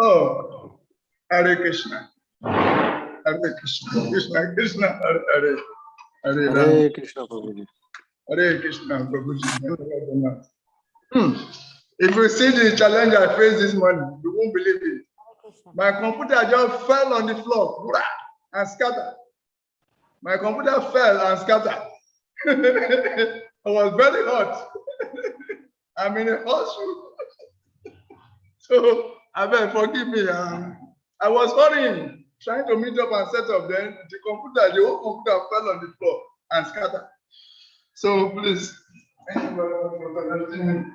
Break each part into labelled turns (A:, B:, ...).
A: Oh, Hare Krishna. Hare Krishna. Krishna Krishna. Hare Hare. Hare Ram.
B: Hare Krishna Prabhuji.
A: Hare Krishna. Prabhuji. If you see the challenge I faced this morning, you won't believe it. My computer just fell on the floor and scattered. My computer fell and scattered. It was very hot. I'm in a hospital. So I beg, forgive me. I was hurrying, trying to meet up and set up. Then the whole computer fell on the floor and scattered. So please, thank you very much for understanding.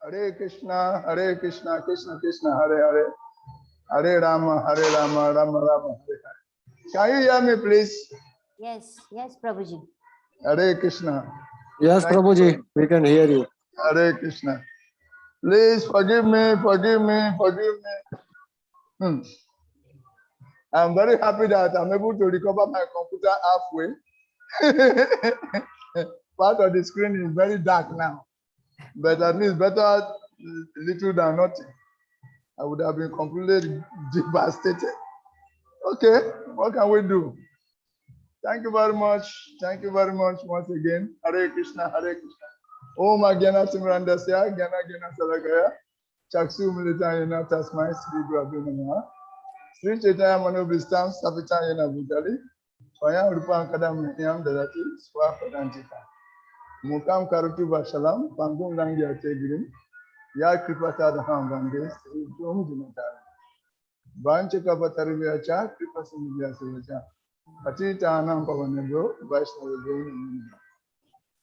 A: Hare Krishna, Krishna Krishna, Hare Hare, Hare Rama, Rama Rama, Hare Hare. Can you hear me, please?
C: Yes, Prabhuji.
A: Hare Krishna.
B: Yes, Prabhuji, we can hear you.
A: Hare Krishna. Please forgive me. I'm very happy that I'm able to recover my computer halfway. Part of the screen is very dark now, but at least better little than nothing. I would have been completely devastated. Okay, what can we do? Thank you very much. Thank you very much once again. Hare Krishna, Hare Krishna. Om Agyana Simrandasya, Gyana Salagaya, Chaksu Militayana Tasmai, Sri Guru Namaha, Sri Chaitanya Manobhistam, Sapitayana Bhutali, Swayam Rupam Kadam Niyam Dadati, Swapadantika. Mukam Karutu Vashalam, Pangum Langya Tegirim, Ya Kripata Daham Vande, Sri Jom Dinatari. Vanchakapatarivyacha, Kripasimidhyasavacha, Patitanam Pavanebho, Vaishnavibho.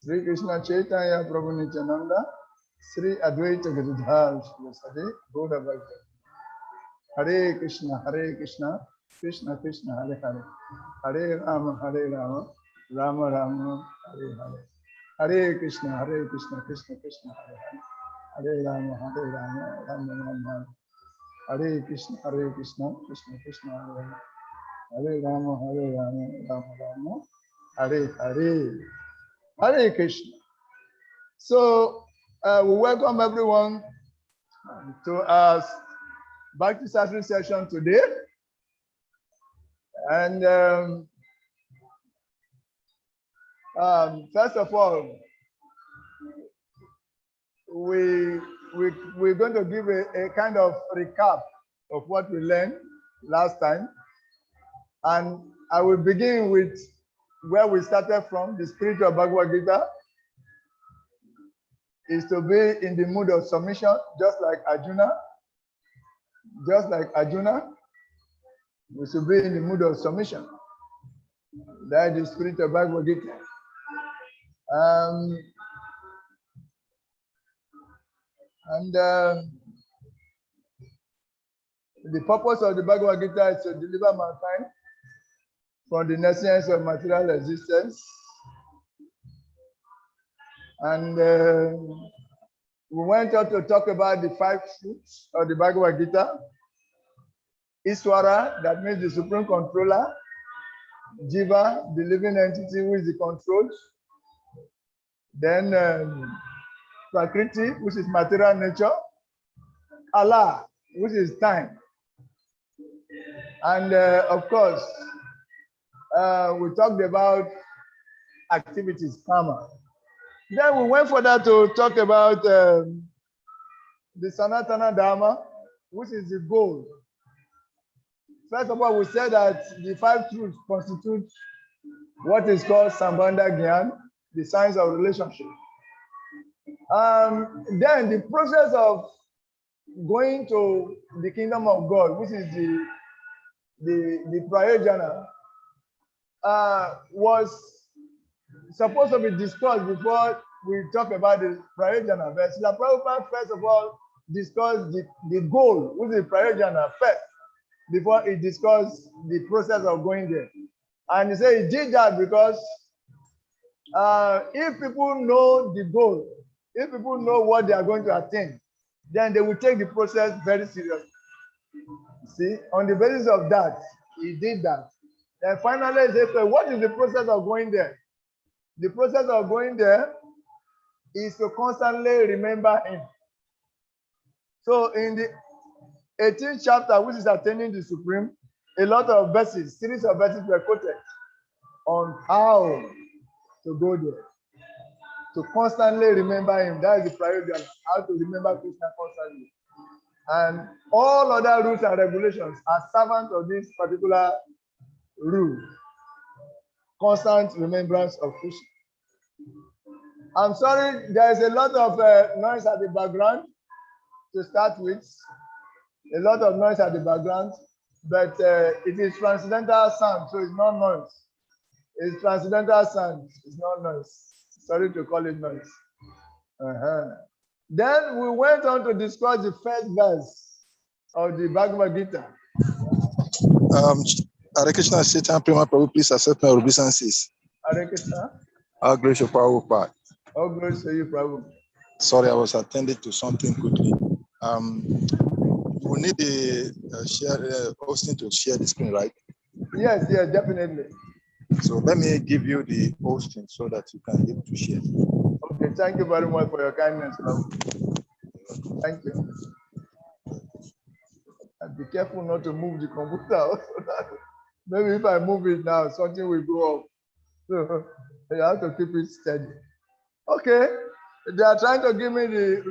A: Sri Krishna Chaitanya Prabhu Nityananda, Sri Advaita Giridhar Sri Gauda Bhakti. Hare Krishna, Krishna Krishna, Hare Hare, Hare Rama, Rama Rama, Hare Hare. Hare Krishna, Krishna Krishna, Hare Hare, Hare Rama, Rama Rama, Hare Krishna, Krishna Krishna, Hare Hare, Hare Rama, Rama Rama, Hare Hare, Hare Krishna. So we welcome everyone to our Bhakti Sastri session today. And first of all, we're going to give a kind of recap of what we learned last time. And I will begin with where we started from. The spiritual Bhagavad Gita is to be in the mood of submission, just like Arjuna. Just like Arjuna, we should be in the mood of submission. That is the spiritual Bhagavad Gita. The purpose of the Bhagavad Gita is to deliver mankind from the necessities of material existence. And we went on to talk about the 5 truths of the Bhagavad Gita. Iswara, that means the supreme controller. Jiva, the living entity who is the controlled. Then Prakriti, which is material nature. Allah, which is time. And of course, we talked about activities, karma. Then we went further to talk about the Sanatana Dharma, which is the goal. First of all, we said that the 5 truths constitute what is called Sambandha Gyan, the science of relationship. Then the process of going to the kingdom of God, which is the Prayojana, was supposed to be discussed before we talk about the Prayojana. But Srila Prabhupada first of all discussed the goal, which is the Prayojana first, before he discussed the process of going there. And he said he did that because if people know the goal, if people know what they are going to attain, then they will take the process very seriously. See, on the basis of that, he did that. And finally, he said, so what is the process of going there? The process of going there is to constantly remember him. So in the 18th chapter, which is attaining the Supreme, a lot of verses, series of verses were quoted on how to go there. To constantly remember him. That is the priority, how to remember Krishna constantly. And all other rules and regulations are servants of this particular rule. Constant remembrance of Krishna. I'm sorry, there is a lot of noise at the background to start with. A lot of noise at the background, but it is transcendental sound, so it's not noise. It's transcendental sound, it's not noise. Sorry to call it noise. Then we went on to discuss the first verse of the Bhagavad Gita.
D: Hare Krishna, Satan Prima Prabhu, please accept my obeisances.
A: Hare Krishna.
D: All grace to Prabhupada.
A: All grace to you, Prabhu.
D: Sorry, I was attending to something quickly. We need the hosting to share the screen, right?
A: Yes, definitely.
D: So let me give you the hosting so that you can be able to share.
A: Okay, thank you very much for your kindness, Prabhu. Thank you. And be careful not to move the computer. Maybe if I move it now, something will go off. So you have to keep it steady. Okay, they are trying to give me the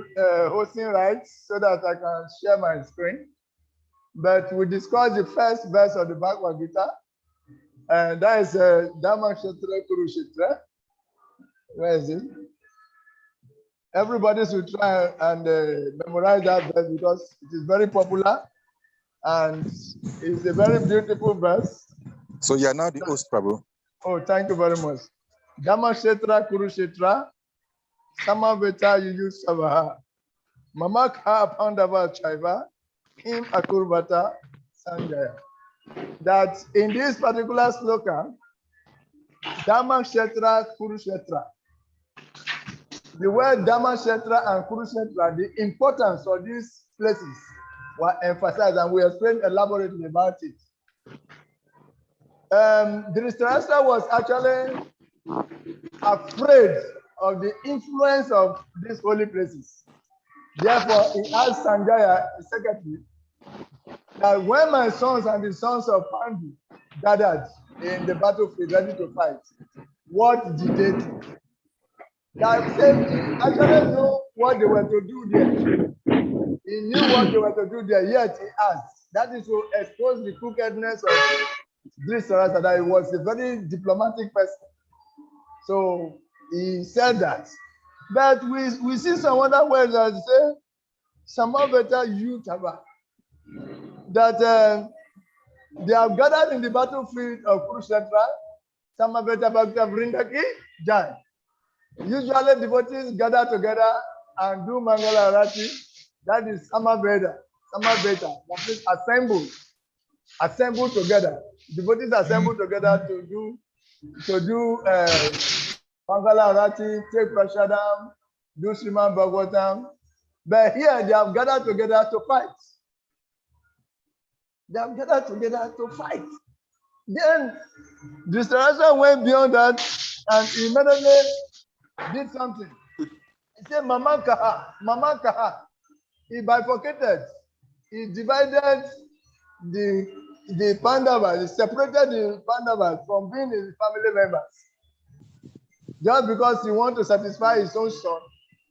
A: hosting rights so that I can share my screen. But we discussed the first verse of the Bhagavad Gita, and that is Dhamma Kshetra Kurukshetra. Where is it? Everybody should try and memorize that verse because it is very popular And it's a very beautiful verse.
D: So you are now the host, Prabhu.
A: Oh, thank you very much. Dhamashetra Kurukshetra, Samaveta Yuyu Savaha, Mamaka Pandava Chaiva, Im Akurbata Sanjaya. That in this particular sloka, Dhamashetra Kurukshetra, the word Dhamashetra and Kurukshetra, the importance of these places were emphasized, and we explained elaborately about it. Dhritarashtra was actually afraid of the influence of these holy places. Therefore, he asked Sanjaya, the secretary, that when my sons and the sons of Pandu gathered in the battlefield ready to fight, what did they do? That said, he actually knew what they were to do there. He knew what they were to do there, yet he asked. That is to expose the crookedness of Dhritarashtra, that he was a very diplomatic person. So he said that. But we see some other words that say, Samaveta Yutava, that they have gathered in the battlefield of Kurukshetra, Samaveta Bhakti Vrindaki Jai. Usually devotees gather together and do Mangala Arati. That is Samaveta. Samaveta. That is assemble together. Devotees assemble together to do Mangala Arati, take Prashadam, do Sriman Bhagavatam. But here they have gathered together to fight. They have gathered together to fight. Then Dhritarashtra went beyond that and immediately did something. He said, Mama Kaha, Mama Kaha. He bifurcated. He divided the Pandavas, he separated the Pandavas from being his family members. Just because he wanted to satisfy his own son,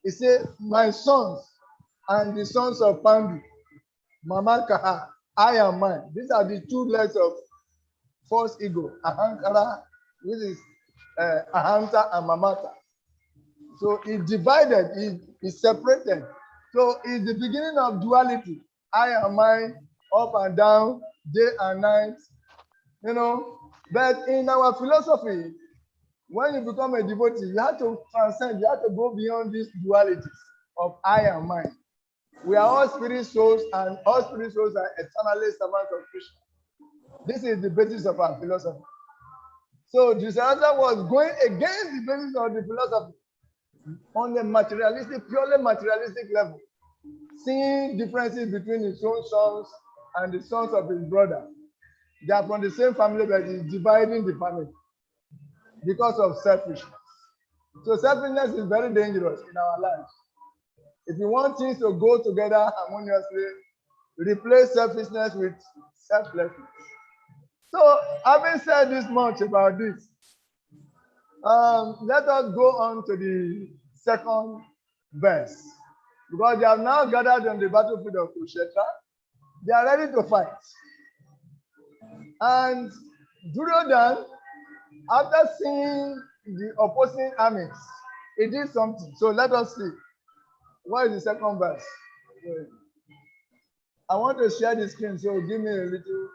A: he said, my sons and the sons of Pandu, Mama Kaha, I am mine. These are the two legs of false ego, Ahankara, which is Ahanta and Mamata. So he divided, he separated. So it's the beginning of duality. I am mine, up and down, day and night, you know. But in our philosophy, when you become a devotee, you have to transcend, you have to go beyond these dualities of I and mine. We are all spirit souls, and all spirit souls are eternally servants of Krishna. This is the basis of our philosophy. So Dhritarashtra was going against the basis of the philosophy on a materialistic, purely materialistic level, seeing differences between his own sons and the sons of his brother. They are from the same family, but he's dividing the family because of selfishness. So selfishness is very dangerous in our lives. If you want things to go together harmoniously, replace selfishness with selflessness. So having said this much about this, let us go on to the second verse. Because they have now gathered on the battlefield of Kurukshetra. They are ready to fight. And Duryodhana, after seeing the opposing armies, he did something. So let us see. What is the second verse? I want to share the screen, so give me a little.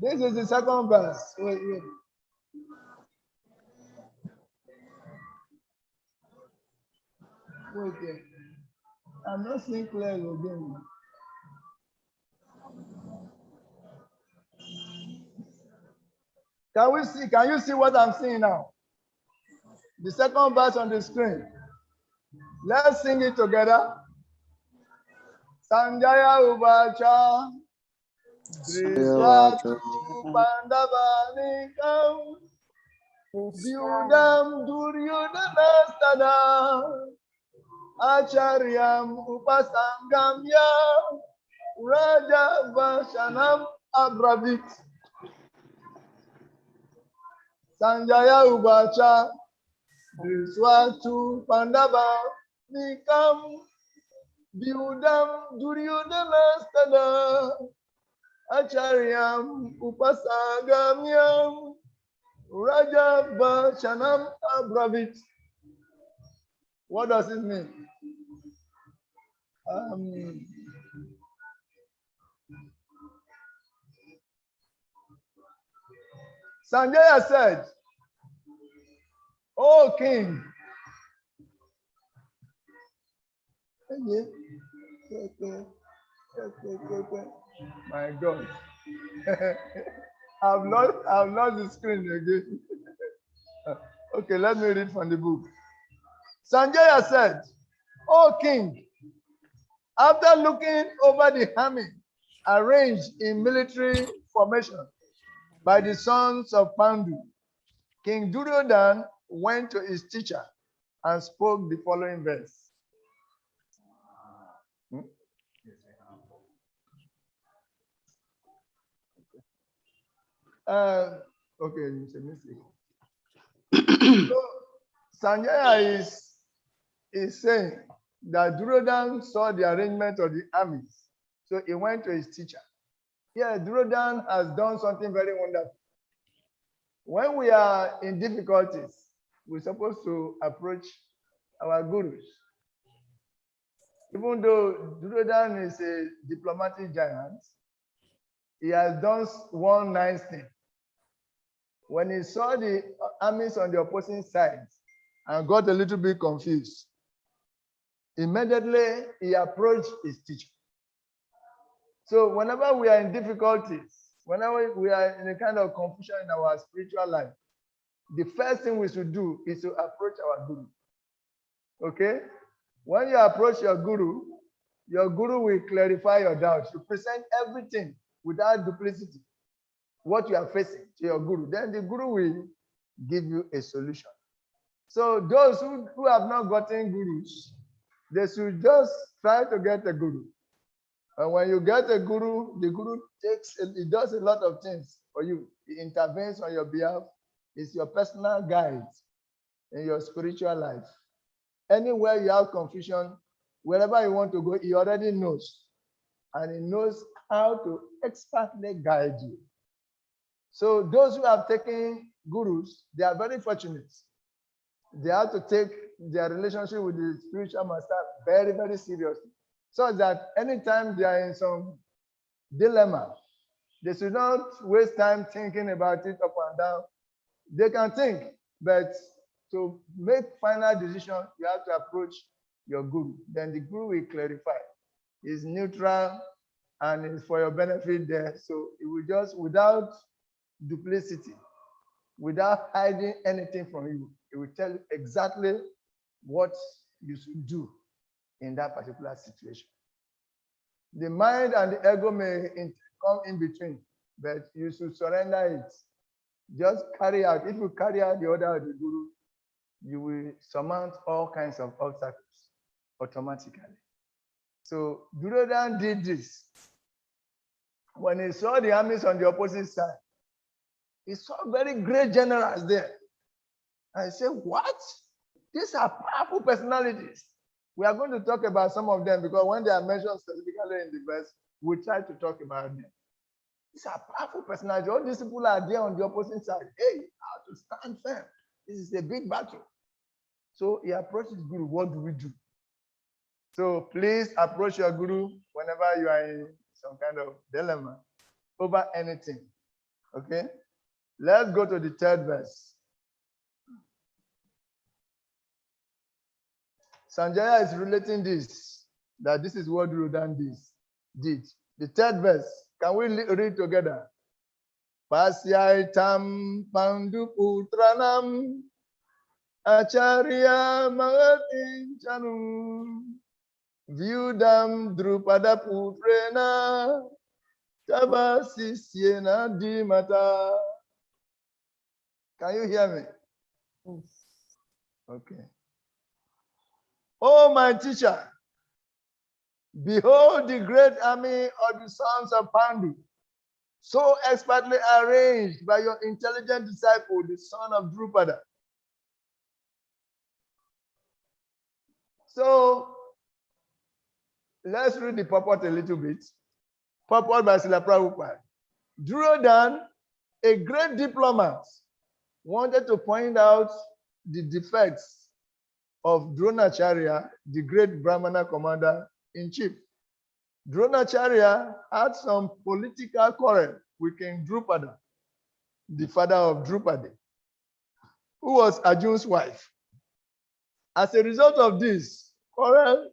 A: This is the second verse. Wait. Wait. I'm not seeing clearly again. Can you see what I'm seeing now? The second verse on the screen. Let's sing it together. Sanjaya Uvacha Driswatu Pandavanikam Vyudam Duryodhanastada Acharyam Upasangamya Raja Vashanam Abravit. Sanjaya Uvacha Driswatu Pandavanikam Vyudam Duryodhanastada Acharyam Upasagamyam Raja Vashanam Abravit. What does it mean? Um, Sanjaya said, "O king, my God, I've lost the screen again." Okay, let me read from the book. Sanjaya said, "O king, after looking over the army arranged in military formation by the sons of Pandu, King Duryodhan went to his teacher and spoke the following verse." Okay, it's a mistake. So Sanjaya is saying that Duryodhan saw the arrangement of the armies, so he went to his teacher. Yeah, Duryodhan has done something very wonderful. When we are in difficulties, we're supposed to approach our gurus. Even though Duryodhan is a diplomatic giant, he has done one nice thing. When he saw the armies on the opposing side and got a little bit confused, immediately he approached his teacher. So whenever we are in difficulties, whenever we are in a kind of confusion in our spiritual life, the first thing we should do is to approach our guru. Okay? When you approach your guru will clarify your doubts. You present everything without duplicity, what you are facing to your guru. Then the guru will give you a solution. So those who have not gotten gurus, they should just try to get a guru. And when you get a guru, the guru does a lot of things for you. He intervenes on your behalf. It's your personal guide in your spiritual life. Anywhere you have confusion, wherever you want to go, he already knows. And he knows how to expertly guide you. So those who have taken gurus, they are very fortunate. They have to take their relationship with the spiritual master very, very seriously. So that anytime they are in some dilemma, they should not waste time thinking about it up and down. They can think, but to make final decision, you have to approach your guru. Then the guru will clarify. It's neutral and it's for your benefit there. So it will just, without duplicity, without hiding anything from you, it will tell you exactly what you should do in that particular situation. The mind and the ego may come in between, but you should surrender it. Just carry out. If you carry out the order of the guru, you will surmount all kinds of obstacles automatically. So Duryodhan did this. When he saw the armies on the opposite side, he saw very great generals there. And he said, what? These are powerful personalities. We are going to talk about some of them because when they are mentioned specifically in the verse, we try to talk about them. These are powerful personalities. All these people are there on the opposite side. Hey, how to stand firm. This is a big battle. So he approaches Guru. What do we do? So please approach your Guru whenever you are in some kind of dilemma over anything. Okay? Let's go to the third verse. Sanjaya is relating this, that this is what Duryodhan did. The third verse, can we read together? Pasyaitam Pandu Putranam Acharya Magatin Chanum Vyudam Drupada Putrena Tabasisyena Dimata. Can you hear me?
C: Yes.
A: Okay. Oh, my teacher, behold the great army of the sons of Pandu, so expertly arranged by your intelligent disciple, the son of Drupada. So let's read the purport a little bit. Purport by Srila Prabhupada. Duryodhan, a great diplomat, wanted to point out the defects of Dronacharya, the great Brahmana commander-in-chief. Dronacharya had some political quarrel with King Drupada, the father of Drupadi, who was Arjun's wife. As a result of this quarrel,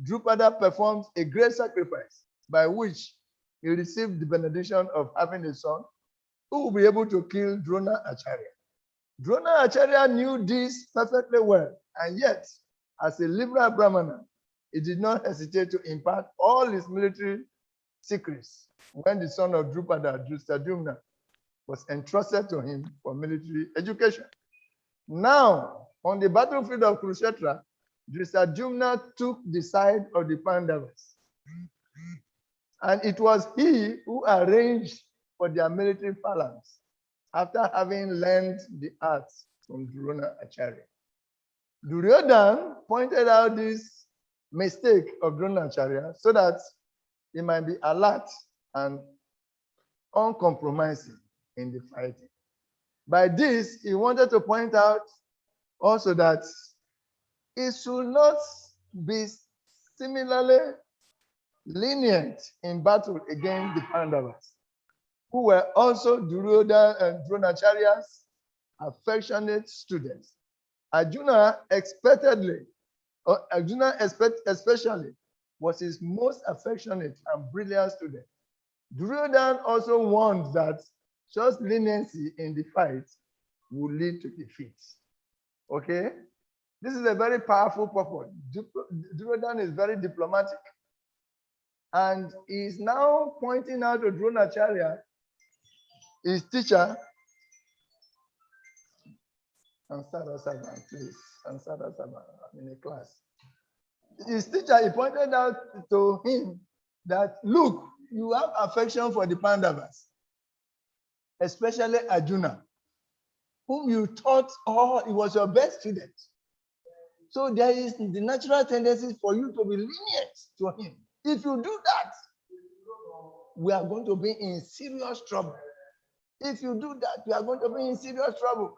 A: Drupada performed a great sacrifice by which he received the benediction of having a son who will be able to kill Dronacharya. Dronacharya knew this perfectly well, and yet, as a liberal Brahmana, he did not hesitate to impart all his military secrets when the son of Drupada, Drustajumna, was entrusted to him for military education. Now, on the battlefield of Kurukshetra, Drustajumna took the side of the Pandavas. And it was he who arranged for their military phalanx after having learned the arts from Dronacharya. Duryodhana pointed out this mistake of Dronacharya so that he might be alert and uncompromising in the fighting. By this, he wanted to point out also that it should not be similarly lenient in battle against the Pandavas, who were also Duryodhana and Dronacharya's affectionate students. Arjuna especially was his most affectionate and brilliant student. Duryodhana also warned that such leniency in the fight will lead to defeat. Okay? This is a very powerful purpose. Duryodhana is very diplomatic. And he is now pointing out to Dronacharya, his teacher. Ansara Saban, please. Ansara Saban, I'm in a class. His teacher, he pointed out to him that, look, you have affection for the Pandavas, especially Arjuna, whom you taught, he was your best student. So there is the natural tendency for you to be lenient to him. If you do that, we are going to be in serious trouble. If you do that, we are going to be in serious trouble.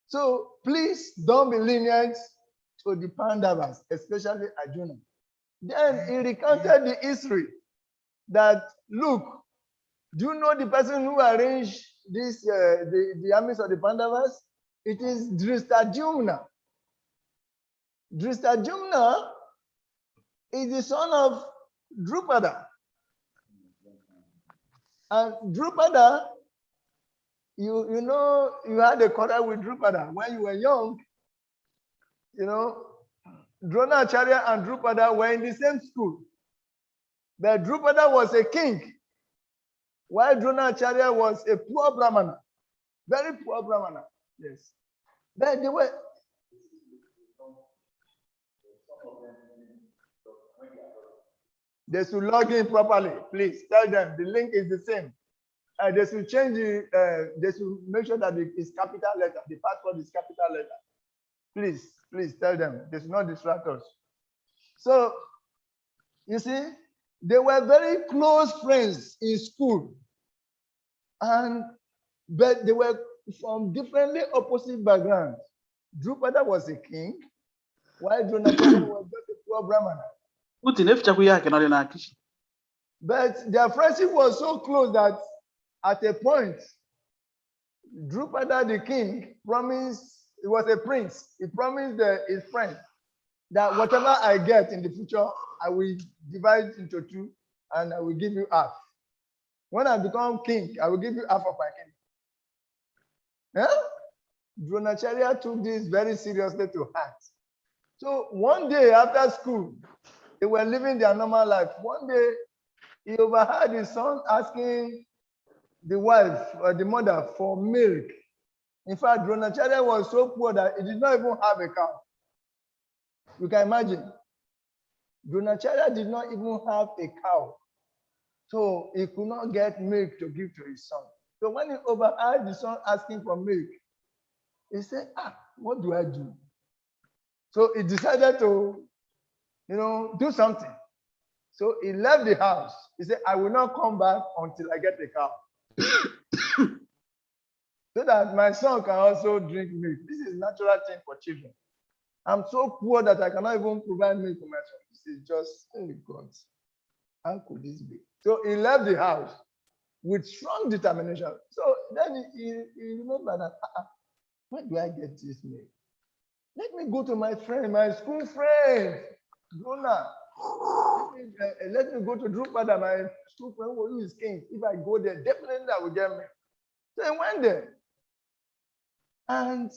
A: So please don't be lenient to the Pandavas, especially Arjuna. Then he recounted the history that, look, do you know the person who arranged this, the armies of the Pandavas? It is Drustajumna. Drustajumna is the son of Drupada. And Drupada, you know, you had a quarrel with Drupada when you were young. You know, Dronacharya and Drupada were in the same school. But Drupada was a king, while Dronacharya was a poor Brahmana, very poor Brahmana. Yes. But they were. They should log in properly, please. Tell them the link is the same. They should change they should make sure that it is capital letter. The password is capital letter. Please tell them. They should not distract us. So, you see, they were very close friends in school. But they were from differently opposite backgrounds. Drupada was a king, while Dronacharya was just a poor Brahmana. But their friendship was so close that at a point, Drupada the king promised, he was a prince, he promised his friend that whatever I get in the future, I will divide into two and I will give you half. When I become king, I will give you half of my kingdom. Yeah? Dronacharya took this very seriously to heart. So one day after school, they were living their normal life. One day, he overheard his son asking the wife or the mother for milk. In fact, Dronacharya was so poor that he did not even have a cow. You can imagine. Dronacharya did not even have a cow. So he could not get milk to give to his son. So when he overheard the son asking for milk, he said, what do I do? So he decided to, do something. So he left the house. He said, I will not come back until I get a cow. so that my son can also drink milk. This is natural thing for children. I'm so poor that I cannot even provide milk for my son. This is just, oh God, how could this be? So he left the house with strong determination. So then he remembered that, where do I get this milk? Let me go to my friend, my school friend, Jonah. Let me go to Drupal, my school friend who is king. If I go there, definitely I will get milk. So he went there and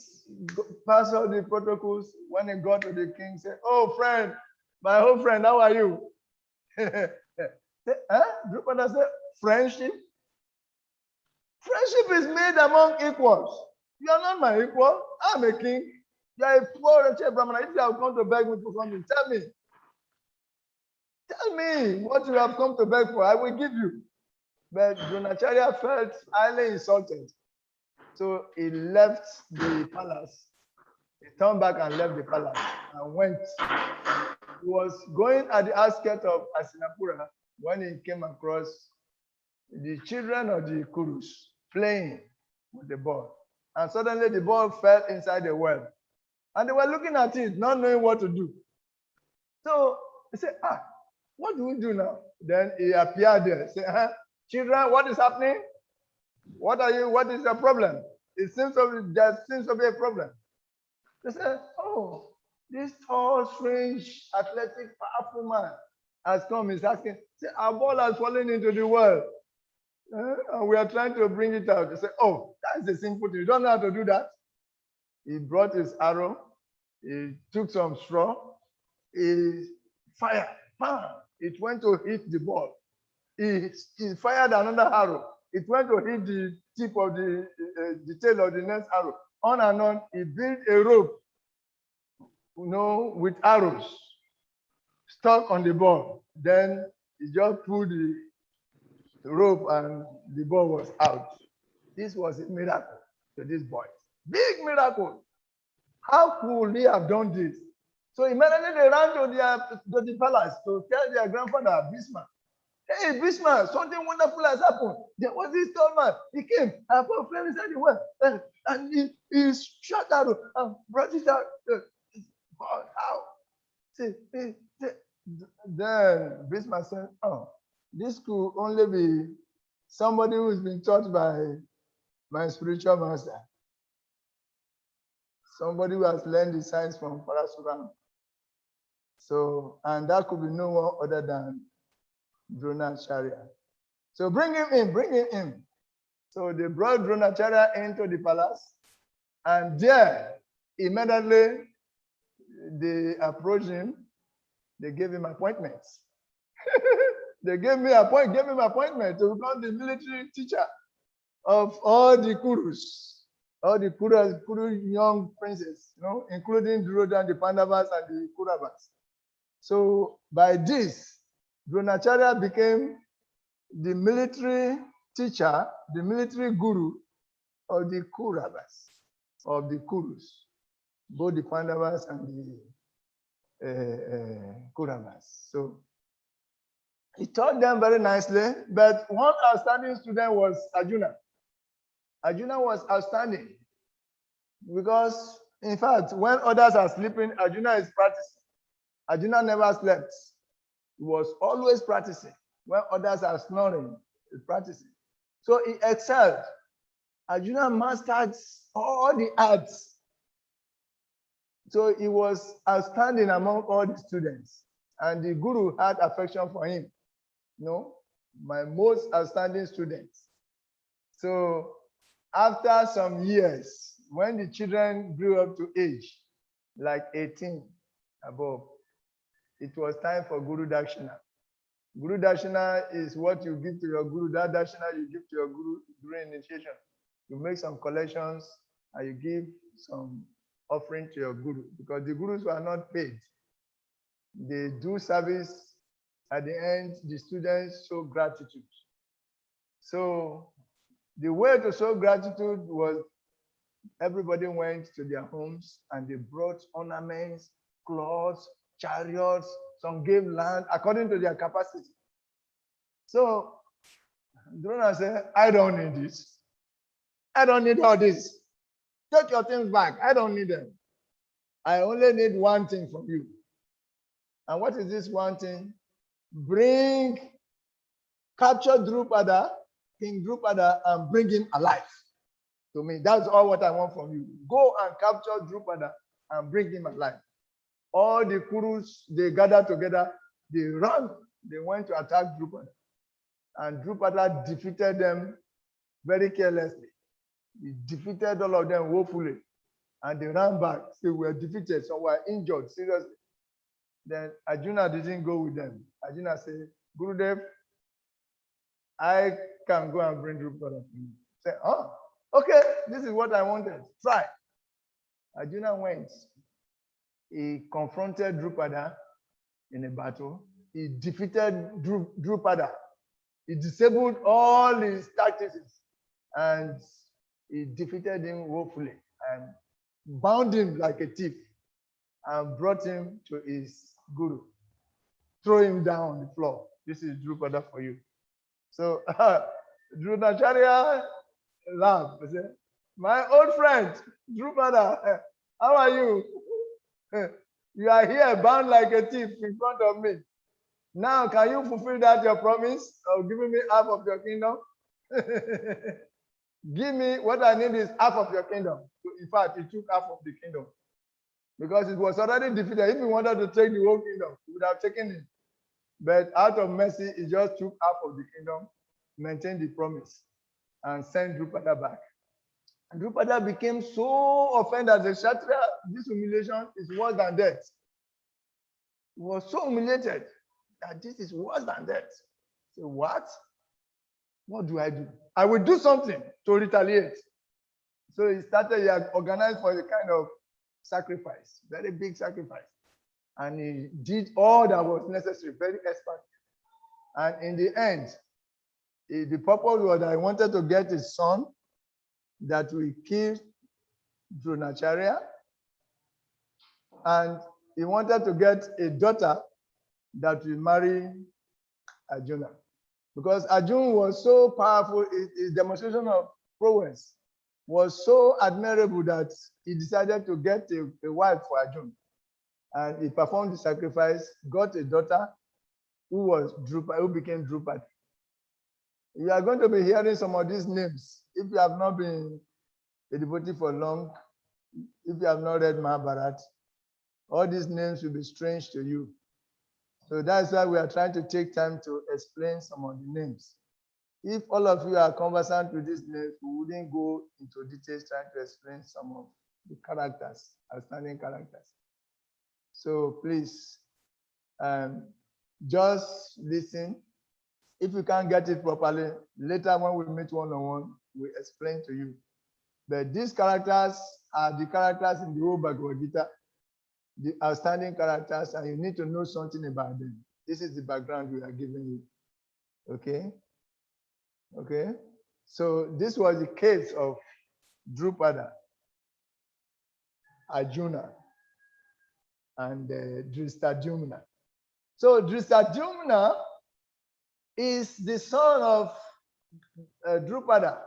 A: passed all the protocols. When he got to the king, said, "Oh, friend, my old friend, how are you?" Drupal said, "Friendship? Friendship is made among equals. You are not my equal. I'm a king. You are a poor wretched Brahmana. If you have come to beg me for something, tell me. Tell me what you have come to beg for. I will give you." But Dronacharya felt highly insulted. So he left the palace. He turned back and left the palace and went. He was going at the outskirts of Asinapura when he came across the children of the Kurus playing with the ball. And suddenly the ball fell inside the well. And they were looking at it, not knowing what to do. So he said, what do we do now? Then he appeared there. He said, children, what is happening? What is the problem? There seems to be a problem. They said, oh, this tall, strange, athletic, powerful man has come. He's asking, say, our ball has fallen into the well. And we are trying to bring it out. They said, oh, that's a simple thing. You don't know how to do that. He brought his arrow. He took some straw. He fired. Bam! It went to hit the ball. He fired another arrow. It went to hit the tip of the tail of the next arrow. On and on, he built a rope, with arrows stuck on the ball. Then he just pulled the rope and the ball was out. This was a miracle to this boy. Big miracle. How could he have done this? So immediately they ran to the palace to tell their grandfather, Bismarck, hey, Bismarck, something wonderful has happened. There was this tall man. He came and put a flame inside the well. And he shot arrow and brought it out. Out. Then Bismarck said, oh, this could only be somebody who's been taught by my spiritual master. Somebody who has learned the science from Parasuram. So, and that could be no one other than Dronacharya. So bring him in. So they brought Dronacharya into the palace, and there, immediately, they approached him. They gave him appointments. They gave him appointment to become the military teacher of all the Kurus, all the Kuru young princes, including Duryodhana, the Pandavas, and the Kauravas. So by this, Dronacharya became the military teacher, the military guru of the Kauravas, of the Kurus, both the Pandavas and the Kauravas. So he taught them very nicely, but one outstanding student was Arjuna. Arjuna was outstanding because, in fact, when others are sleeping, Arjuna is practicing. Arjuna never slept. He was always practicing. When others are snoring, he's practicing. So he excelled. Arjuna mastered all the arts. So he was outstanding among all the students. And the guru had affection for him. My most outstanding student. So after some years, when the children grew up to age, like 18 above, it was time for Guru Dakshina. Guru Dakshina is what you give to your Guru. That Dakshina you give to your Guru during initiation. You make some collections and you give some offering to your Guru because the Gurus were not paid. They do service. At the end, the students show gratitude. So the way to show gratitude was everybody went to their homes and they brought ornaments, clothes, chariots, some gave land according to their capacity. So Drona said, I don't need this. I don't need all this. Take your things back. I don't need them. I only need one thing from you. And what is this one thing? Capture Drupada, King Drupada, and bring him alive to me. That's all what I want from you. Go and capture Drupada and bring him alive. All the Kurus, they gathered together, they ran, they went to attack Drupada. And Drupada defeated them very carelessly. He defeated all of them woefully. And they ran back. They were defeated, some were injured seriously. Then Arjuna didn't go with them. Arjuna said, Gurudev, I can go and bring Drupada for you. Say, oh, okay, this is what I wanted. Try. Arjuna went. He confronted Drupada in a battle. He defeated Drupada. He disabled all his tactics and he defeated him woefully and bound him like a thief and brought him to his guru. Throw him down on the floor. This is Drupada for you. So Dronacharya laughed. He said, my old friend, Drupada, how are you? You are here bound like a thief in front of me. Now, can you fulfill that your promise of giving me half of your kingdom? Give me what I need is half of your kingdom. So in fact, he took half of the kingdom because it was already defeated. If he wanted to take the whole kingdom, he would have taken it. But out of mercy, he just took half of the kingdom, maintained the promise, and sent Drupada back. And Drupada became so offended as a Kshatriya, this humiliation is worse than death. He was so humiliated that this is worse than death. So what? What do I do? I will do something to retaliate. So he organized for a kind of sacrifice, very big sacrifice. And he did all that was necessary, very expertly. And in the end, the purpose was that he wanted to get his son that will kill Dronacharya. And he wanted to get a daughter that will marry Arjuna. Because Arjuna was so powerful, his demonstration of prowess was so admirable that he decided to get a wife for Arjuna. And he performed the sacrifice, got a daughter who became Drupadi. You are going to be hearing some of these names. If you have not been a devotee for long, if you have not read Mahabharata, all these names will be strange to you. So that's why we are trying to take time to explain some of the names. If all of you are conversant with these names, we wouldn't go into details trying to explain some of the characters, outstanding characters. So please, just listen. If you can't get it properly, later when we meet one-on-one, we explain to you. But these characters are the characters in the whole Bhagavad Gita, the outstanding characters, and you need to know something about them. This is the background we are giving you. Okay? Okay? So this was the case of Drupada, Arjuna, and Drishtadyumna. So Drishtadyumna is the son of Drupada,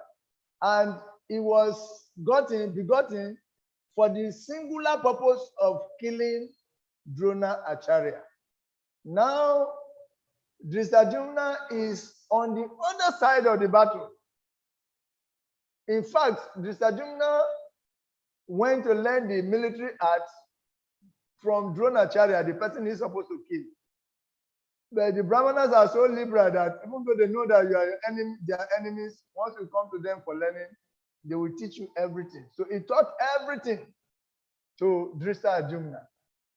A: and he was begotten for the singular purpose of killing Dronacharya. Now, Drishtadyumna is on the other side of the battle. In fact, Drishtadyumna went to learn the military arts from Dronacharya, the person he's supposed to kill. But the Brahmanas are so liberal that even though they know that you are their enemies, once you come to them for learning, they will teach you everything. So he taught everything to Drishtadyumna.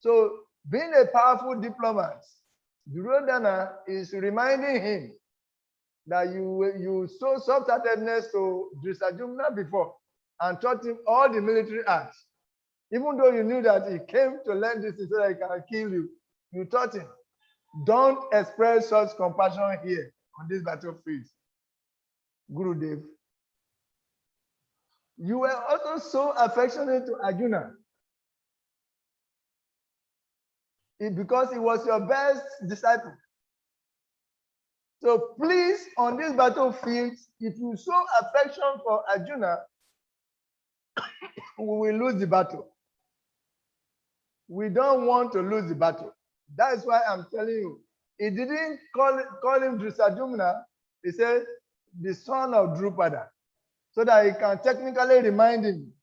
A: So being a powerful diplomat, Duryodhana is reminding him that you showed soft-heartedness to Drishtadyumna before and taught him all the military arts. Even though you knew that he came to learn this so that he can kill you, you taught him. Don't express such compassion here on this battlefield. Gurudev. You were also so affectionate to Arjuna because he was your best disciple. So please, on this battlefield, if you show affection for Arjuna, we will lose the battle. We don't want to lose the battle. That's why I'm telling you. He didn't call him Drisadumna. He said the son of Drupada, so that he can technically remind him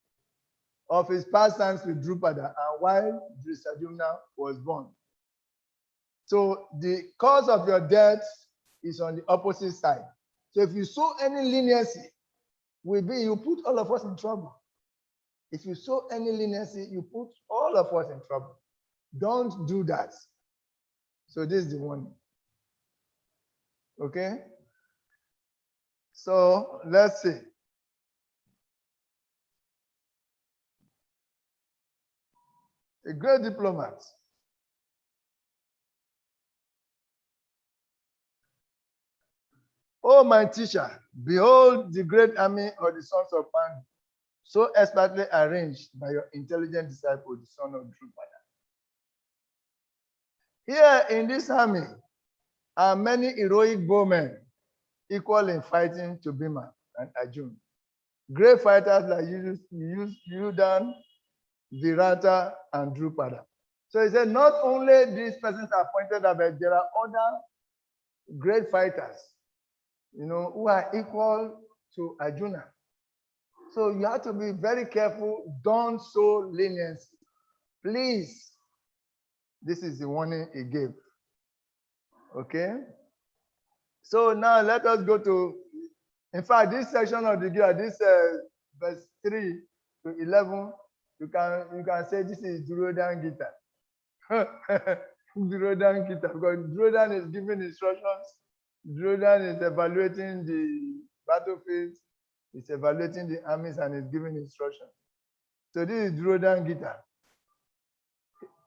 A: of his past times with Drupada and why Drisadumna was born. So the cause of your death is on the opposite side. So if you show any leniency, you put all of us in trouble. If you show any leniency, you put all of us in trouble. Don't do that. So this is the one. Okay? So let's see. A great diplomat. Oh, my teacher, behold the great army of the sons of Pandu, so expertly arranged by your intelligent disciple, the son of Drupada. Here in this army are many heroic bowmen, equal in fighting to Bhima and Arjuna. Great fighters like Yudan, Virata, and Drupada. So he said, not only these persons are pointed out, but there are other great fighters, who are equal to Arjuna. So you have to be very careful. Don't show leniency. Please. This is the warning he gave. Okay? So now let us go to, in fact, this section of the Gita, this verse 3 to 11, you can say this is Durodan Gita. Durodan Gita, because Durodan is giving instructions. Durodan is evaluating the battlefields, is evaluating the armies, and is giving instructions. So this is Durodan Gita.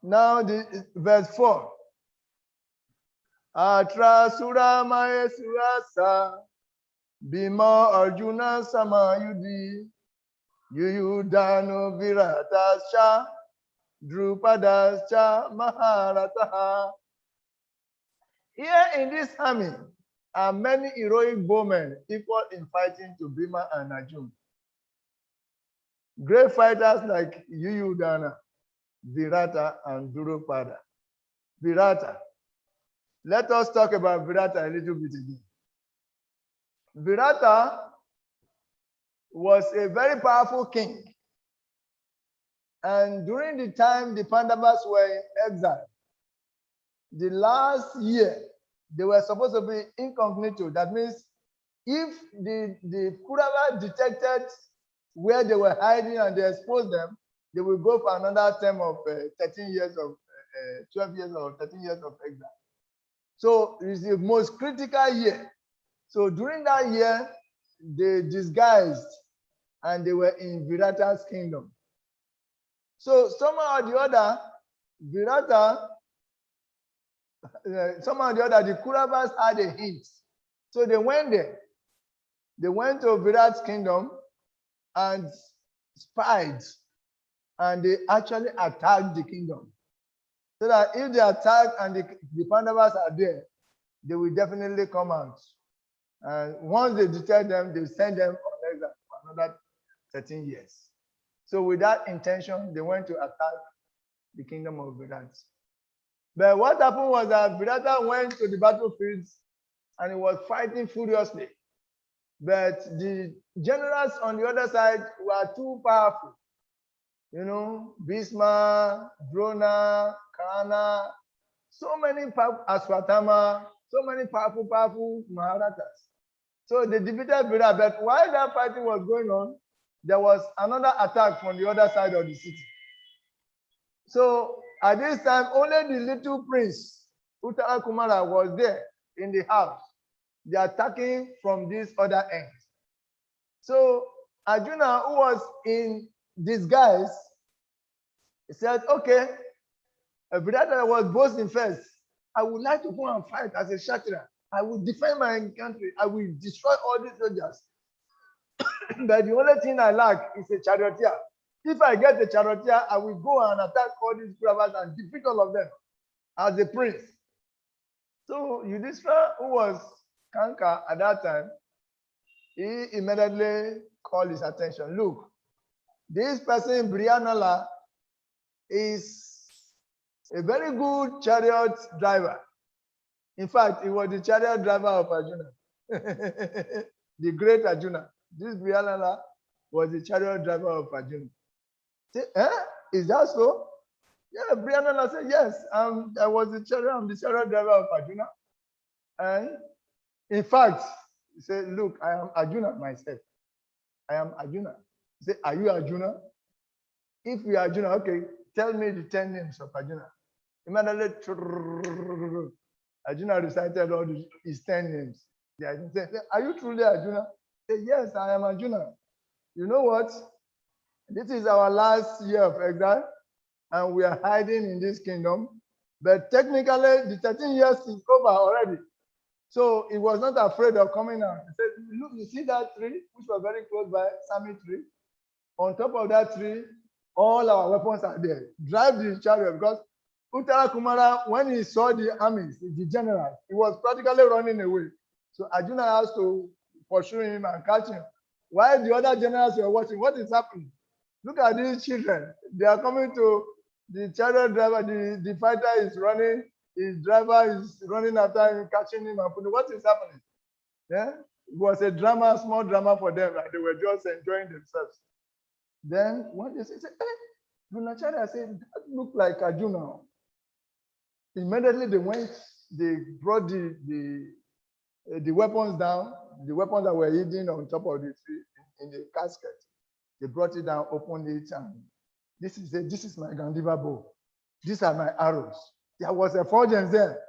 A: Now, verse 4. Atra Suramaya Surasa Bhima Arjuna Samayudi Yuyudano Viratascha Drupadascha Maharataha. Here in this army are many heroic bowmen equal in fighting to Bhima and Arjuna. Great fighters like Yuyudana, Virata, and Drupada. Virata. Let us talk about Virata a little bit again. Virata was a very powerful king. And during the time the Pandavas were in exile, the last year, they were supposed to be incognito. That means if the Kurava detected where they were hiding and they exposed them, they will go for another term of 13 years of 12 years or 13 years of exile. So it's the most critical year. So during that year, they disguised and they were in Virata's kingdom. So somehow or the other, the Kuravas had a hint. So they went there. They went to Virat's kingdom and spied, and they actually attacked the kingdom. So that if they attack and the Pandavas are there, they will definitely come out. And once they detect them, they send them on exile for another 13 years. So with that intention, they went to attack the kingdom of Virat. But what happened was that Virata went to the battlefields and he was fighting furiously. But the generals on the other side were too powerful. Bhisma, Drona, Kana, so many Aswatthama, so many powerful Maharathas. So they defeated Virat. But while that fighting was going on, there was another attack from the other side of the city. So at this time, only the little prince, Uttara Kumara, was there in the house. They are attacking from this other end. So Arjuna, who was in disguise, he said, okay, Virata was boasting first. I would like to go and fight as a Kshatriya. I will defend my country. I will destroy all these soldiers. But the only thing I lack is a charioteer. If I get a charioteer, I will go and attack all these Kauravas and defeat all of them as a prince. So Yudhishthira, who was Kanka at that time, he immediately called his attention. Look, This person, Brianala, is a very good chariot driver. In fact, he was the chariot driver of Arjuna, the great Arjuna. This Brianala was the chariot driver of Arjuna. Say, is that so? Yeah, Brianala said, yes, I'm the chariot driver of Arjuna. And in fact, he said, look, I am Arjuna myself. I am Arjuna. He said, are you Arjuna? If you are Arjuna, okay, tell me the 10 names of Arjuna. Immediately, Arjuna recited all his 10 names. He said, are you truly Arjuna? He said, yes, I am Arjuna. You know what? This is our last year of exile, and we are hiding in this kingdom. But technically, the 13 years is over already. So he was not afraid of coming out. He said, look, you see that tree, which was very close by, Sami tree? On top of that tree, all our weapons are there. Drive the chariot, because Uttara Kumara, when he saw the armies, the generals, he was practically running away. So Arjuna has to pursue him and catch him. While the other generals were watching, what is happening? Look at these children. They are coming to the chariot driver. The fighter is running. His driver is running after him, catching him and putting. What is happening? Yeah, it was a drama, small drama for them. Like they were just enjoying themselves. Then when they said, hey, Dronacharya said, that looked like Arjuna. Immediately they brought the weapons down, the weapons that were hidden on top of the tree in the casket. They brought it down, opened it, and this is my Gandiva bow. These are my arrows. There was a forgeance there.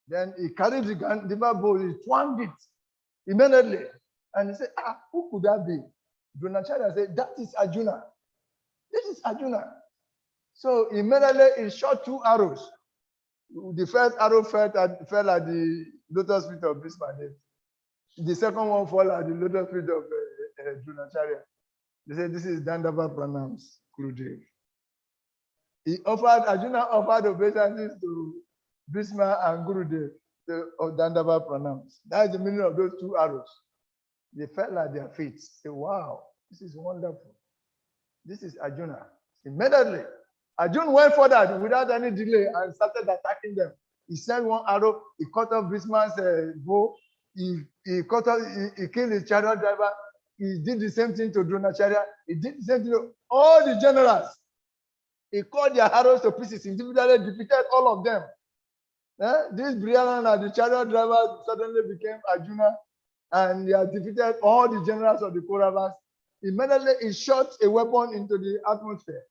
A: Then he carried the Gandiva bow, he twanged it immediately. And he said, who could that be? Dronacharya said, that is Arjuna. This is Arjuna. So immediately he shot 2 arrows. The first arrow fell at the lotus feet of Bhishma. The second one fell at the lotus feet of Dronacharya. They said, this is Dandava Pranams, Gurudev. Arjuna offered obeisances to Bhishma and Gurudev of Dandava Pranams. That is the meaning of those 2 arrows. They fell at their feet. Say, wow, this is wonderful. This is Arjuna. Immediately, Arjuna went further without any delay and started attacking them. He sent 1 arrow, he cut off Bhishma's bow, he killed the chariot driver, he did the same thing to Dronacharya, he did the same thing to all the generals. He cut their arrows to pieces, individually defeated all of them. This Brianna, the chariot driver, suddenly became Arjuna, and he had defeated all the generals of the Kauravas. Immediately, he shot a weapon into the atmosphere,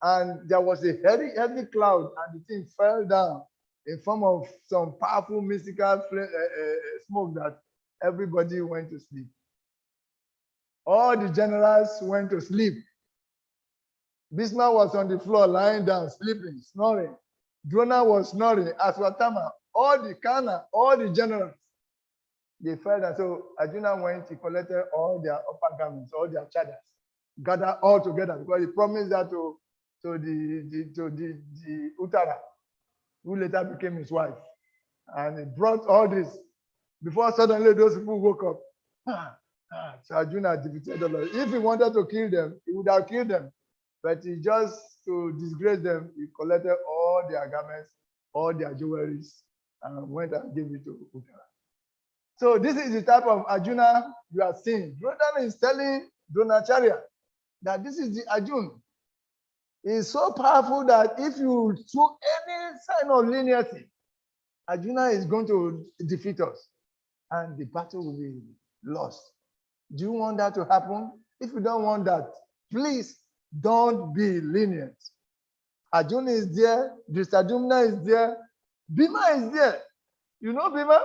A: and there was a heavy cloud, and the thing fell down in form of some powerful mystical smoke that everybody went to sleep. All the generals went to sleep. Bhishma was on the floor, lying down, sleeping, snoring. Drona was snoring, Aswatthama, all the Kana, all the generals. They fell down. So Arjuna went, he collected all their upper garments, all their chadas, gathered all together, because he promised that to the Uttara, who later became his wife. And he brought all this before suddenly those people woke up. So Arjuna defeated all of them. If he wanted to kill them, he would have killed them. But he just, to disgrace them, he collected all their garments, all their jewelries, and went and gave it to Uttara. So this is the type of Arjuna you are seeing. Dronacharya is telling Dronacharya that this is the Arjuna. He is so powerful that if you show any sign of leniency, Arjuna is going to defeat us, and the battle will be lost. Do you want that to happen? If you don't want that, please don't be lenient. Arjuna is there, Dhristadyumna is there, Bhima is there. You know Bhima?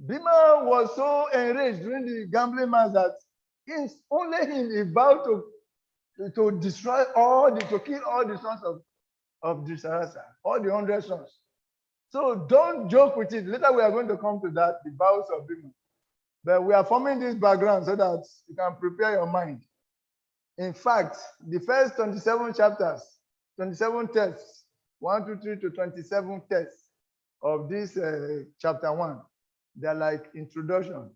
A: Bhima was so enraged during the gambling match that only him he vowed to destroy to kill all the sons of Dhritarashtra, all the 100 sons. So don't joke with it. Later we are going to come to that, the vows of Bhima. But we are forming this background so that you can prepare your mind. In fact, the first 27 chapters, 27 texts, 1, 2, 3 to 27 texts of this chapter 1, they're like introduction,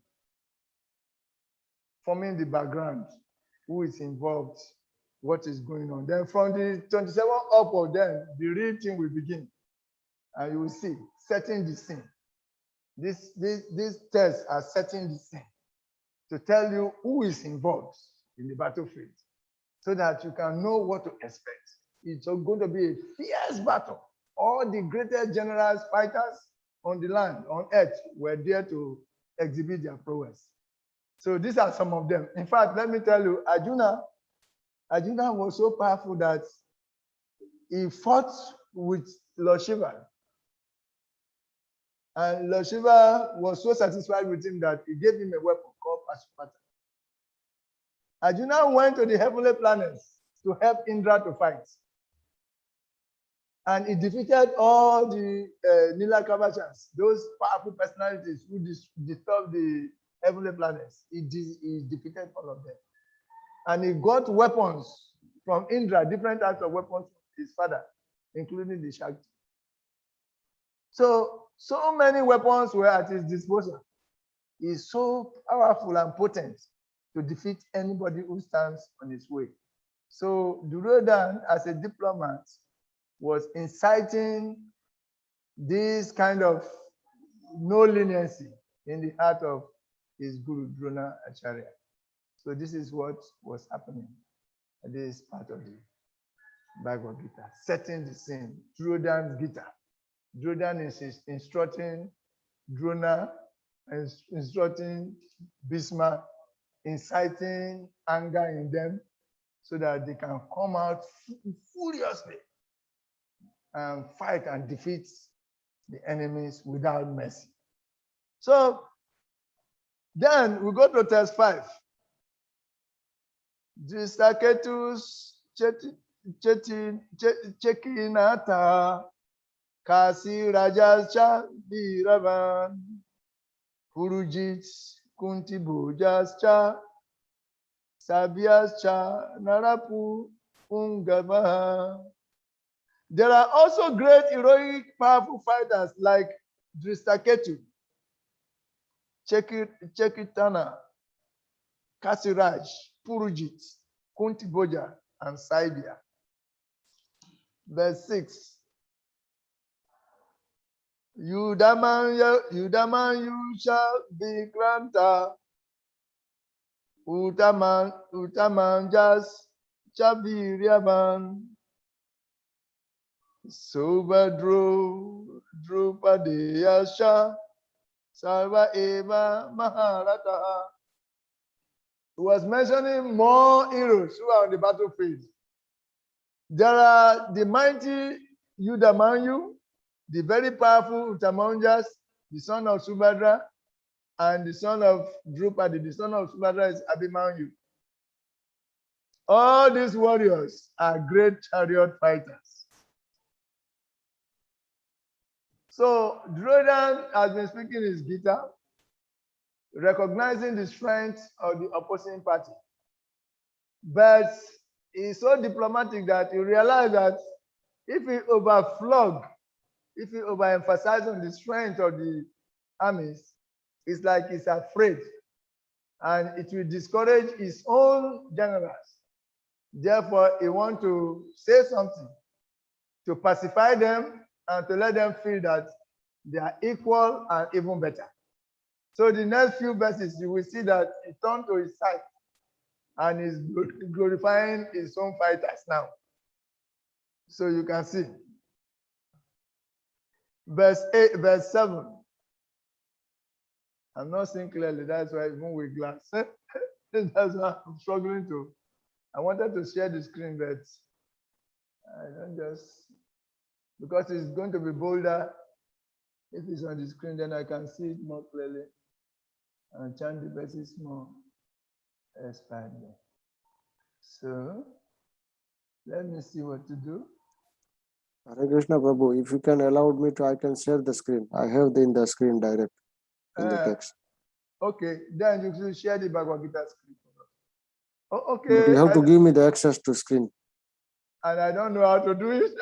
A: forming the background. who is involved, what is going on. Then from the 27 upward, then the real thing will begin. And you will see, setting the scene. These tests are setting the scene to tell you who is involved in the battlefield so that you can know what to expect. It's going to be a fierce battle. All the greatest generals, fighters on the land, on earth, were there to exhibit their prowess. So these are some of them. In fact, let me tell you, Arjuna was so powerful that he fought with Lord Shiva. And Lord Shiva was so satisfied with him that he gave him a weapon called Pashupata. Arjuna went to the heavenly planets to help Indra to fight. And he defeated all the Nilakavachas, those powerful personalities who disturbed the heavenly planets. He defeated all of them. And he got weapons from Indra, different types of weapons from his father, including the Shakti. So many weapons were at his disposal. He's so powerful and potent to defeat anybody who stands on his way. So Duryodhana, as a diplomat, was inciting this kind of no leniency in the heart of his Guru Drona Acharya. So this is what was happening at this part of the Bhagavad Gita, setting the scene. Duryodhana's Gita. Duryodhana is instructing Drona, instructing Bhishma, inciting anger in them so that they can come out furiously and fight and defeat the enemies without mercy. So then we go to test 5. Jistaketus Chekinata Kasi Rajascha Viravan Purujit Kunti Bhujascha Sabyascha Narapu Ungava. There are also great, heroic, powerful fighters like Dristaketu, Chekitana, Kasiraj, Purujit, Kuntiboja, and Saibia. Verse 6. Yudaman you shall be Granta. Utaman just Chabiriaban. Subhadru Drupadeyasha Sarva Eva Maharata. He was mentioning more heroes who are on the battlefield. There are the mighty Yudamanyu, the very powerful Utamanjas, the son of Subhadra, and the son of Drupadi, the son of Subhadra is Abhimanyu. All these warriors are great chariot fighters. So Duryodhana has been speaking his Gita, recognizing the strength of the opposing party. But he's so diplomatic that he realized that if he overemphasizes on the strength of the armies, it's like he's afraid. And it will discourage his own generals. Therefore, he wants to say something to pacify them and to let them feel that they are equal and even better. So the next few verses, you will see that he turned to his side and is glorifying his own fighters now. So you can see. Verse 7. I'm not seeing clearly, that's why even with glass. That's why I'm struggling to. I wanted to share the screen, but I don't just, because it's going to be bolder. If it's on the screen, then I can see it more clearly and chant the verses more expanded. So let me see what to do.
B: Hare Krishna Prabhu, if you can allow me to, I can share the screen. I have in the screen direct in the text.
A: Okay, then you should share the Bhagavad Gita screen. Oh, okay.
B: But you have to give me the access to screen.
A: And I don't know how to do it.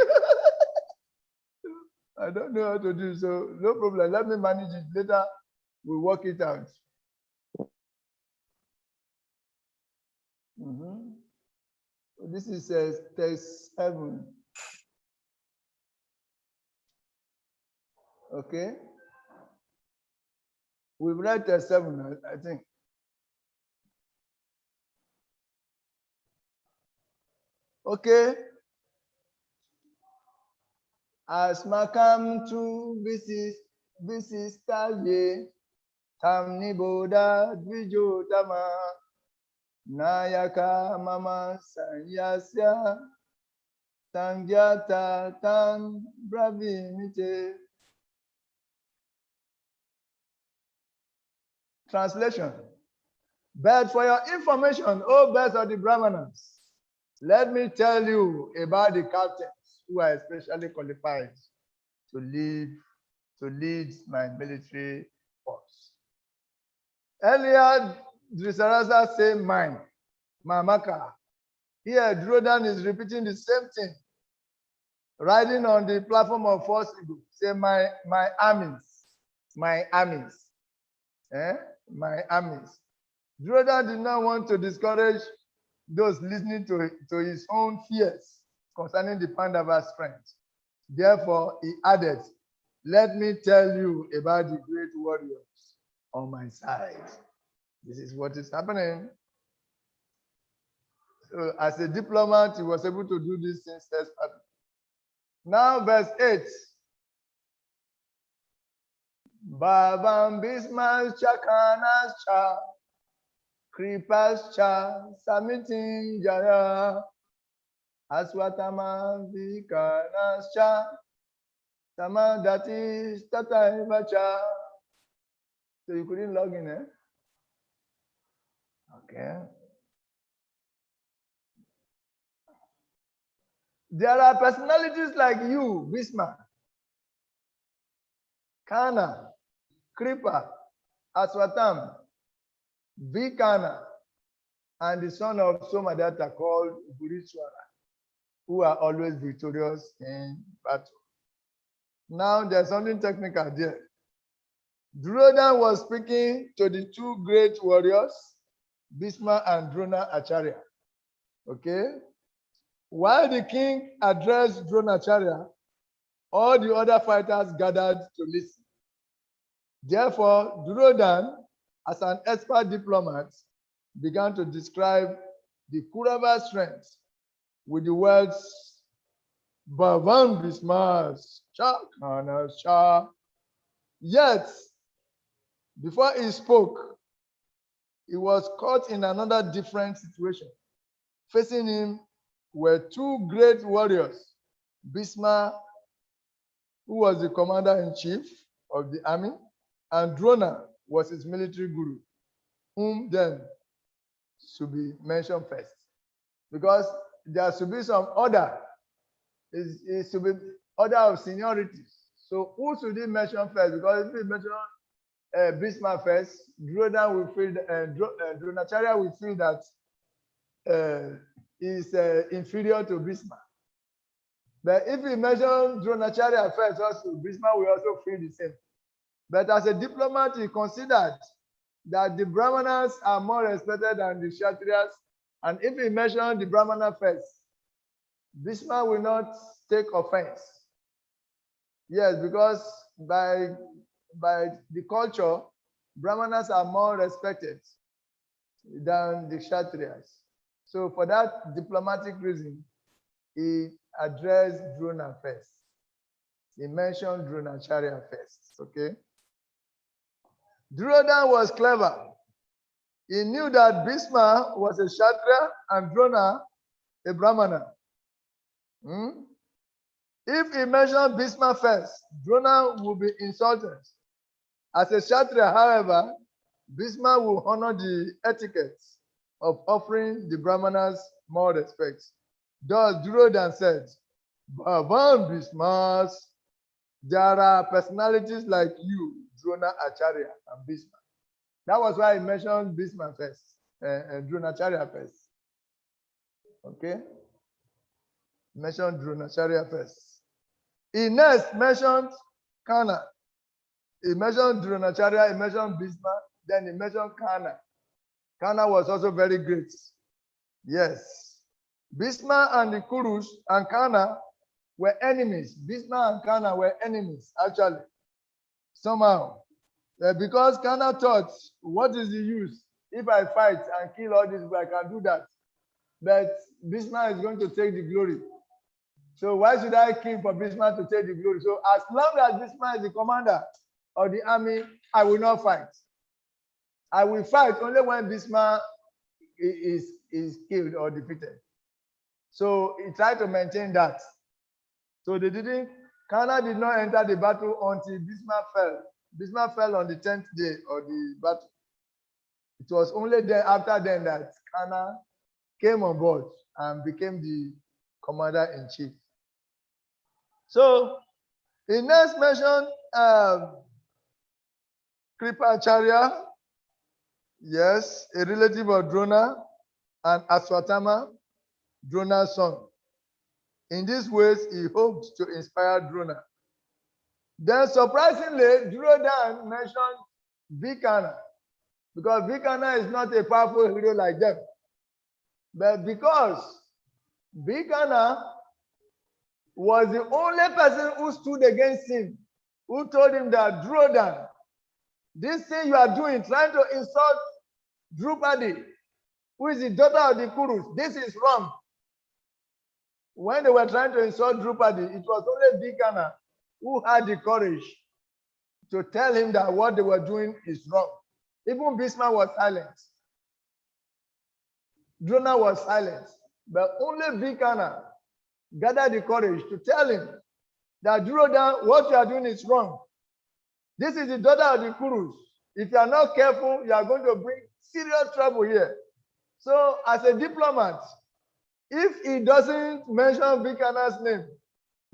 A: I don't know how to do it, so no problem. Let me manage it. Later, we'll work it out. Mhm. This is test 7. Okay. We've read test 7, I think. Okay. Asmakam tu bisis taye tamni boda dvijo tama nayaka mama sanyasya sangyata tan bravinite. Translation. But for your information, O best of the Brahmanas, let me tell you about the captains who are especially qualified to lead my military force. Earlier, Drisarasa said mine, Mamaka. Here, Drodan is repeating the same thing, riding on the platform of false ego. Say my armies, my armies, my armies. Drodan did not want to discourage those listening to his own fears concerning the Pandava's strength. Therefore, he added, let me tell you about the great warriors on my side. This is what is happening. So as a diplomat, he was able to do these things successfully. Now, verse 8. Bhavam Bismas Chakanas Cha Kripas Cha Samitin Jaya Aswatama Vikanas Cha Samadati Stataiva Cha. So you couldn't log in, eh? Okay. There are personalities like you, Bismarck, Kana, Kripa, Aswatam, Vikana, and the son of Somadatta called Buritswara, who are always victorious in battle. Now there's something technical there. Duryodhana was speaking to the two great warriors, Bhishma and Drona Acharya. Okay? While the king addressed Dronacharya, all the other fighters gathered to listen. Therefore, Duryodhana, as an expert diplomat, began to describe the Kurava strength with the words Bhavan Bismas Chakana Cha. Yet, before he spoke, he was caught in another different situation. Facing him were two great warriors, Bhishma, who was the commander-in-chief of the army, and Drona was his military guru, whom then should be mentioned first. Because there should be some order. It should be order of seniority. So who should he mention first? Because if he mention Bhishma first, Drona will feel Dronacharya will feel that is inferior to Bhishma. But if he mentions Dronacharya first, also Bhishma will also feel the same. But as a diplomat, he considered that the Brahmanas are more respected than the Kshatriyas. And if he mentions the Brahmana first, Bhishma will not take offense. Yes, because by the culture, Brahmanas are more respected than the Kshatriyas. So for that diplomatic reason, he addressed Drona first. He mentioned Dronacharya first. Okay. Duryodhana was clever. He knew that Bhishma was a Kshatriya and Drona a Brahmana. If he mentioned Bhishma first, Drona would be insulted. As a Kshatriya, however, Bhishma will honor the etiquette of offering the Brahmanas more respect. Thus, Duryodhana said, Bhavan Bhishmas, there are personalities like you, Drona Acharya and Bhishma. That was why I mentioned Bhishma first, and Dronacharya first. Okay? Mentioned Dronacharya first. He next mentioned Kana. He mentioned Dronacharya, he mentioned Bhishma, then he mentioned Kana. Kana was also very great. Yes. Bhisma and the Kurus and Kana were enemies. Bhisma and Kana were enemies, actually, somehow. Because Kana thought, what is the use? If I fight and kill all these people, I can do that. But Bhisma is going to take the glory. So why should I kill for Bhisma to take the glory? So as long as Bhisma is the commander of the army, I will not fight. I will fight only when Bhisma is killed or defeated. So he tried to maintain that. So they didn't, Kana did not enter the battle until Bhisma fell. Bhisma fell on the 10th day of the battle. It was only then, after then, that Kana came on board and became the commander-in-chief. So he next mentioned Kripacharya, yes, a relative of Drona, and Aswatthama, Drona's son. In these ways, he hoped to inspire Drona. Then, surprisingly, Duryodhana mentioned Vikana, because Vikana is not a powerful hero like them. But because Vikana was the only person who stood against him, who told him that Duryodhana, this thing you are doing, trying to insult Drupadi, who is the daughter of the Kurus, this is wrong. When they were trying to insult Drupadi, it was only Vikana who had the courage to tell him that what they were doing is wrong. Even Bhisma was silent. Drona was silent. But only Vikana gathered the courage to tell him that Duryodhana, what you are doing is wrong. This is the daughter of the Kurus. If you are not careful, you are going to bring serious trouble here. So, as a diplomat, if he doesn't mention Vikana's name,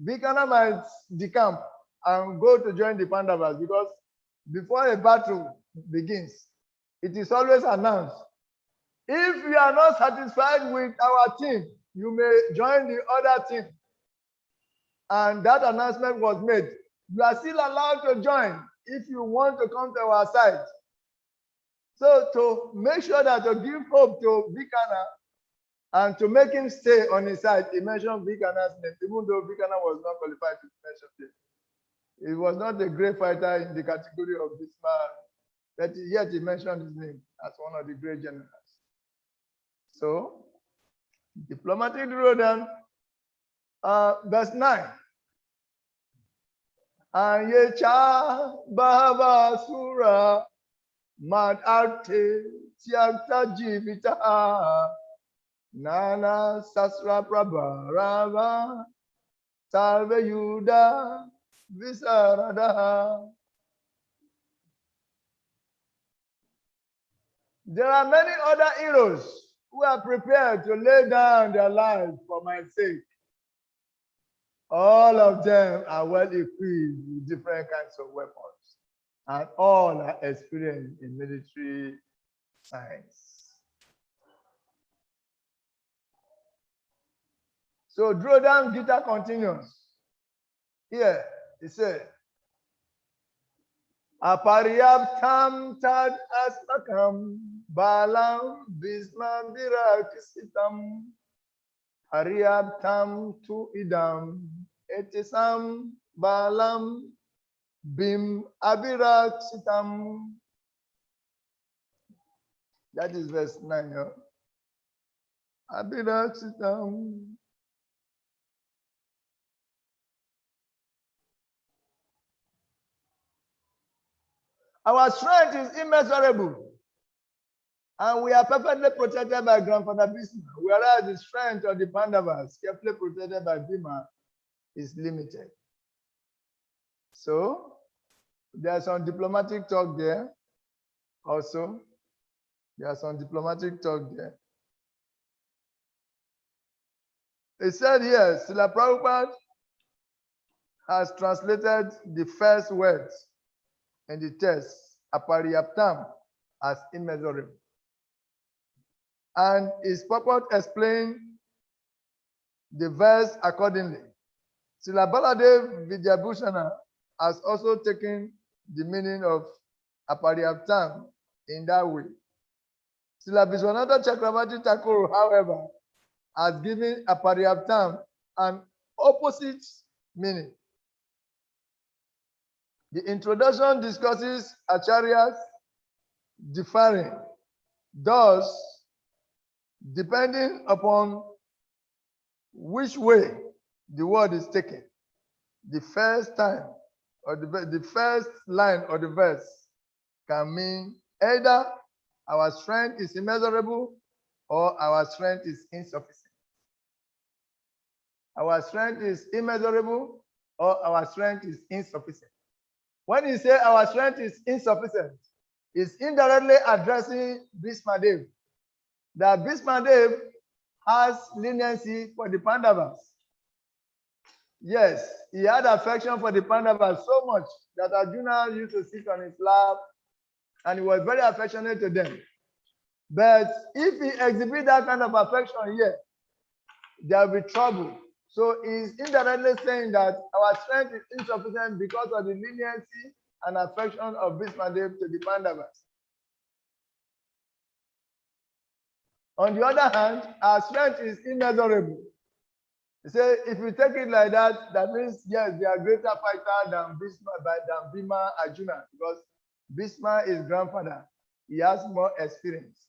A: Vikana might decamp and go to join the Pandavas, because before a battle begins, it is always announced. If you are not satisfied with our team, you may join the other team. And that announcement was made. You are still allowed to join if you want to come to our side. So to make sure that to give hope to Vikana and to make him stay on his side, he mentioned Vikana's name, even though Vikana was not qualified to mention it. He was not a great fighter in the category of Bhisma, but yet he mentioned his name as one of the great generals. So, diplomatic Duryodhana, verse 9. Anyecha Bhava Sura Mad Arte Tyakta Jivita Nana Sasra Prabharava Salve Yuda Visarada. There are many other heroes who are prepared to lay down their lives for my sake. All of them are well equipped with different kinds of weapons, and all are experienced in military science. So Duryodhana Gita continues. Here, he said, Apariyaptam tad asmakam balam bisma virakisitam Hariyaptam tu idam etisam balam bim abiraksitam. That is verse 9. Abiraksitam. Our strength is immeasurable, and we are perfectly protected by Grandfather Bhisma, whereas the strength of the Pandavas, carefully protected by Bhima, is limited. So, there's some diplomatic talk there also. There's some diplomatic talk there. It said here, Srila Prabhupada has translated the first words in the text, Apariyaptam, as immeasurable. And his purport explained the verse accordingly. Srila Baladev Vidyabhushana has also taken the meaning of Apariyaptam in that way. Srila Viswanatha Chakravarti Thakur, however, has given apariyaptam an opposite meaning. The introduction discusses acharyas differing. Thus, depending upon which way the word is taken, the first time or the first line or the verse can mean either our strength is immeasurable or our strength is insufficient. Our strength is immeasurable or our strength is insufficient. When you say our strength is insufficient, it's indirectly addressing Bhismadev. That Bhismadev has leniency for the Pandavas. Yes, he had affection for the Pandavas so much that Arjuna used to sit on his lap and he was very affectionate to them. But if he exhibits that kind of affection here, there will be trouble. So he's indirectly saying that our strength is insufficient because of the leniency and affection of Bhismadev to the Pandavas. On the other hand, our strength is immeasurable. He said, if you take it like that, that means, yes, they are greater fighter than Bhima Arjuna, because Bhishma is grandfather. He has more experience.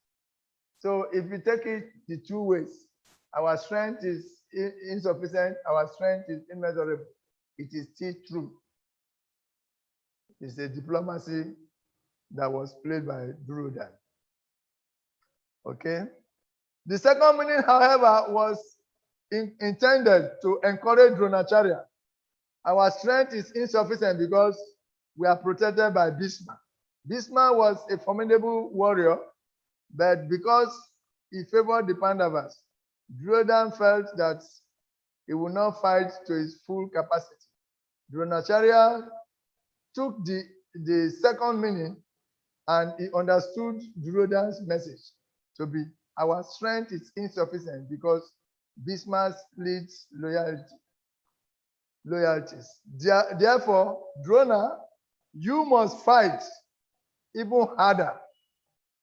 A: So if you take it the two ways, our strength is insufficient, our strength is immeasurable. It is still true. It's a diplomacy that was played by Duryodhana. Okay. The second meaning, however, was intended to encourage Dronacharya. Our strength is insufficient because we are protected by Bhishma. Bhishma was a formidable warrior, but because he favored the Pandavas, Duryodhana felt that he would not fight to his full capacity. Dronacharya took the second meaning and he understood Duryodhana's message to be our strength is insufficient because Bhishma splits loyalties. Therefore, Drona, you must fight even harder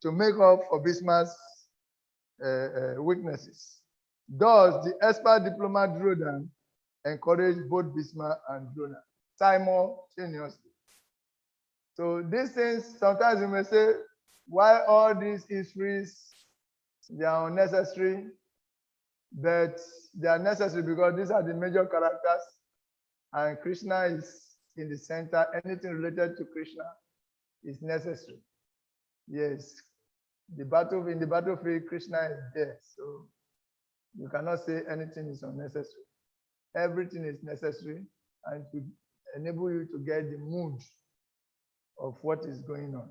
A: to make up for Bhishma's weaknesses. Thus, the expert diplomat Duryodhana encouraged both Bhishma and Drona simultaneously. So these things, sometimes you may say, why all these histories, they are unnecessary, but they are necessary because these are the major characters and Krishna is in the center. Anything related to Krishna is necessary. Yes, in the battlefield, Krishna is there. So you cannot say anything is unnecessary. Everything is necessary and to enable you to get the mood of what is going on.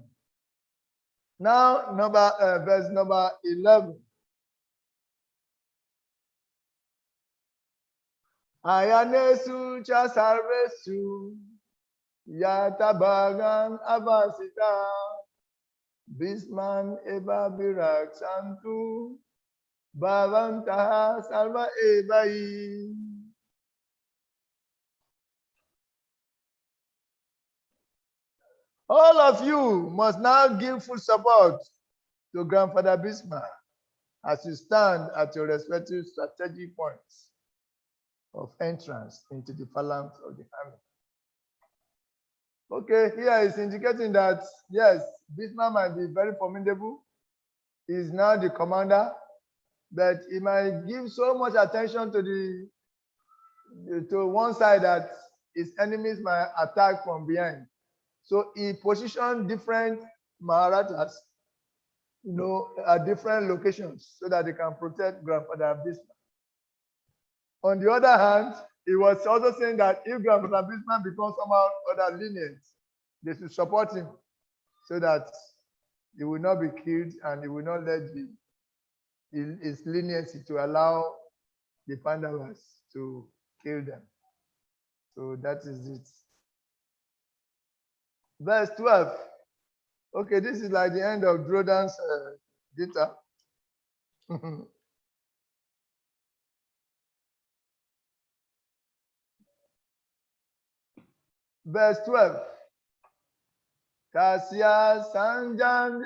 A: Now, verse number 11. Ayanesu cha sarvesu yatabagan avasita Bisman eva birak santu bhavantaha salva ebai. All of you must now give full support to Grandfather Bhishma as you stand at your respective strategic points of entrance into the phalanx of the army. Okay, here is indicating that, yes, Bhishma might be very formidable. He is now the commander, but he might give so much attention to one side that his enemies might attack from behind. So he positioned different Maharajas, at different locations so that they can protect Grandfather Bhishma. On the other hand, he was also saying that if Grandfather Bhishma becomes somehow other lenient, they should support him so that he will not be killed and he will not let his leniency to allow the Pandavas to kill them. So that is it. Verse 12. Okay, this is like the end of Duryodhana's data. Verse 12. Kasya sanjan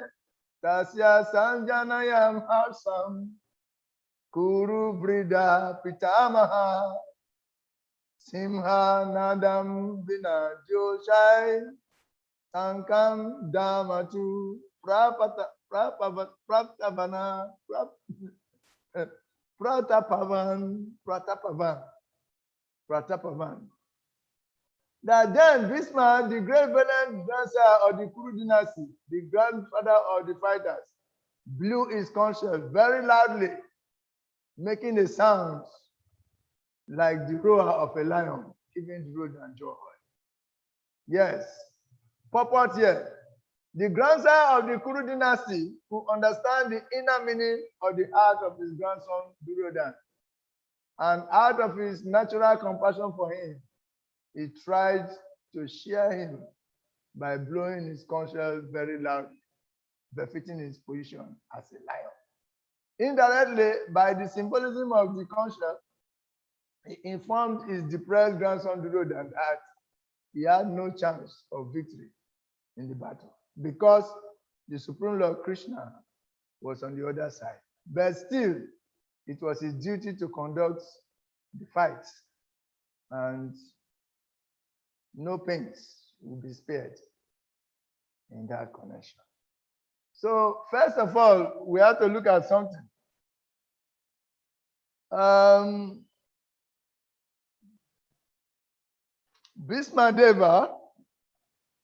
A: Tasya Sanjanayam Harsam Kuru Brida Pitamaha Simha Nadam Vina Joshai Sankam Damatu Pratapavan Pratapavan. That then this man, the great valiant dancer of the Kuru dynasty, the grandfather of the fighters, blew his conch shell very loudly, making a sound like the roar of a lion, giving Duryodhana joy. Yes, purport here. The grandson of the Kuru dynasty who understand the inner meaning of the heart of his grandson Duryodhana, and out of his natural compassion for him, he tried to share him by blowing his conch shell very loudly, befitting his position as a lion. Indirectly, by the symbolism of the conch shell, he informed his depressed grandson Duryodhana that he had no chance of victory in the battle because the Supreme Lord Krishna was on the other side. But still, it was his duty to conduct the fight, and no pains will be spared in that connection. So, first of all, we have to look at something. Bhismadeva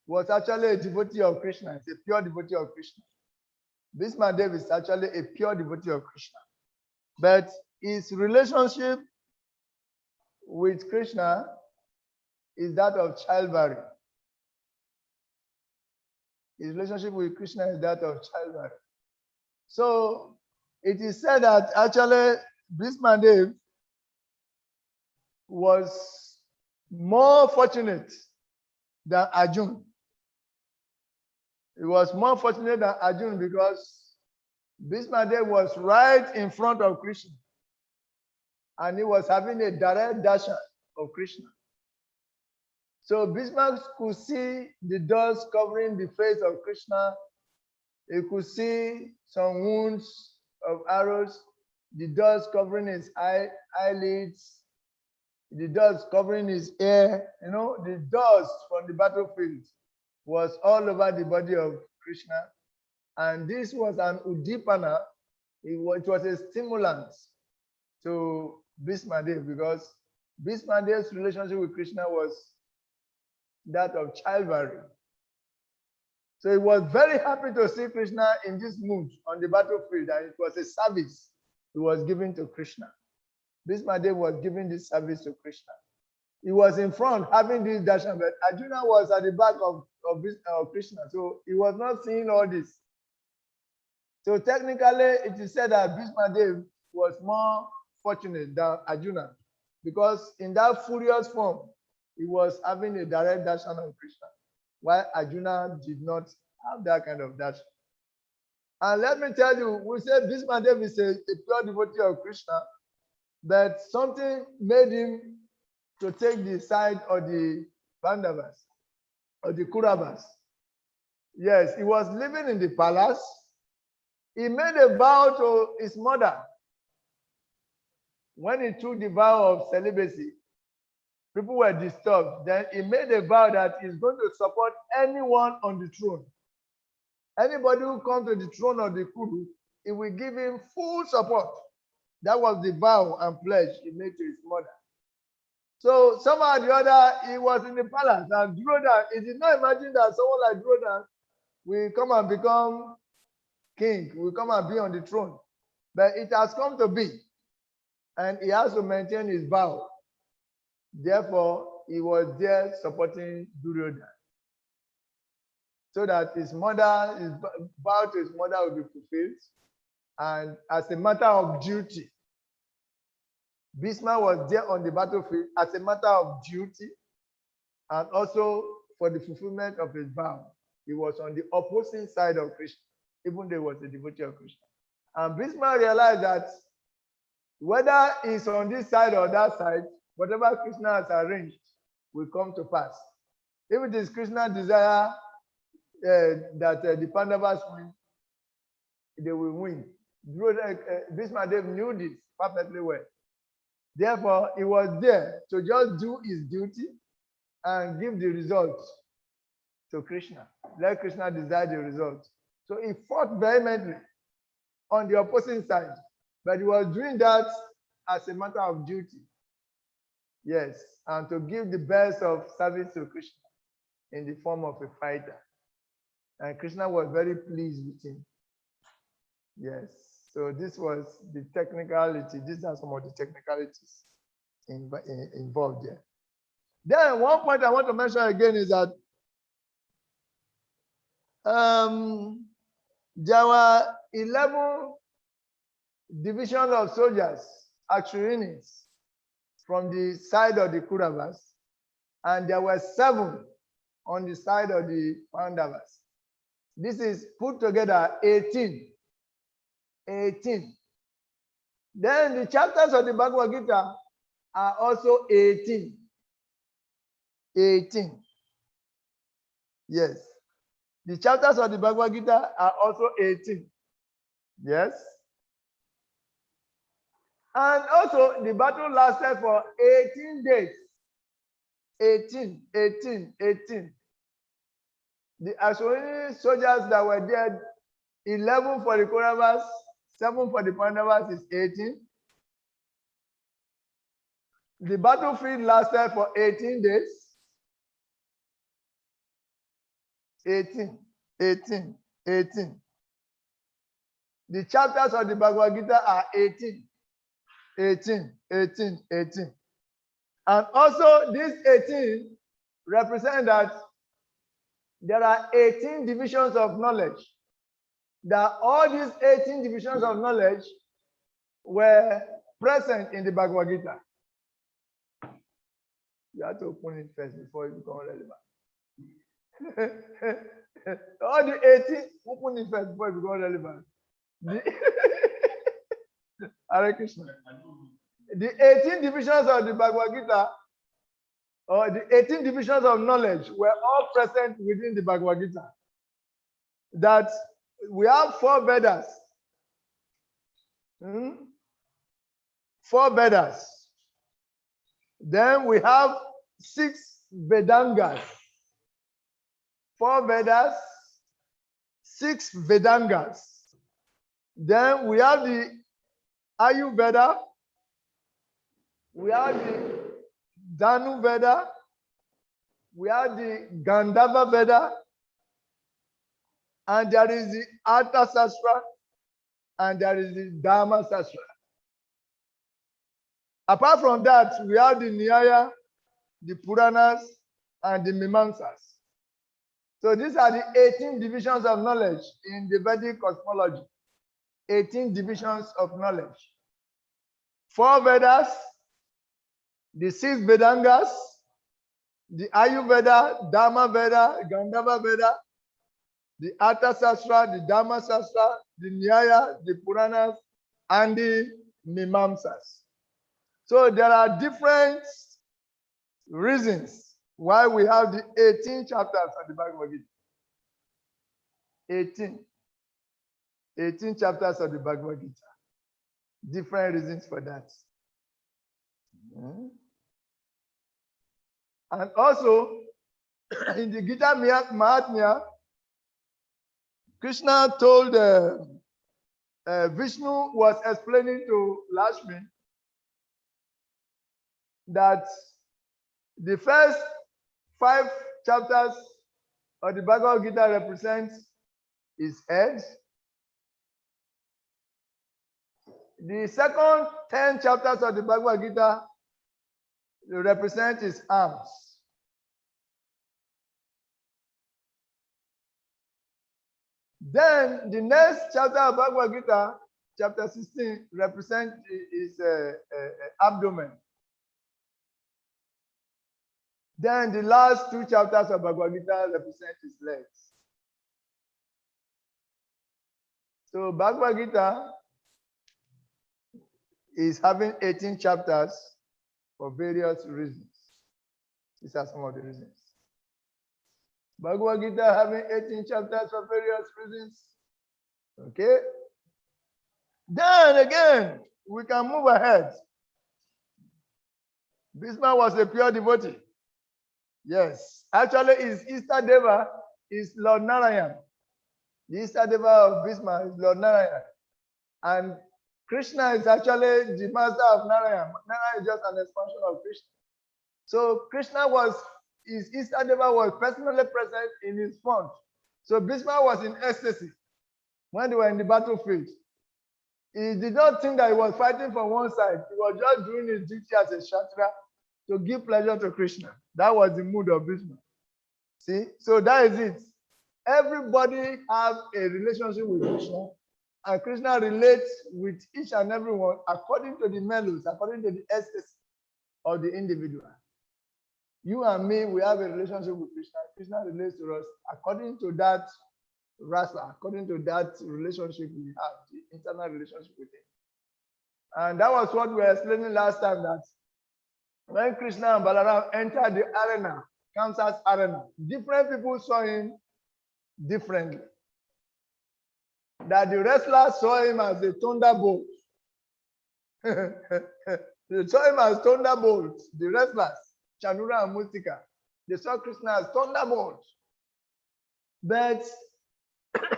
A: was actually a devotee of Krishna. It's a pure devotee of Krishna. Bhismadeva is actually a pure devotee of Krishna. But his relationship with Krishna is that of childbearing. His relationship with Krishna is that of childbearing. So it is said that actually Bhismadeva was more fortunate than Arjun. He was more fortunate than Arjun because Bhismadeva was right in front of Krishna, and he was having a direct darshan of Krishna. So Bhisma could see the dust covering the face of Krishna. He could see some wounds of arrows, the dust covering his eyelids, the dust covering his hair. You know, the dust from the battlefield was all over the body of Krishna. And this was an udipana. It was a stimulant to Bhismadeva because Bhismadeva's relationship with Krishna was that of childbearing. So he was very happy to see Krishna in this mood on the battlefield, and it was a service he was giving to Krishna. Bhismadeva was giving this service to Krishna. He was in front having this darshan, but Arjuna was at the back of Krishna, so he was not seeing all this. So technically, it is said that Bhismadeva was more fortunate than Arjuna because in that furious form, he was having a direct darshan of Krishna, while Arjuna did not have that kind of darshan. And let me tell you, we say Bhismadeva is a pure devotee of Krishna, but something made him to take the side of the Pandavas, or the Kauravas. Yes, he was living in the palace. He made a vow to his mother. When he took the vow of celibacy, people were disturbed. Then he made a vow that he's going to support anyone on the throne. Anybody who comes to the throne of the Kuru, he will give him full support. That was the vow and pledge he made to his mother. So somehow or the other, he was in the palace, and Duryodhana, he did not imagine that someone like Duryodhana will come and become king, will come and be on the throne. But it has come to be, and he has to maintain his vow. Therefore, he was there supporting Duryodhana, so that his vow to his mother will be fulfilled. And as a matter of duty, Bhisma was there on the battlefield as a matter of duty, and also for the fulfillment of his vow. He was on the opposing side of Krishna, even though he was a devotee of Krishna. And Bhisma realized that whether he's on this side or that side, whatever Krishna has arranged will come to pass. If it is Krishna's desire that the Pandavas win, they will win. Bhishmadev knew this perfectly well. Therefore, he was there to just do his duty and give the result to Krishna. Let Krishna decide the result. So he fought vehemently on the opposing side, but he was doing that as a matter of duty. Yes, and to give the best of service to Krishna in the form of a fighter. And Krishna was very pleased with him. Yes, so this was the technicality. These are some of the technicalities involved there. Then one point I want to mention again is that there were 11 divisions of soldiers, Akshurinis, from the side of the Kauravas, and there were 7 on the side of the Pandavas. This is put together 18. 18. Then the chapters of the Bhagavad Gita are also 18. 18. Yes. The chapters of the Bhagavad Gita are also 18. Yes. And also the battle lasted for 18 days. 18. The Ashwini soldiers that were dead, 11 for the Kauravas, 7 for the Pandavas is 18. The battlefield lasted for 18 days. 18. The chapters of the Bhagavad Gita are 18. And also this 18 represent that there are 18 divisions of knowledge. That all these 18 divisions of knowledge were present in the Bhagavad Gita. You have to open it first before it becomes relevant. All the 18, open it first before it becomes relevant. Hare Krishna. The 18 divisions of the Bhagavad Gita, or the 18 divisions of knowledge, were all present within the Bhagavad Gita. That we have 4 Vedas. 4 Vedas. Then we have 6 Vedangas. 4 Vedas, 6 Vedangas. Then we have the Ayurveda. We have the Dhanu Veda. We have the Gandhava Veda. And there is the Artha Sastra. And there is the Dharma Sastra. Apart from that, we have the Nyaya, the Puranas, and the Mimamsas. So these are the 18 divisions of knowledge in the Vedic cosmology. 18 divisions of knowledge. 4 Vedas, the 6 Vedangas, the Ayurveda, Dharma Veda, Gandhava Veda, the Artha Sastra, the Dharma Sastra, the Nyaya, the Puranas, and the Mimamsas. So there are different reasons why we have the 18 chapters of the Bhagavad Gita. 18 chapters of the Bhagavad Gita. Different reasons for that. And also, in the Gita Mahatmya, Krishna told Vishnu was explaining to Lakshmi that the first 5 chapters of the Bhagavad Gita represents his head. The second 10 chapters of the Bhagavad Gita represent his arms. Then the next chapter of Bhagavad Gita, chapter 16, represents his abdomen. Then the last 2 chapters of Bhagavad Gita represent his legs. So Bhagavad Gita is having 18 chapters for various reasons. These are some of the reasons. Bhagavad Gita having 18 chapters for various reasons. Okay. Then again, we can move ahead. Bhishma was a pure devotee. Yes. Actually, his Easter Deva is Lord Narayan. The Easter Deva of Bhishma is Lord Narayan. And Krishna is actually the master of Narayan. Narayan is just an expansion of Krishna. So Krishna was, his Easter Deva was personally present in his front. So Bhishma was in ecstasy when they were in the battlefield. He did not think that he was fighting from one side. He was just doing his duty as a Kshatriya to give pleasure to Krishna. That was the mood of Bhishma. See, so that is it. Everybody have a relationship with Krishna, and Krishna relates with each and everyone according to the mellows, according to the ecstasy of the individual. You and me, we have a relationship with Krishna. Krishna relates to us according to that rasa, according to that relationship we have, the internal relationship with him. And that was what we were explaining last time, that when Krishna and Balaram entered the arena, Kamsa's arena, different people saw him differently. That the wrestlers saw him as a thunderbolt. They saw him as thunderbolt. The wrestlers, Chanura and Mustika, they saw Krishna as thunderbolt. But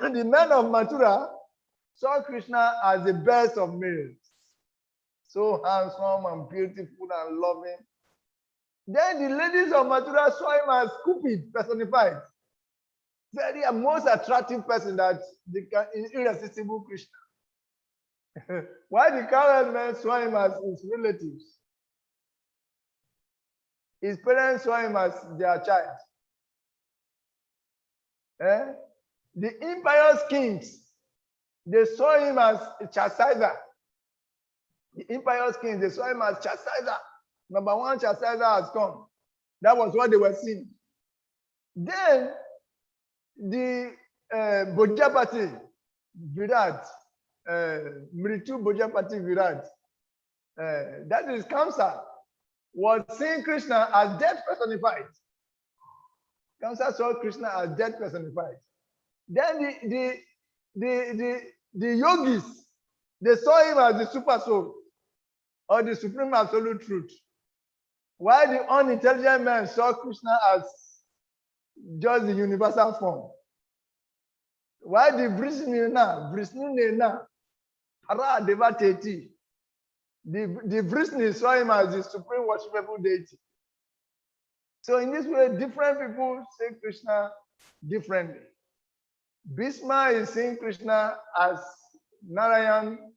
A: the men of Mathura saw Krishna as the best of males. So handsome and beautiful and loving. Then the ladies of Mathura saw him as Cupid personified. Very most attractive person, that the irresistible Krishna. Why the current men saw him as his relatives? His parents saw him as their child. The impious kings, they saw him as a chastiser. The impious kings, they saw him as chastiser. Number one chastiser has come. That was what they were seeing. Then the Bojapati Virat, Mritu Bojapati Virat, that is Kamsa, was seeing Krishna as death personified. Kamsa saw Krishna as death personified. Then the yogis, they saw him as the super soul or the supreme absolute truth. While the unintelligent men saw Krishna as just the universal form. While the Vrishnina, Hara Devateti, the Vrishni saw him as the supreme worshipable deity. So in this way, different people see Krishna differently. Bhishma is seeing Krishna as Narayan,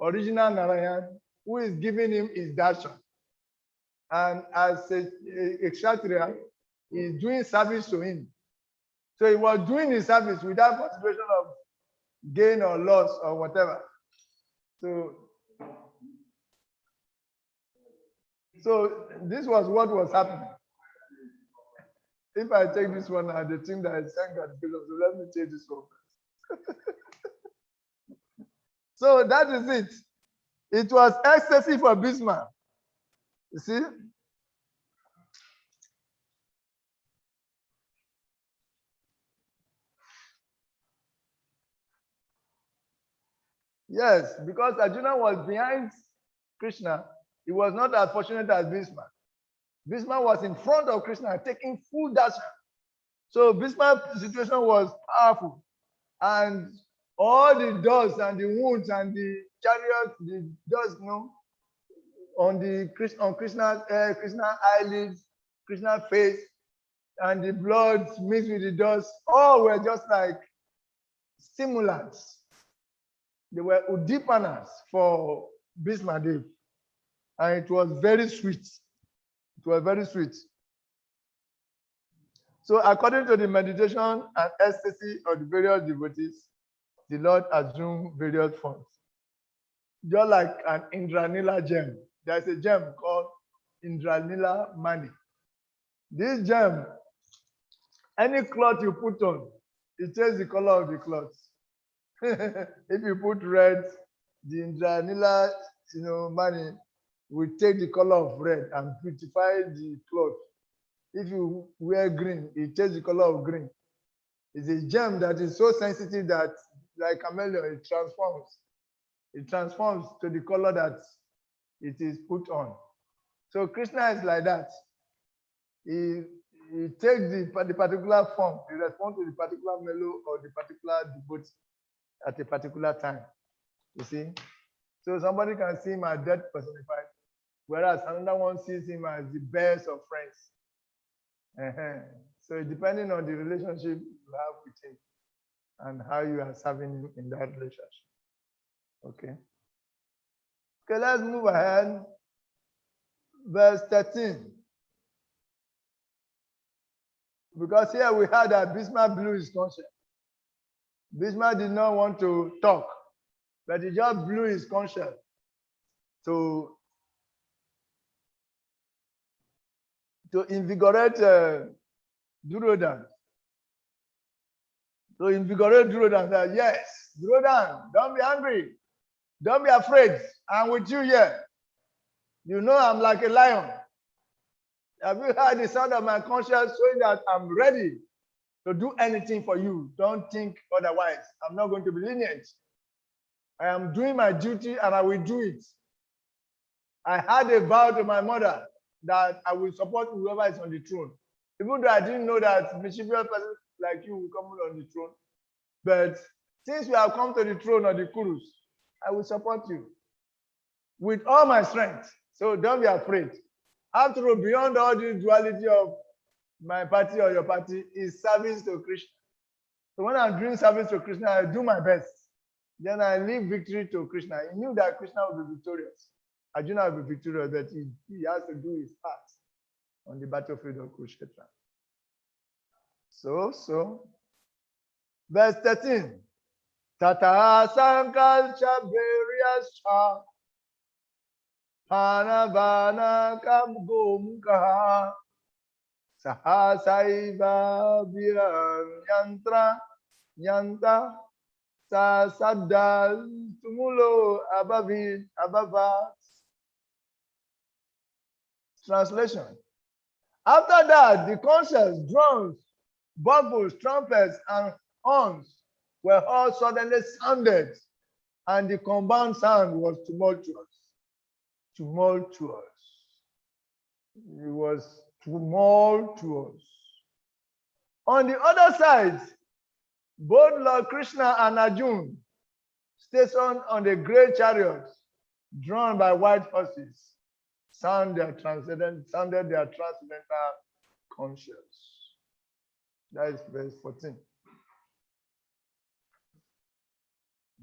A: original Narayan, who is giving him his darshan. And as a Kshatriya, he is doing service to him. So he was doing his service without consideration of gain or loss or whatever. So this was what was happening. If I take this one, I think that I sang that because so let me take this one. So that is it. It was ecstasy for Bhishma. You see? Yes, because Arjuna was behind Krishna. He was not as fortunate as Bhishma. Bhishma was in front of Krishna taking full darshan. So Bhishma's situation was powerful. And all the dust and the wounds and the chariots, the dust, on Krishna's hair, Krishna's eyelids, Krishna's face, and the blood mixed with the dust, all were just like stimulants. They were udipanas for Bhishma Dev. And it was very sweet. It was very sweet. So according to the meditation and ecstasy of the various devotees, the Lord assumed various forms. Just like an Indranila gem. There's a gem called Indranila Mani. This gem, any cloth you put on, it changes the color of the cloth. If you put red, the Indranila Mani will take the color of red and beautify the cloth. If you wear green, it takes the color of green. It's a gem that is so sensitive that, like chameleon, it transforms. It transforms to the color that it is put on. So Krishna is like that. He takes the particular form. He responds to the particular mellow or the particular devotee at a particular time. You see? So somebody can see him as death personified, whereas another one sees him as the best of friends. So depending on the relationship you have with him and how you are serving him in that relationship. Okay. Okay, let's move ahead. Verse 13. Because here we had that Bismarck blew his conscience. Bismarck did not want to talk, but he just blew his conscience to invigorate Durodan. To invigorate Durodan, that yes, Durodan, don't be angry. Don't be afraid. I'm with you here. You know I'm like a lion. Have you heard the sound of my conscience showing that I'm ready to do anything for you? Don't think otherwise. I'm not going to be lenient. I am doing my duty and I will do it. I had a vow to my mother that I will support whoever is on the throne. Even though I didn't know that mischievous person like you will come on the throne. But since you have come to the throne of the Kurus, I will support you with all my strength. So don't be afraid. After all, beyond all the duality of my party or your party is service to Krishna. So when I'm doing service to Krishna, I do my best. Then I leave victory to Krishna. He knew that Krishna would be victorious. Arjuna will be victorious, but he has to do his part on the battlefield of Kurukshetra. So, verse 13. Tata Sankal Chaberiascha Panavana Kam Gomkaha Sahasaiva Viran Yanta Sasadal Tumulo Abhavat. Translation. After that, the concerts, drums, bugles, trumpets, and horns were all suddenly sounded, and the combined sound was tumultuous. Tumultuous. It was tumultuous. On the other side, both Lord Krishna and Arjuna, stationed on the great chariots, drawn by white horses, sounded their transcendental conscience. That is verse 14.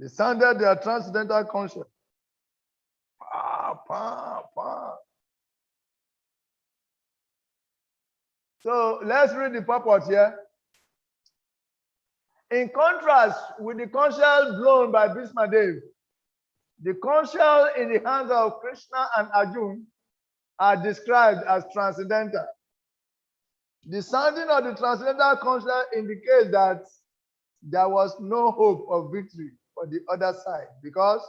A: They sounded their transcendental conscience. So let's read the purport here. In contrast with the conch shell blown by Bhismadev, the conch shell in the hands of Krishna and Arjuna are described as transcendental. The sounding of the transcendental conch shell indicates that there was no hope of victory for the other side because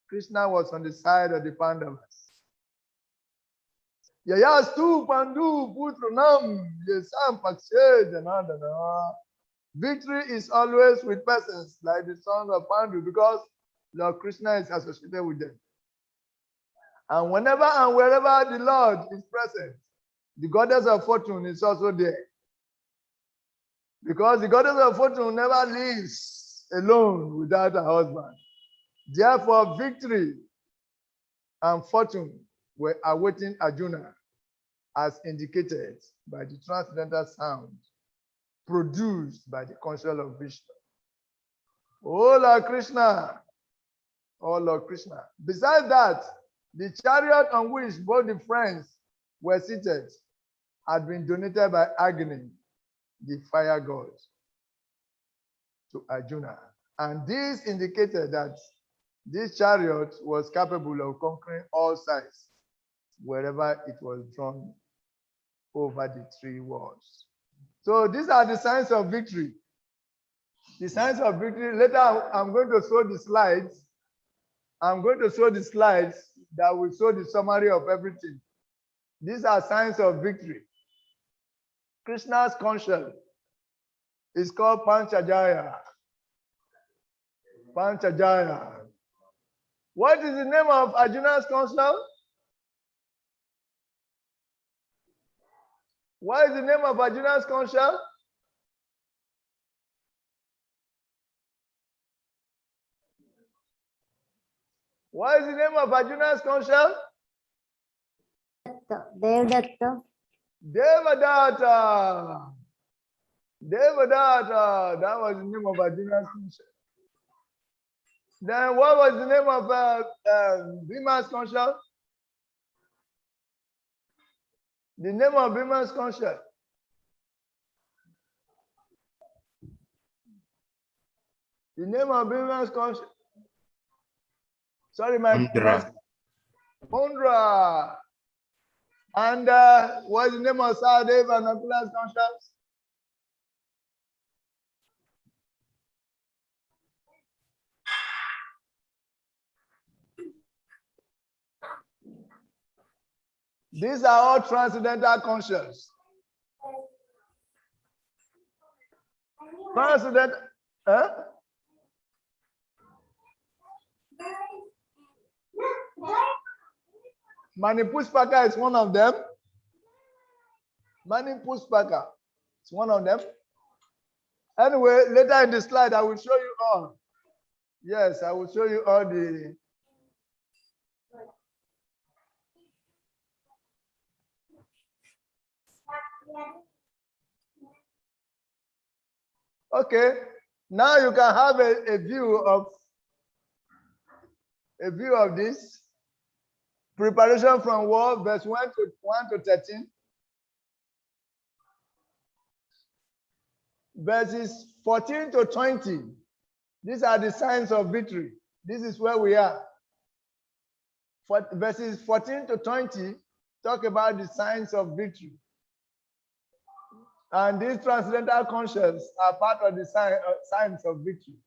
A: Krishna was on the side of the Pandavas. Yayastu Pandu Putranam Yesam Pakshe Janadana. Victory is always with persons like the sons of Pandu because Lord Krishna is associated with them. And whenever and wherever the Lord is present, the goddess of fortune is also there. Because the goddess of fortune never lives alone without her husband. Therefore, victory and fortune were awaiting Arjuna as indicated by the transcendental sound produced by the conscience of Vishnu. Oh Lord Krishna, oh Lord Krishna. Besides that, the chariot on which both the friends were seated had been donated by Agni, the fire god, to Arjuna. And this indicated that this chariot was capable of conquering all sides wherever it was drawn over the three walls. So these are the signs of victory. The signs of victory. Later, I'm going to show the slides. I'm going to show the slides that will show the summary of everything. These are signs of victory. Krishna's conscience is called Panchajaya. Panchajaya. What is the name of Arjuna's counsel? What is the name of Arjuna's counsel? What is the name of Arjuna's counsel?
C: Devdatta.
A: Devadatta. Devadatta. That was the name of Arjuna's counsel. Then what was the name of Bhima's counsel? The name of Bhima's counsel. The name of Bhima's counsel. Sorry, my Mundra. And what's the name of Sahadev and Nakula's counsels? These are all transcendental conscious. Transcendental. Huh? Manipuspaka is one of them. Manipuspaka is one of them. Anyway, later in the slide, I will show you all. Yes, I will show you all the. Okay, now you can have a view of this. Preparation from war, verse 1 to 13. Verses 14 to 20. These are the signs of victory. This is where we are. Verses 14 to 20 talk about the signs of victory. And these transcendental conscience are part of the signs of victory.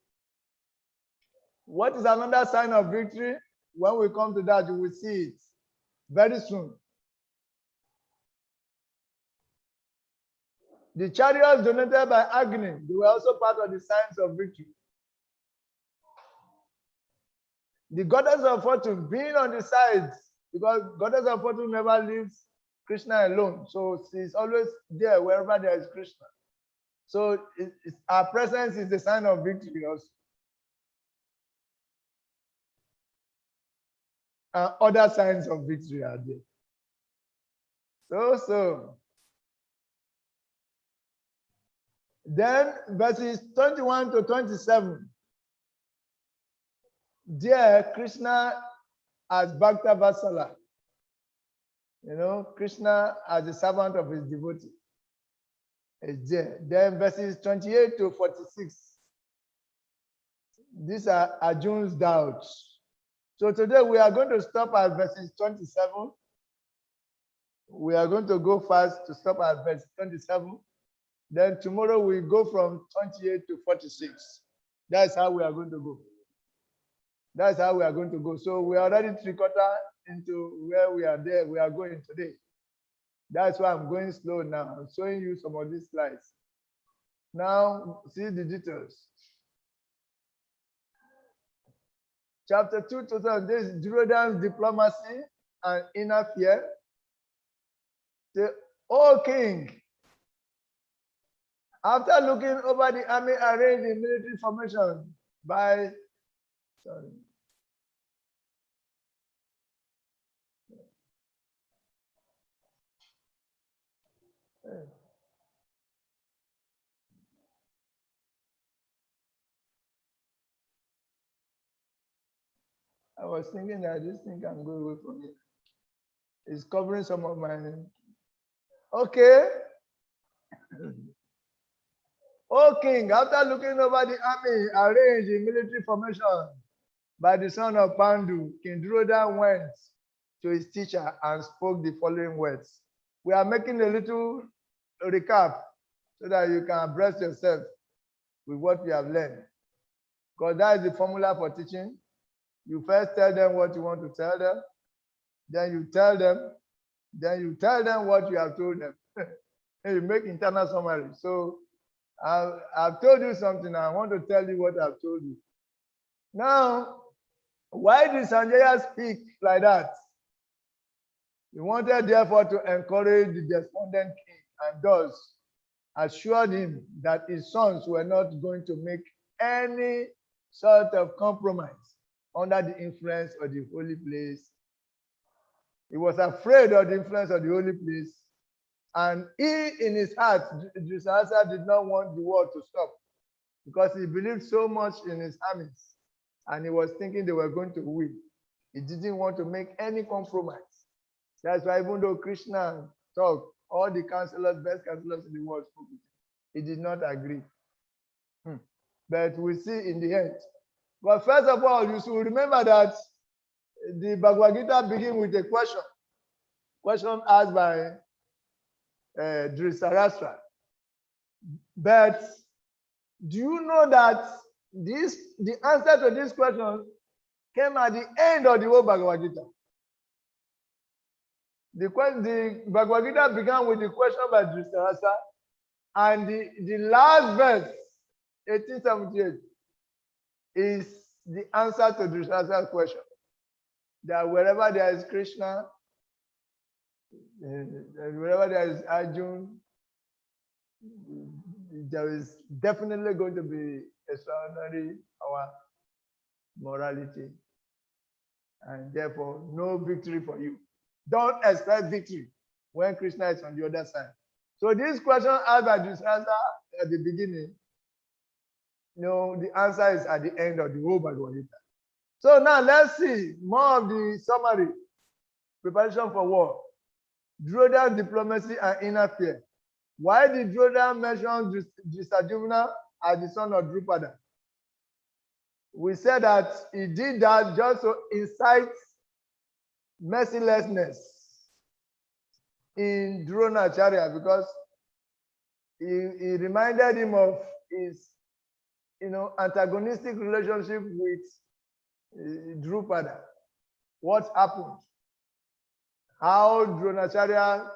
A: What is another sign of victory? When we come to that, you will see it very soon. The chariots donated by Agni, they were also part of the signs of victory. The goddess of fortune being on the sides, because goddess of fortune never leaves Krishna alone. So she's always there wherever there is Krishna. So our presence is a sign of victory also. Other signs of victory are there. So. Then verses 21 to 27. There, Krishna as Bhakta Vatsala. You know, Krishna as a servant of his devotee is there. Then verses 28 to 46. These are Arjun's doubts. So today we are going to stop at verses 27. We are going to go fast to stop at verse 27. Then tomorrow we go from 28 to 46. That's how we are going to go. That's how we are going to go. So we are already 3/4 into where we are there. We are going today. That's why I'm going slow now. I'm showing you some of these slides. Now, see the details. Chapter 2 to 3, this is Duryodhana's diplomacy and inner fear. The O king, after looking over the army arranged in military formation by, sorry. I was thinking that this thing can go away from me. It's covering some of my name. Okay. O king, after looking over the army arranged in military formation by the son of Pandu, King Duryodhana went to his teacher and spoke the following words. We are making a little recap so that you can abreast yourself with what you have learned. Because that is the formula for teaching. You first tell them what you want to tell them, then you tell them what you have told them. You make internal summary. So I've told you something. I want to tell you what I've told you. Now, Why did Sanjaya speak like that? He wanted therefore to encourage the despondent king and thus assured him that his sons were not going to make any sort of compromise under the influence of the holy place. He was afraid of the influence of the holy place, and he, in his heart, Drusarasa did not want the war to stop because he believed so much in his armies, and he was thinking they were going to win. He didn't want to make any compromise. That's why even though Krishna talked, all the counselors, best counselors in the world spoke with him, he did not agree. But we see in the end. But first of all, you should remember that the Bhagavad Gita begins with a question asked by Dhritarashtra. But do you know that the answer to this question came at the end of the whole Bhagavad Gita? The Bhagavad Gita began with the question by Dhritarashtra, and the last verse, 1878, is the answer to Dhritarashtra's question. That wherever there is Krishna, wherever there is Arjuna, there is definitely going to be extraordinary power, morality, and therefore no victory for you. Don't expect victory when Krishna is on the other side. So this question asked by Dhritarashtra at the beginning, the answer is at the end of the whole Bhagavad Gita. So now let's see more of the summary. Preparation for war. Duryodhana diplomacy and inner fear. Why did Duryodhana mention Dhritarashtra as the son of Drupada? We said that he did that just to incite mercilessness in Dronacharya, because he reminded him of his antagonistic relationship with Drupada. What happened? How Dronacharya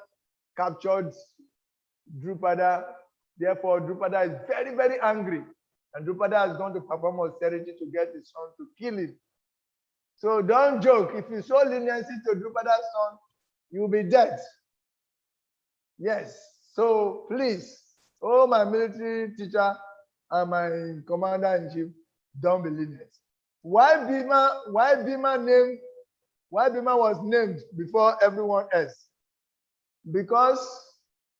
A: captured Drupada. Therefore, Drupada is very, very angry. And Drupada has gone to perform austerity to get his son to kill him. So don't joke. If you show leniency to Drupada's son, you'll be dead. Yes. So please, my military teacher and my commander-in-chief, don't be lenient. Why Bhima was named before everyone else? Because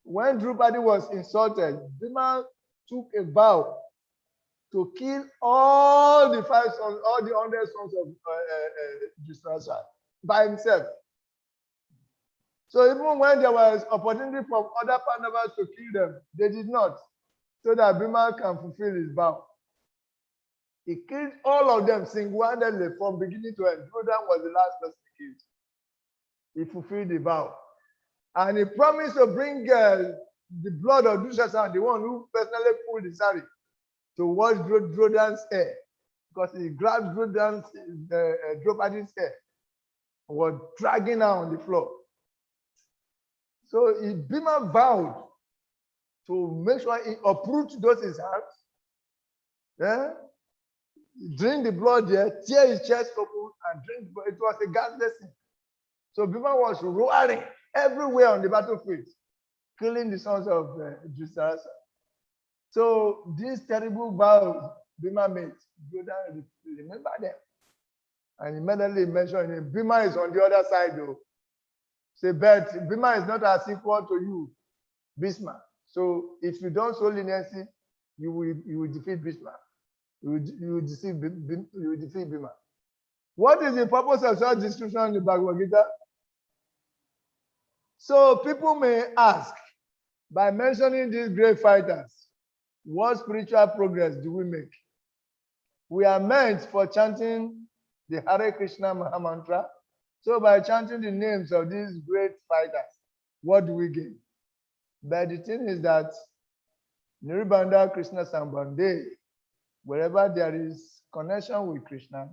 A: when Drupadi was insulted, Bhima took a vow to kill all the 5 sons, all the 100 sons of Dhritarashtra by himself. So even when there was opportunity for other Pandavas to kill them, they did not, so that Bhima can fulfill his vow. He killed all of them single-handedly from beginning to end. Duryodhana was the last person killed. He fulfilled the vow. And he promised to bring the blood of Dushasana, the one who personally pulled the sari, to wash Duryodhana's hair, because he grabbed Draupadi's hair and was dragging her on the floor. So Bhima vowed to make sure he uprooted those his hands, drink the blood there, tear his chest open, and drink. It was a ghastly scene. So Bhima was roaring everywhere on the battlefield, killing the sons of Dhritarashtra. So these terrible vows Bhima made, Duryodhana remember them. And immediately mentioned him. Bhima is on the other side though. Say, but Bhima is not as equal to you, Bhishma. So if you don't show leniency, you will defeat Bhishma. You will defeat Bhima. What is the purpose of such description in the Bhagavad Gita? So people may ask, by mentioning these great fighters, what spiritual progress do we make? We are meant for chanting the Hare Krishna Mahamantra. So by chanting the names of these great fighters, what do we gain? But the thing is that Niribanda Krishna Sambandhe, wherever there is connection with Krishna,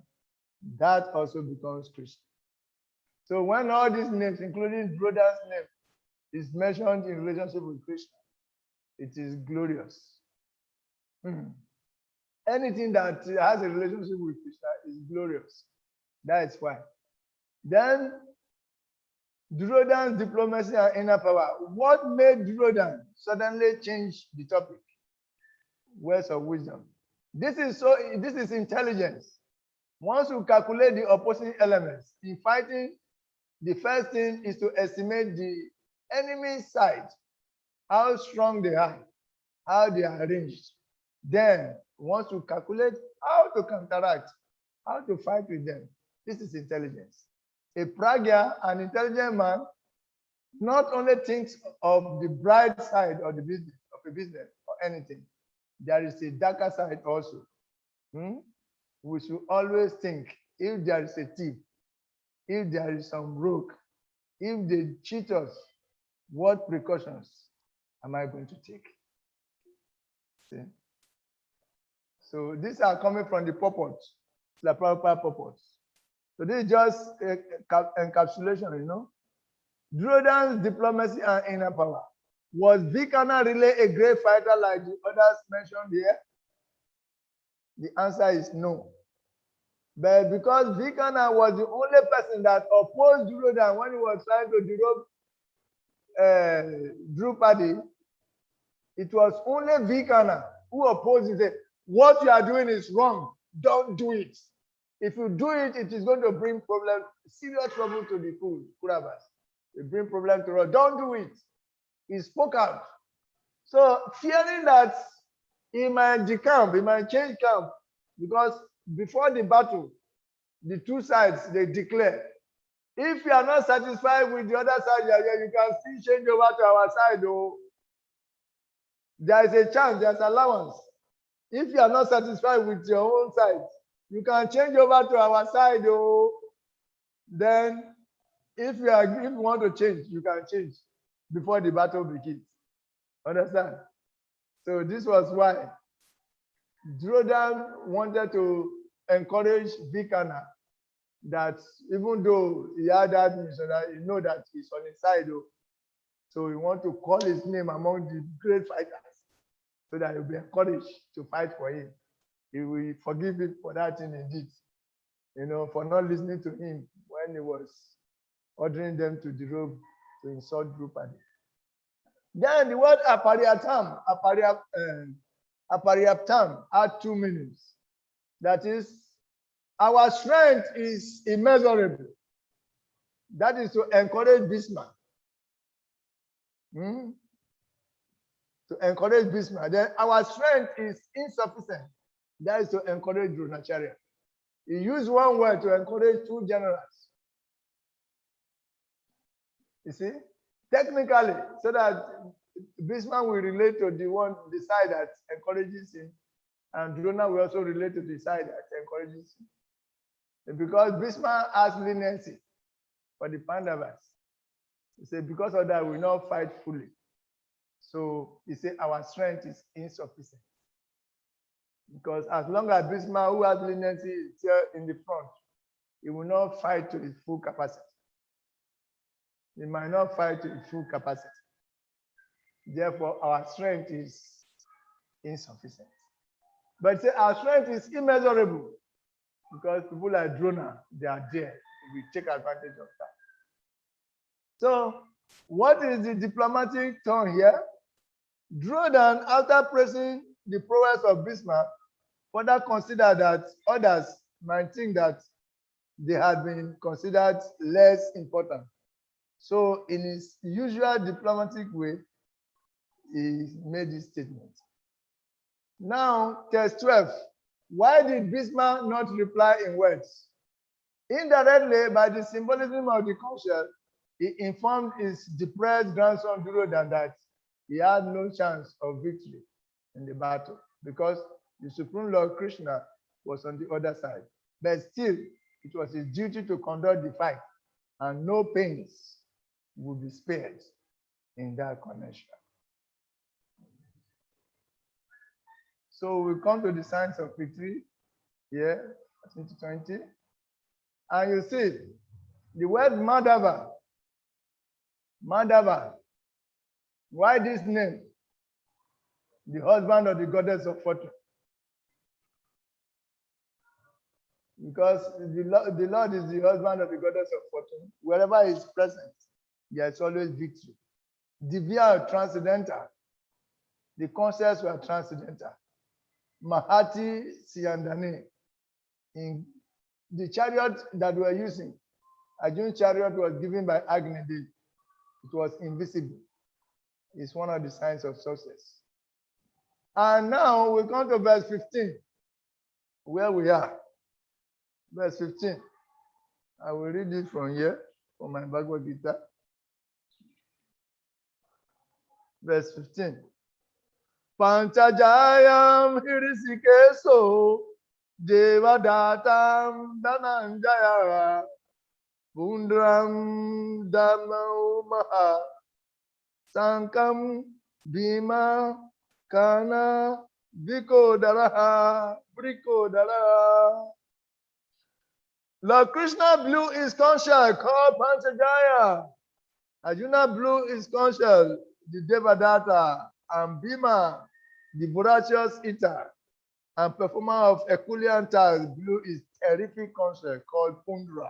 A: that also becomes Krishna. So when all these names, including brother's name, is mentioned in relationship with Krishna, it is glorious. Anything that has a relationship with Krishna is glorious. That is why. Then Durodan's diplomacy and inner power. What made Durodan suddenly change the topic? Words of wisdom. This is intelligence. Once you calculate the opposing elements in fighting, the first thing is to estimate the enemy side, how strong they are, how they are arranged. Then, once you calculate how to counteract, how to fight with them, this is intelligence. A pragya, an intelligent man, not only thinks of the bright side of the business, of a business or anything. There is a darker side also. We should always think, if there is a thief, if there is some rogue, if they cheat us, what precautions am I going to take? See? So these are coming from the purport, the proper purport. So this is just a encapsulation, you know. Durodan's diplomacy and inner power. Was Vikana really a great fighter like the others mentioned here? The answer is no. But because Vikana was the only person that opposed Durodan when he was trying to derobe Drupadi, it was only Vikana who opposed it. What you are doing is wrong. Don't do it. If you do it, it is going to bring problem, serious trouble to the Kuravas. It bring problem to us. Don't do it. He spoke out. So fearing that he might decamp, he might change camp, because before the battle, the two sides, they declare, if you are not satisfied with the other side, you can still change over to our side. Oh, there is a chance, there's allowance. If you are not satisfied with your own side, you can change over to our side. Oh, then if you want to change, you can change before the battle begins. Understand? So this was why Durodan wanted to encourage Vikana that even though he had that mission, that he know that he's on his side, though, so he want to call his name among the great fighters so that he'll be encouraged to fight for him. He will forgive him for that thing he did, you know, for not listening to him when he was ordering them to derobe, to insult Drupadi. Then the word apariaptam had two meanings. That is, our strength is immeasurable. That is to encourage Bismarck. To encourage Bismarck. Then our strength is insufficient. That is to encourage Dronacharya. He used one word to encourage two generals. You see? Technically, so that Bismarck will relate to the side that encourages him, and Drona will also relate to the side that encourages him. And because Bismarck has leniency for the Pandavas, he said, because of that, we will not fight fully. So he said, our strength is insufficient. Because as long as Bismarck, who has leniency, is here in the front, he will not fight to his full capacity. He might not fight to its full capacity. Therefore, our strength is insufficient. But say our strength is immeasurable because people like Drona, they are there. We take advantage of that. So, what is the diplomatic tone here? Drodan, after praising the prowess of Bismarck, further consider that others might think that they had been considered less important. So, in his usual diplomatic way, he made this statement. Now, text 12. Why did Bismarck not reply in words? Indirectly, by the symbolism of the concept, he informed his depressed grandson Durodan that he had no chance of victory in the battle because the Supreme Lord Krishna was on the other side. But still, it was his duty to conduct the fight, and no pains would be spared in that connection. So we come to the signs of victory here, 2020. And you see, the word Madhava. Madhava. Why this name? The husband of the goddess of fortune. Because the Lord is the husband of the goddess of fortune. Wherever he is present, there is always victory. Divya transcendental. The concepts were transcendental. Mahati Siyandani. In the chariot that we are using, Arjun's chariot was given by Agni Devi. It was invisible. It's one of the signs of success. And now we come to verse 15, where we are. Verse 15. I will read it from here, from my Bhagavad Gita. Verse 15. Panchajayam hirisikeso devadatam dhananjaya pundram dhamaumaha sankam bhima kana vikodaraha brikodaraha. Lord Krishna blew his conch shell called Panchajaya. Arjuna blew his conch shell, the Devadatta, and Bhima, the voracious eater and performer of Herculean tasks, blew his terrific conch shell called Pundra.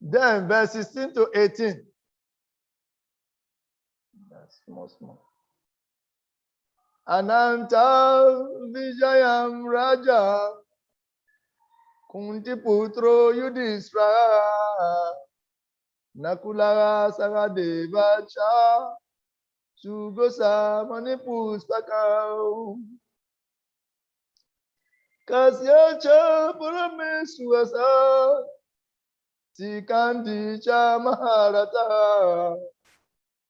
A: Then verse 16 to 18. That's small. Ananta Vijayam Raja Kunti Putro Yudhisvara Nakula Saradeva Cha Sugosa Manipuspaka Kasya Cha Parameswasa Sikandi Cha Maharata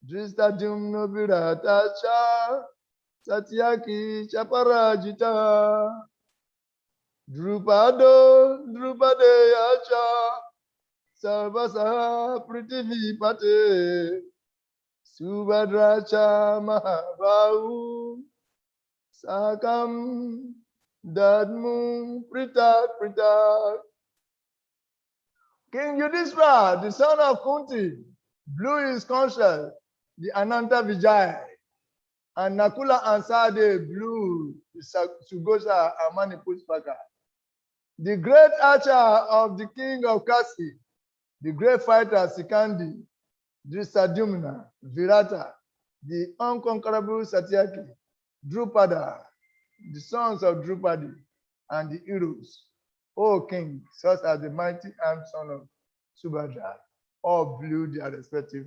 A: Drista Jumno Virata Cha Satyaki Chaparajita Drupado Drupadeyacha Sarvasa Pritivipate Subhadracha Mahabahu Sakam Dadmu Pritak. King Yudhishthira, the son of Kunti, blew his conch shell, the Ananta Vijay. And Nakula and Sade blew the Sugosha and Manipuspaka. The great archer of the king of Kasi, the great fighter Sikandi, Drisadumna, Virata, the unconquerable Satyaki, Drupada, the sons of Drupadi, and the heroes, O king, such as the mighty armed son of Subhadra, all blew their respective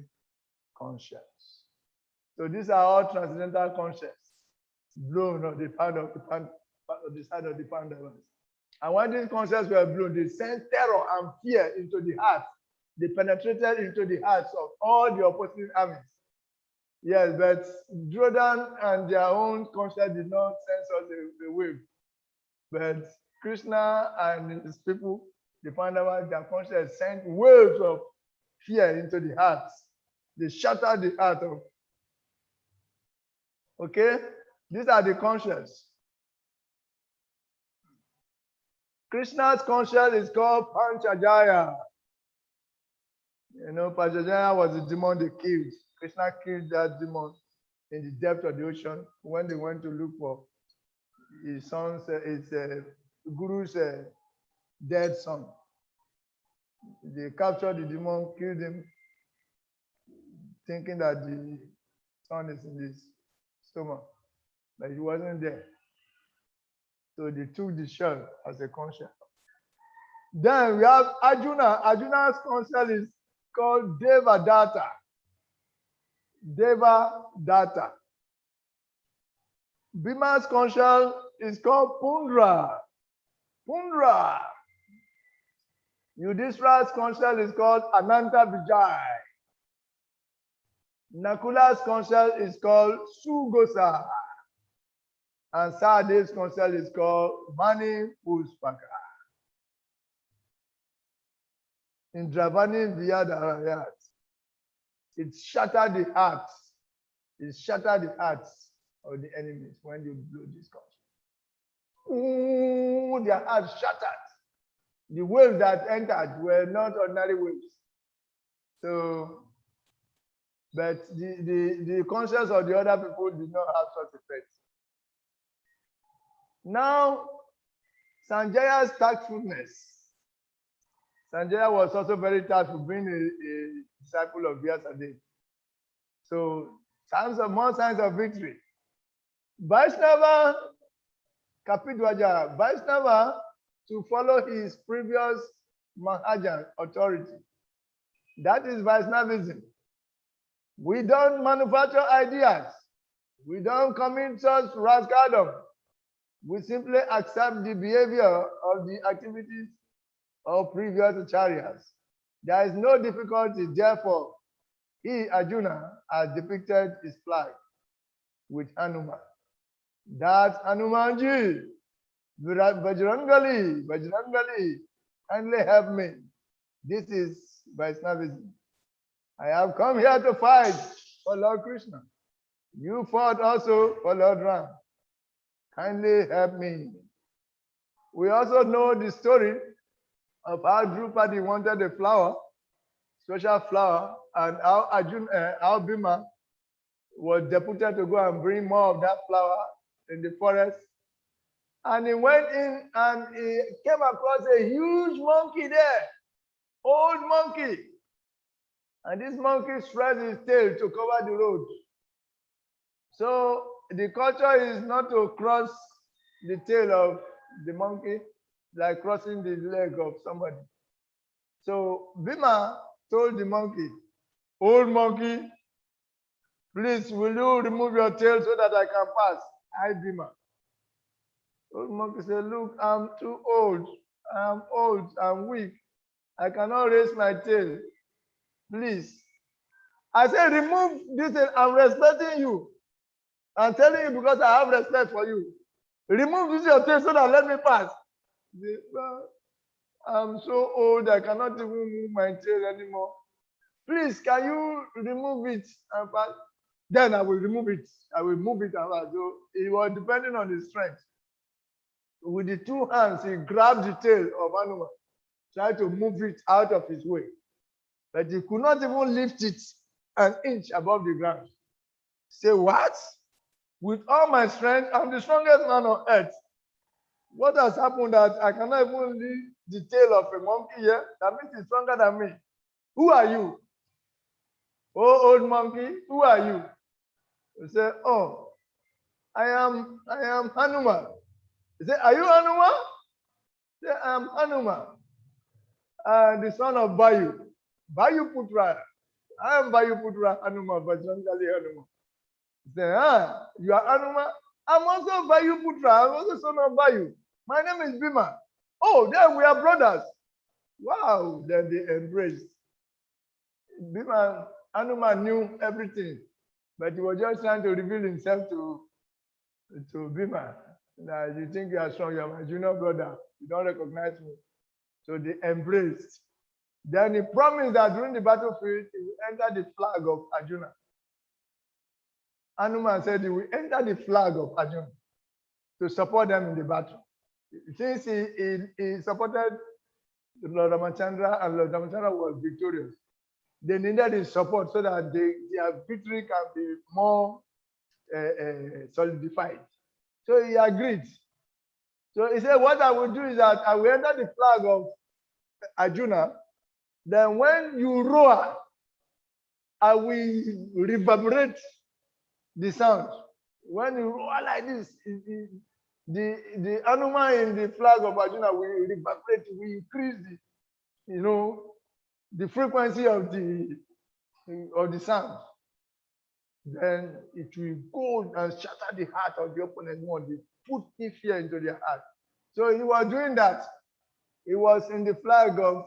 A: conch shells. So these are all transcendental concepts blown on the side of the Pandavas. And when these concepts were blown, they sent terror and fear into the hearts. They penetrated into the hearts of all the opposing armies. Yes, but Jordan and their own concept did not send us a wave. But Krishna and his people, the Pandavas, their concept sent waves of fear into the hearts. They shattered the heart of. Okay, these are the conscience. Krishna's conscience is called Panchajaya. You know, Panchajaya was the demon they killed. Krishna killed that demon in the depth of the ocean when they went to look for his son's, his guru's dead son. They captured the demon, killed him, thinking that the son is in his stomach, but he wasn't there. So they took the shell as a conscience. Then we have Arjuna. Arjuna's conscience is called Devadatta. Devadatta. Bhima's conscience is called Pundra. Pundra. Yudhishthira's conscience is called Ananta Vijay. Nakula's conscience is called Sugosa. And Sade's conscience is called Mani Puspaka. In Dravani Vyadharayat, it shattered the hearts. It shattered the hearts of the enemies when you blow this conscience. Ooh, their hearts shattered. The waves that entered were not ordinary waves. So, but the conscience of the other people did not have such effect. Now, Sanjaya's tactfulness. Sanjaya was also very tactful, being a disciple of Vyasadeva. So, more signs of victory. Vaishnava Kapidwaja, Vaishnava to follow his previous Mahajan authority. That is Vaishnavism. We don't manufacture ideas. We don't commit such rascaldom. We simply accept the behavior of the activities of previous acharyas. There is no difficulty, therefore, he, Arjuna, has depicted his flag with Hanuman. That's Hanumanji, Bajrangali, kindly help me. This is Vaishnavism. I have come here to fight for Lord Krishna. You fought also for Lord Ram. Kindly help me. We also know the story of how Drupadi wanted a flower, special flower, and how Bhima was deputed to go and bring more of that flower in the forest. And he went in and he came across a huge monkey there, old monkey. And this monkey spread his tail to cover the road. So the culture is not to cross the tail of the monkey, like crossing the leg of somebody. So Bhima told the monkey, old monkey, please, will you remove your tail so that I can pass? Hi, Bhima. Old monkey said, look, I'm too old. I'm weak. I cannot raise my tail. Please. I said, remove this tail. I'm respecting you. I'm telling you because I have respect for you. Remove this your tail so that let me pass. I'm so old, I cannot even move my tail anymore. Please, can you remove it and pass? Then I will remove it. I will move it and pass. So it was depending on his strength. With the two hands, he grabbed the tail of Hanuman, tried to move it out of his way. But he could not even lift it an inch above the ground. Say, what? With all my strength, I'm the strongest man on earth. What has happened that I cannot even lift the tail of a monkey here? That means he's stronger than me. Who are you? Oh, old monkey, who are you? He said, oh, I am Hanuman. He said, are you Hanuman? He said, I am Hanuman, the son of Bayu. Bayu Putra. I am Bayu Putra Hanuman, Bajrangali Hanuman. He said, you are Hanuman? I'm also Bayu Putra. I'm also son of Bayu. My name is Bhima. Oh, then we are brothers. Wow. Then they embraced. Bhima, Hanuman knew everything, but he was just trying to reveal himself to Bhima. That you think you are strong, you are my junior brother. You don't recognize me. So they embraced. Then he promised that during the battlefield, he will enter the flag of Arjuna. Hanuman said he will enter the flag of Arjuna to support them in the battle. Since he supported Lord Ramachandra and Lord Ramachandra was victorious, they needed his support so that their victory can be more solidified. So he agreed. So he said, what I will do is that I will enter the flag of Arjuna. Then when you roar, I will reverberate the sound. When you roar like this, the animal in the flag of Arjuna will reverberate, will increase the frequency of the sound. Then it will go and shatter the heart of the opponent one. They put fear into their heart. So he was doing that. He was in the flag of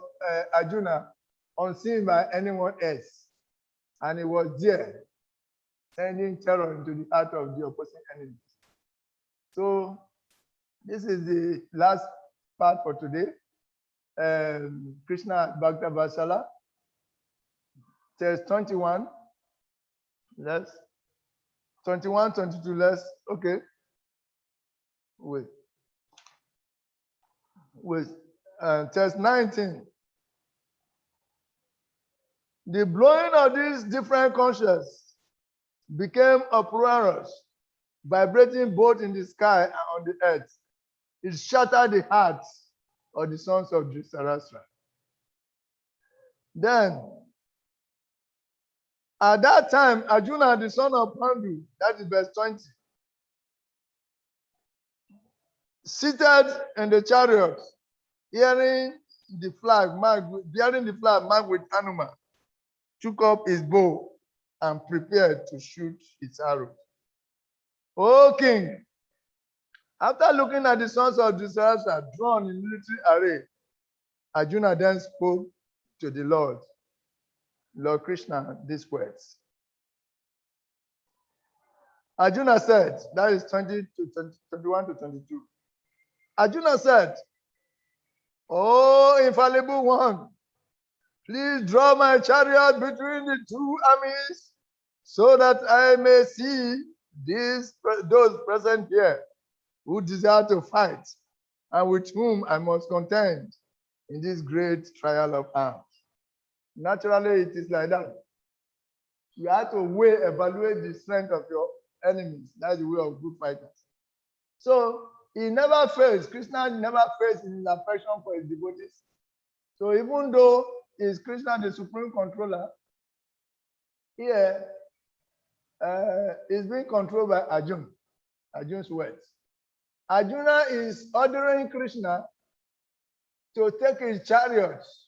A: Arjuna, unseen by anyone else. And he was there, sending terror into the heart of the opposing enemies. So this is the last part for today. Krishna Bhakta Vasala, says 21. Let's 21, 22. Let's okay. Wait. Test 19. The blowing of these different conches became uproarious, vibrating both in the sky and on the earth. It shattered the hearts of the sons of Dhritarashtra. Then, at that time, Arjuna, the son of Pandu, that is verse 20, seated in the chariot, bearing the flag marked with Hanuman, took up his bow and prepared to shoot its arrow. O king, after looking at the sons of Dhritarashtra drawn in military array, Arjuna then spoke to the Lord Krishna, these words. Arjuna said, that is 20 to 21 to 22. Arjuna said, "Oh, infallible one, please draw my chariot between the two armies so that I may see those present here who desire to fight and with whom I must contend in this great trial of arms." Naturally, it is like that. You have to evaluate the strength of your enemies. That's the way of good fighters. So he never fails. Krishna never fails in his affection for his devotees. So even though is Krishna the supreme controller, here is being controlled by Arjuna. Arjuna's words. Arjuna is ordering Krishna to take his chariots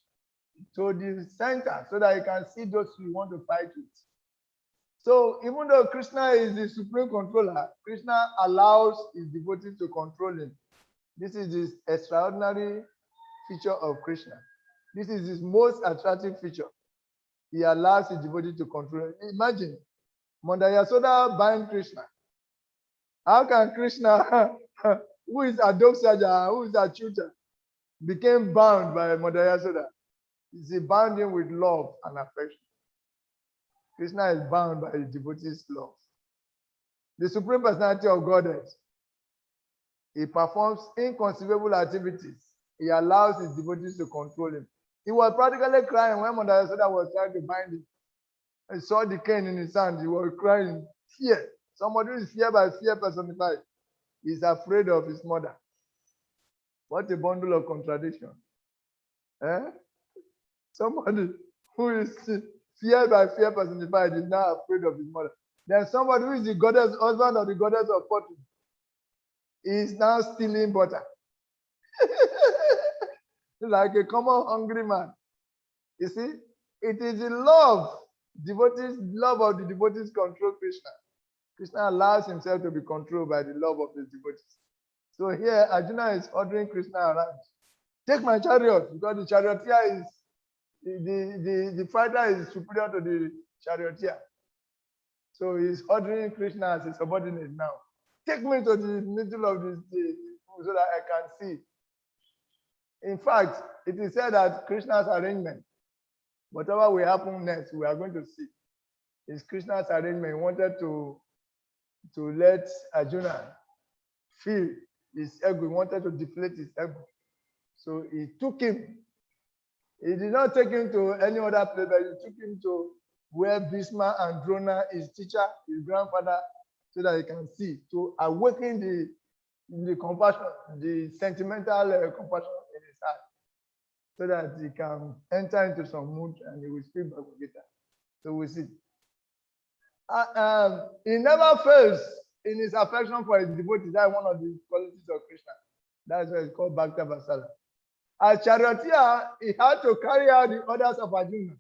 A: to the center so that he can see those he want to fight with. So even though Krishna is the supreme controller, Krishna allows his devotees to control him. This is his extraordinary feature of Krishna. This is his most attractive feature. He allows his devotee to control him. Imagine, Mother Yasoda buying Krishna. How can Krishna, who is Adoksaja, who is a tutor, became bound by Mother Yasoda? He bound him with love and affection. Krishna is bound by his devotees' love. The Supreme Personality of Godhead, he performs inconceivable activities. He allows his devotees to control him. He was practically crying when Mother Yasoda was trying to bind him. He saw the cane in his hand. He was crying, fear. Somebody who is feared by fear personified. He is afraid of his mother. What a bundle of contradiction. Eh? Somebody who is feared by fear personified is now afraid of his mother. Then somebody who is the goddess, husband of the goddess of fortune, is now stealing butter. Like a common hungry man. You see, it is the love of the devotees control Krishna. Krishna allows himself to be controlled by the love of his devotees. So here, Arjuna is ordering Krishna around. Take my chariot, because the charioteer is the fighter is superior to the charioteer. So he's ordering Krishna as a subordinate now. Take me to the middle of this so that I can see. In fact, it is said that Krishna's arrangement, whatever will happen next, we are going to see. Is Krishna's arrangement. He wanted to let Arjuna feel his ego. He wanted to deflate his ego. So he took him. He did not take him to any other place, but he took him to where Bhishma and Drona, his teacher, his grandfather, so that he can see, to awaken the compassion, the sentimental compassion in his heart, so that he can enter into some mood and he will speak Bhagavad Gita. So we see. He never fails in his affection for his devotees. That's one of the qualities of Krishna. That's why it's called Bhakti Vasala. As charioteer, he had to carry out the orders of Arjuna,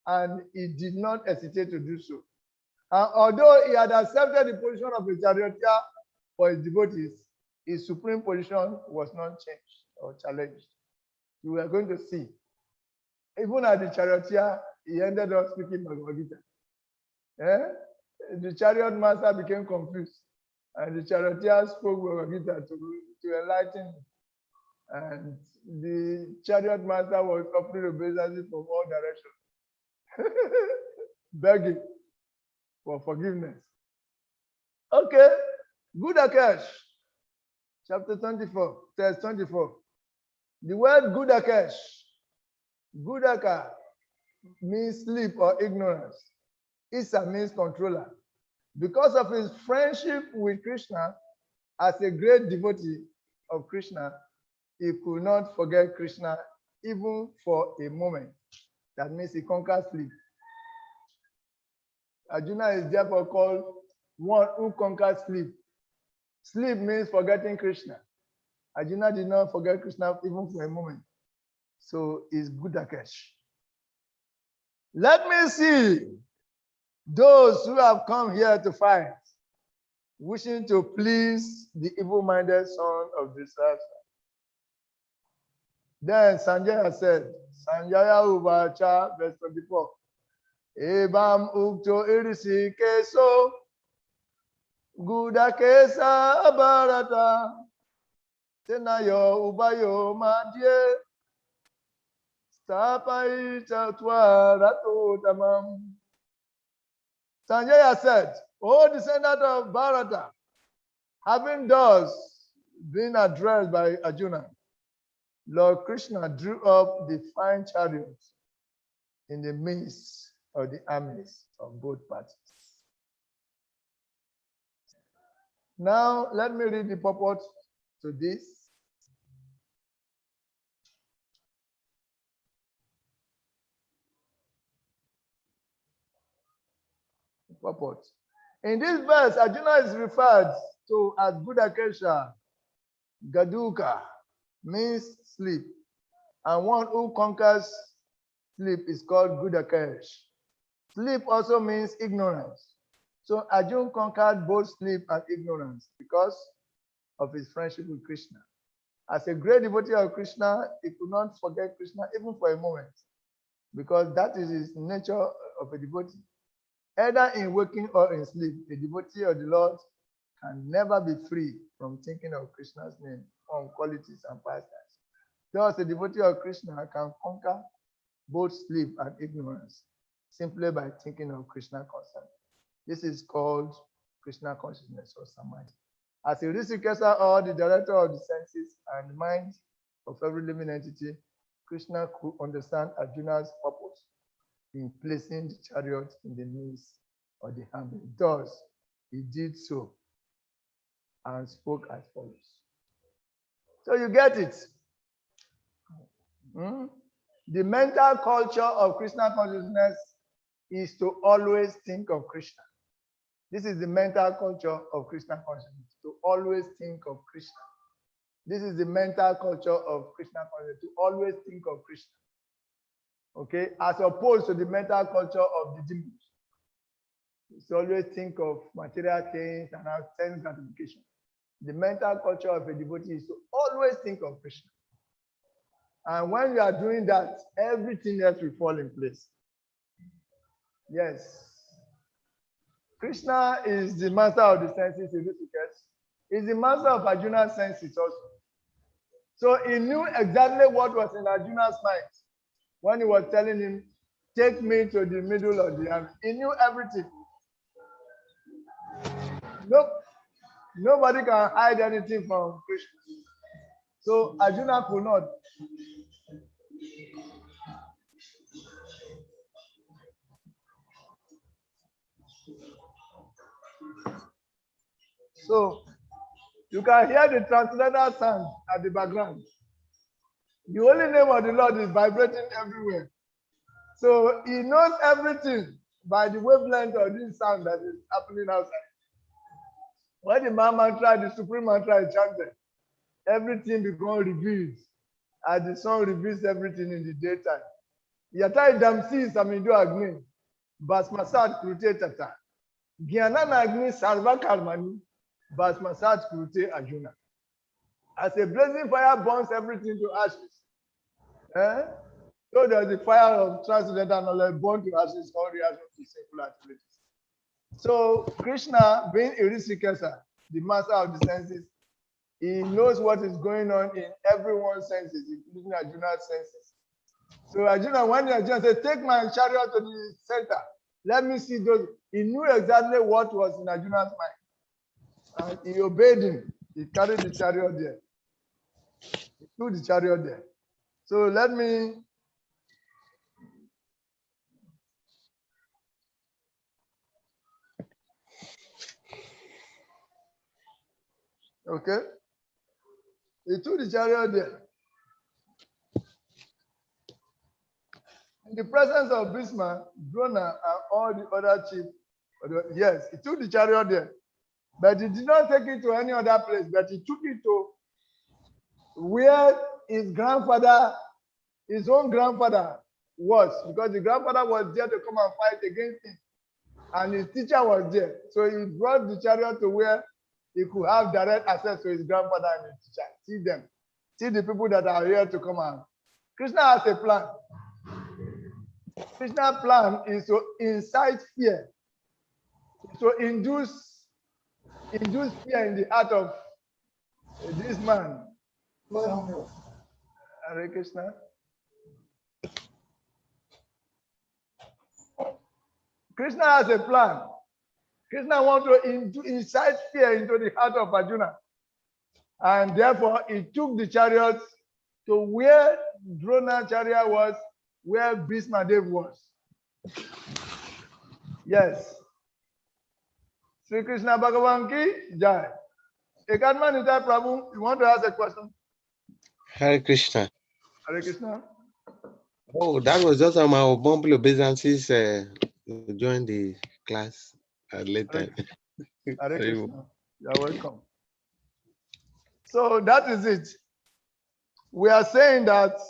A: and he did not hesitate to do so. And although he had accepted the position of a charioteer for his devotees, his supreme position was not changed or challenged. We are going to see. Even as the charioteer, he ended up speaking Bhagavad Gita. The chariot master became confused, and the charioteer spoke Bhagavad Gita to enlighten him. And the chariot master was offering obeisance from all directions, begging for forgiveness. Okay, Gudakesh, chapter 24, text 24. The word Gudakesh, Gudaka means sleep or ignorance. Isa means controller. Because of his friendship with Krishna as a great devotee, of Krishna, he could not forget Krishna even for a moment. That means he conquered sleep. Arjuna is therefore called one who conquered sleep. Sleep means forgetting Krishna. Arjuna did not forget Krishna even for a moment. So he's good Akesh. Let me see those who have come here to fight, wishing to please the evil-minded son of Dhritarashtra. Then Sanjaya said, Sanjaya Uvacha, verse 24. Ebam ukto irisi keso, guda kesa barata, tenayo ubayo madye, stapai chatwa rato tamam. Sanjaya said, O descendant of Bharata, having thus been addressed by Arjuna, Lord Krishna drew up the fine chariots in the midst of the armies of both parties. Now, let me read the purport to this. Purport. In this verse, Arjuna is referred to as Budakesha, Gaduka, means sleep, and one who conquers sleep is called Gudakesh. Sleep also means ignorance. So Arjuna conquered both sleep and ignorance because of his friendship with Krishna. As a great devotee of Krishna, he could not forget Krishna even for a moment, because that is his nature of a devotee. Either in waking or in sleep, a devotee of the Lord can never be free from thinking of Krishna's name, from qualities and pastimes. Thus, a devotee of Krishna can conquer both sleep and ignorance simply by thinking of Krishna constantly. This is called Krishna consciousness or samadhi. As a Rishikesa or the director of the senses and mind of every living entity, Krishna could understand Arjuna's purpose in placing the chariot in the midst of the army. Thus, he did so and spoke as follows. So you get it. The mental culture of Krishna consciousness is to always think of Krishna. This is the mental culture of Krishna consciousness, to always think of Krishna. This is the mental culture of Krishna consciousness, to always think of Krishna. Okay, as opposed to the mental culture of the demons. It's always think of material things and have sense gratification. The mental culture of a devotee is to always think of Krishna. And when you are doing that, everything else will fall in place. Yes. Krishna is the master of the senses in this case. He's the master of Arjuna's senses also. So he knew exactly what was in Arjuna's mind when he was telling him, take me to the middle of the army. He knew everything. Nope. Nobody can hide anything from Krishna. So Arjuna could not. So you can hear the transcendental sound at the background. The holy name of the Lord is vibrating everywhere. So he knows everything by the wavelength of this sound that is happening outside. When the mantra, the supreme mantra is chanted, everything becomes revealed as the sun reveals everything in the daytime. Yatai damsi samidu agni, basmasat krute tata. Gyanan agni sarva karmani, basmasat krute arjuna. As a blazing fire burns everything to ashes. So there's the fire of transcendental knowledge born to ashes, all reactions to sinful activities. So Krishna, being Irisikesa, the master of the senses, he knows what is going on in everyone's senses, including Arjuna's senses. So Arjuna, when Arjuna said, take my chariot to the center, let me see those. He knew exactly what was in Arjuna's mind. And he obeyed him. He carried the chariot there. He threw the chariot there. So let me okay. He took the chariot there. In the presence of Bhisma, Drona, and all the other chiefs. Yes, he took the chariot there. But he did not take it to any other place, but he took it to where his grandfather, his own grandfather was, because the grandfather was there to come and fight against him. And his teacher was there. So he brought the chariot to where he could have direct access to his grandfather and his teacher. See them. See the people that are here to come out. Krishna has a plan. Krishna's plan is to incite fear, to induce fear in the heart of this man. Hare Krishna. Krishna has a plan. Krishna wants to incite fear into the heart of Arjuna. And therefore, he took the chariot to where Drona chariot was, where Bhisma Dev was. Yes. Sri Krishna Bhagavan ki jai. Ekadman Nitai Prabhu, you want to ask a question?
E: Hare Krishna.
A: Hare Krishna.
E: Oh, that was just my bumble obeisances join the class later.
A: Hare Krishna. You're welcome. So that is it. We are saying that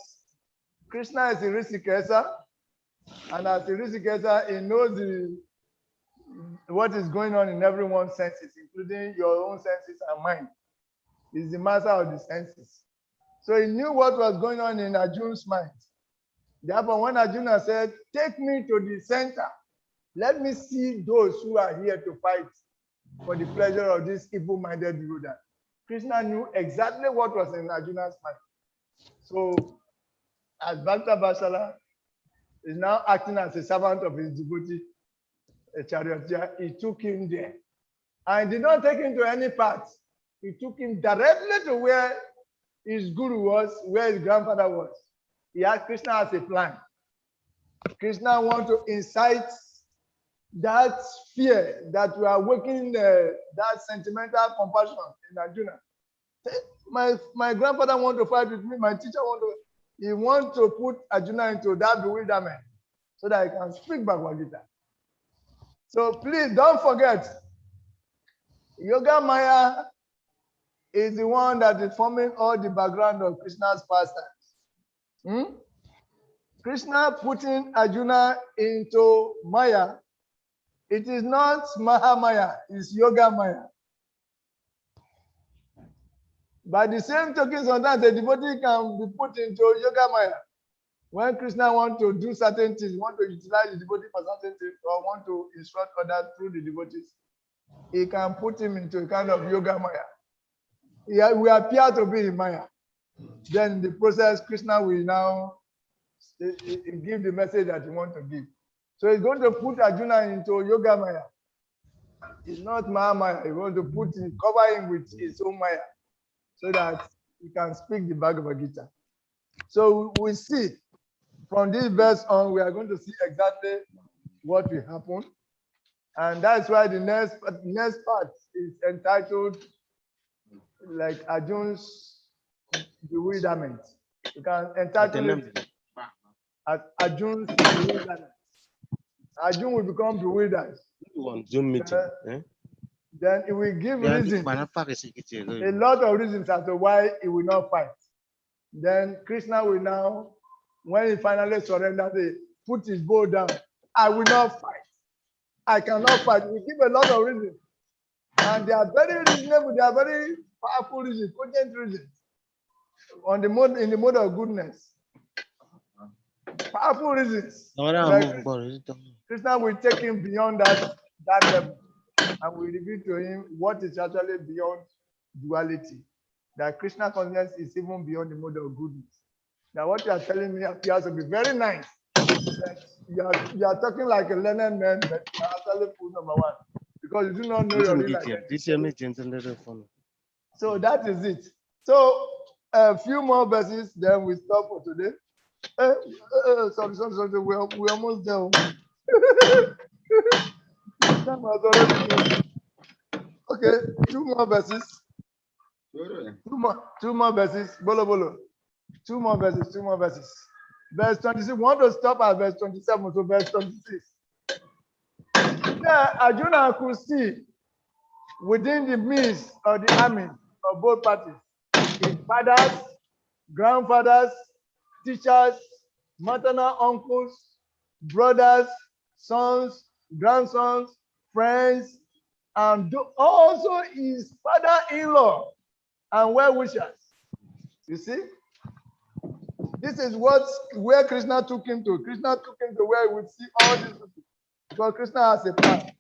A: Krishna is a Rishikesa, and as a Rishikesa, he knows what is going on in everyone's senses, including your own senses and mine. He's the master of the senses. So he knew what was going on in Arjuna's mind. Therefore, when Arjuna said, "Take me to the center, let me see those who are here to fight for the pleasure of this evil-minded ruler," Krishna knew exactly what was in Arjuna's mind. So, as Bhakta Vatsala is now acting as a servant of his devotee, a charioteer, he took him there. And did not take him to any part. He took him directly to where his guru was, where his grandfather was. He had Krishna as a plan. Krishna wants to incite that fear that we are working, that sentimental compassion in Arjuna. My grandfather wants to fight with me, my teacher he wants to put Arjuna into that bewilderment so that he can speak Bhagavad Gita. So please don't forget, Yoga Maya is the one that is forming all the background of Krishna's pastimes. Krishna putting Arjuna into Maya, it is not Mahamaya, it's Yoga Maya. By the same token, sometimes the devotee can be put into Yoga Maya. When Krishna wants to do certain things, want to utilize the devotee for certain things, or want to instruct others through the devotees, he can put him into a kind of Yoga Maya. We appear to be in Maya. Then in the process, Krishna will now give the message that he wants to give. So he's going to put Arjuna into Yoga Maya. It's not Mahamaya. He's going to cover him with his own Maya so that he can speak the Bhagavad Gita. So we see from this verse on, we are going to see exactly what will happen. And that's why the next part is entitled like Arjuna's bewilderment. You can entitle it as Arjuna's bewilderment. Arjuna will become bewildered.
E: Zoom meeting.
A: Then it will give reason, a lot of reasons as to why he will not fight. Then Krishna will now, when he finally surrenders, he put his bow down. I will not fight. I cannot fight. We give a lot of reasons. And they are very reasonable, they are very powerful reasons, potent reasons. In the mode of goodness. Powerful reasons. Krishna will take him beyond that level and will reveal to him what is actually beyond duality. That Krishna consciousness is even beyond the mode of goodness. Now, what you are telling me appears to be very nice. You are talking like a learned man, but you are actually fool number one. Because you do not know your real identity. So that is it. So a few more verses, then we stop for today. Sorry, we're almost there. Okay, 2 more verses. Two more verses. Bolo bolo. Two more verses. Verse 26. We want to stop at verse 27 to verse 26. Now, Arjuna could see within the midst of the army of both parties, his fathers, grandfathers, teachers, maternal uncles, brothers, sons, grandsons, friends, and also his father-in-law and well-wishers. You see? This is where Krishna took him to. Krishna took him to where he would see all these people. Because Krishna has a plan.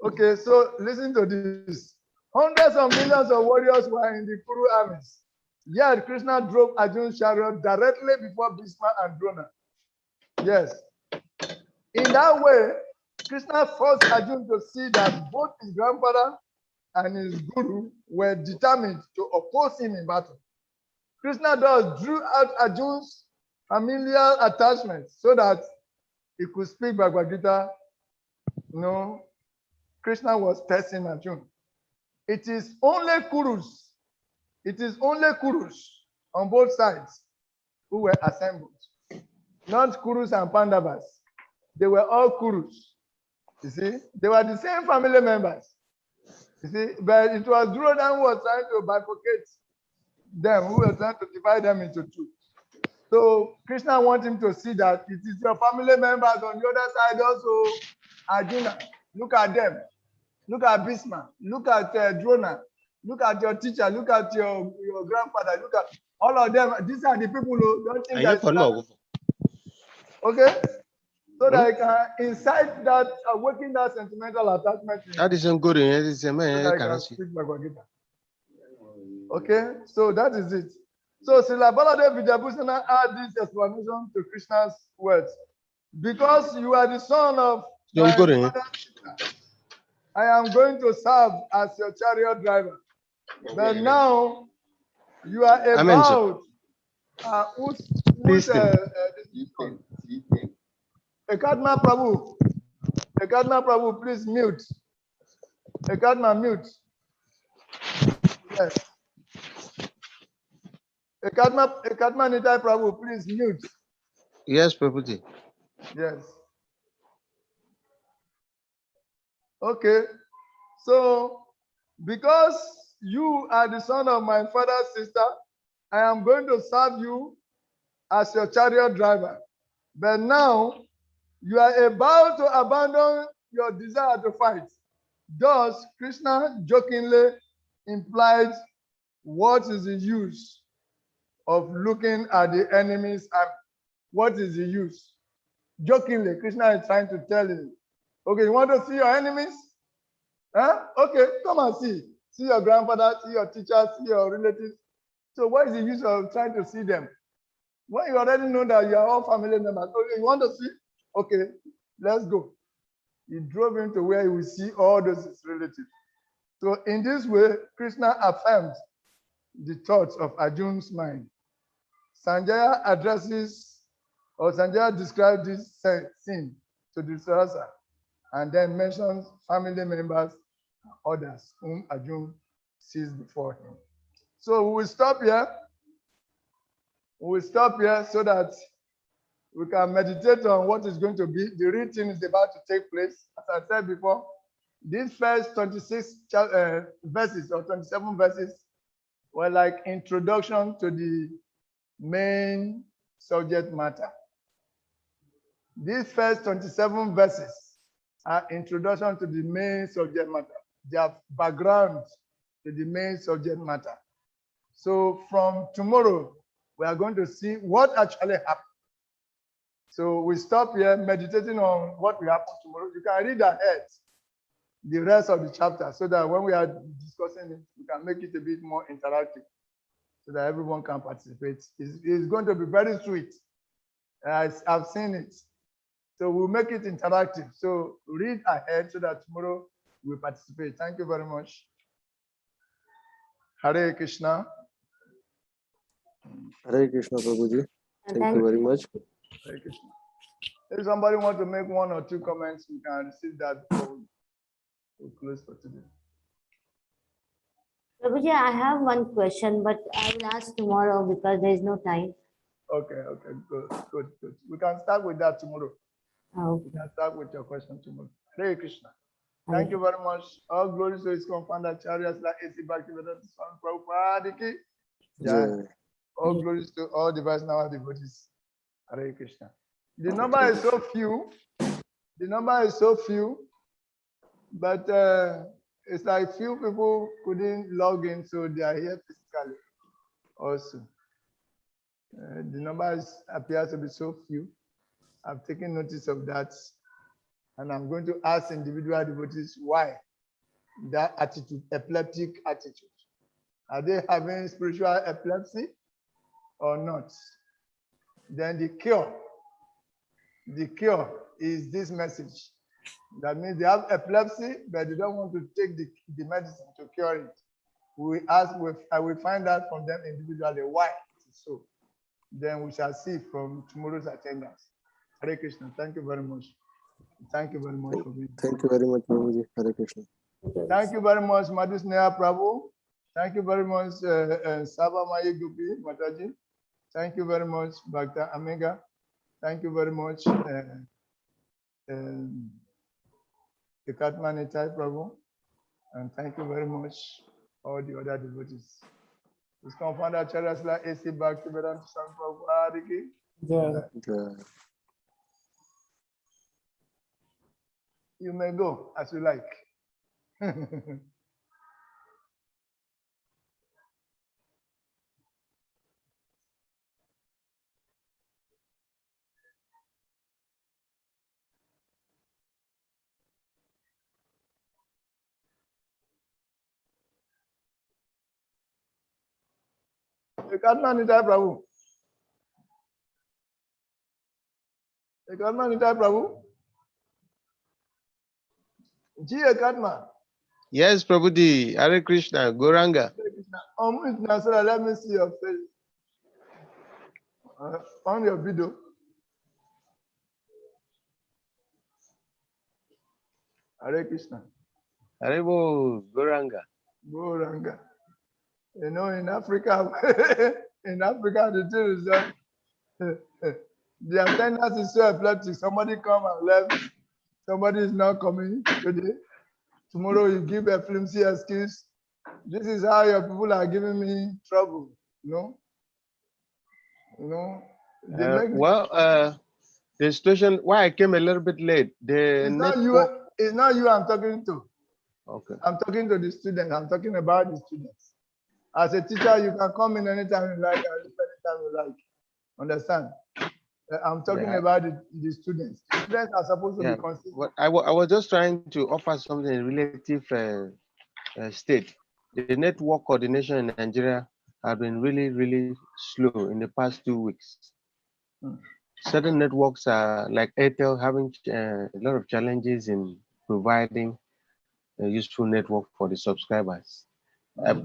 A: Okay, so listen to this. Hundreds of millions of warriors were in the Kuru armies. Yet Krishna drove Arjun's chariot directly before Bhishma and Drona. Yes. In that way, Krishna forced Arjun to see that both his grandfather and his guru were determined to oppose him in battle. Krishna thus drew out Arjun's familial attachment so that he could speak Bhagavad Gita. No, Krishna was testing Arjun. It is only Kurus. It is only Kurus on both sides who were assembled. Not Kurus and Pandavas. They were all Kurus. You see, they were the same family members. You see, but it was Duryodhana who was trying to bifurcate them, who was trying to divide them into two. So Krishna wants him to see that it is your family members on the other side also. Arjuna, look at them. Look at Bhishma. Look at Drona. Look at your teacher. Look at your grandfather. Look at all of them. These are the people who don't think that. Okay? So that I can incite that, awaken that sentimental attachment.
E: That is good.
A: Okay? So that is it. So Srila Baladev Vidyabhusana add this explanation to Krishna's words. Because you are the son of my father's sister, I am going to serve as your chariot driver. But now you are about Ekadma Prabhu, please mute. Ekadma, mute. Yes. Ekadma Nitai Prabhu, please mute.
E: Yes, Prabhuji.
A: Yes. Okay. So, because you are the son of my father's sister, I am going to serve you as your chariot driver. But now, you are about to abandon your desire to fight. Thus, Krishna jokingly implied, what is the use of looking at the enemy's army? What is the use? Jokingly, Krishna is trying to tell you, okay, you want to see your enemies? Huh? Okay, come and see. See your grandfather, see your teacher, see your relatives. So what is the use of trying to see them? When you already know that you are all family members, okay, you want to see? Okay, let's go. He drove him to where he will see all those relatives. So in this way, Krishna affirmed the thoughts of Arjun's mind. Sanjaya described this scene to Dhritarashtra and then mentions family members, others whom Arjun sees before him. So we will stop here. We will stop here so that we can meditate on what is going to be. The reading is about to take place. As I said before, these first 26 verses or 27 verses were like introduction to the main subject matter. These first 27 verses are introduction to the main subject matter. They are background to the main subject matter. So from tomorrow, we are going to see what actually happened. So we stop here meditating on what will happen tomorrow. You can read ahead the rest of the chapter so that when we are discussing it, we can make it a bit more interactive so that everyone can participate. It's going to be very sweet. I've seen it. So we'll make it interactive. So read ahead so that tomorrow we'll participate. Thank you very much. Hare Krishna.
B: Hare Krishna, Prabhuji. Thank you very much.
A: Hare Krishna. If somebody wants to make one or two comments, we can receive that before we close for today.
C: Prabhuji, I have one question, but I will ask tomorrow because there is no time.
A: Okay, good. We can start with that tomorrow.
C: Okay.
A: You can start with your question tomorrow. Hare Krishna. Thank you very much. All glory to his confounder, chariots like AC Bhakti Vedanta Swami Prabhupada ki jai.
B: Jai.
A: All glories to all device now devotees. Hare Krishna. The number is so few. The number is so few, but it's like few people couldn't log in, so they are here physically also. The numbers appear to be so few. I've taken notice of that, and I'm going to ask individual devotees why that attitude, epileptic attitude. Are they having spiritual epilepsy or not? Then the cure is this message. That means they have epilepsy, but they don't want to take the medicine to cure it. I will find out from them individually why it is so. Then we shall see from tomorrow's attendance. Hare Krishna. Thank you very much. Thank you very much for being here.
B: Thank you very much, Prabhuji. Hare Krishna.
A: Thank you very much, Madhu Sneha Prabhu. Thank you very much, Saba Mayi Gupi Mataji. Thank you very much, Bhakti Amiga. Thank you very much, Ekatma Nitai Prabhu. And thank you very much, all the other devotees. His confounder, Charasla AC Bhakti Vedanta Swami Prabhupada ki
C: Jai.
B: Jai.
A: You may go as you like. Ekatma Nitai Prabhu. Ekatma Nitai Prabhu. Ji Ekatma.
E: Yes, Prabhuji. Hare Krishna. Goranga.
A: Unmute now so that let me see your face on your video. Hare Krishna.
E: Haribo Goranga.
A: Go Ranga. You know, in Africa, the thing is that the attendance is so epileptic. Somebody come and left. Somebody is not coming today. Tomorrow you give a flimsy excuse. This is how your people are giving me trouble. You know. They make
E: The situation why I came a little bit late. The
A: it's not
E: network.
A: you. It's not you I'm talking to.
E: Okay.
A: I'm talking to the students. I'm talking about the students. As a teacher, you can come in anytime you like and leave anytime you like. Understand? I'm talking
E: Yeah.
A: about the students. Students are supposed to
E: Yeah.
A: be consistent.
E: But I was just trying to offer something in relative state. The network coordination in Nigeria have been really, really slow in the past 2 weeks. Certain networks are like Airtel having a lot of challenges in providing a useful network for the subscribers.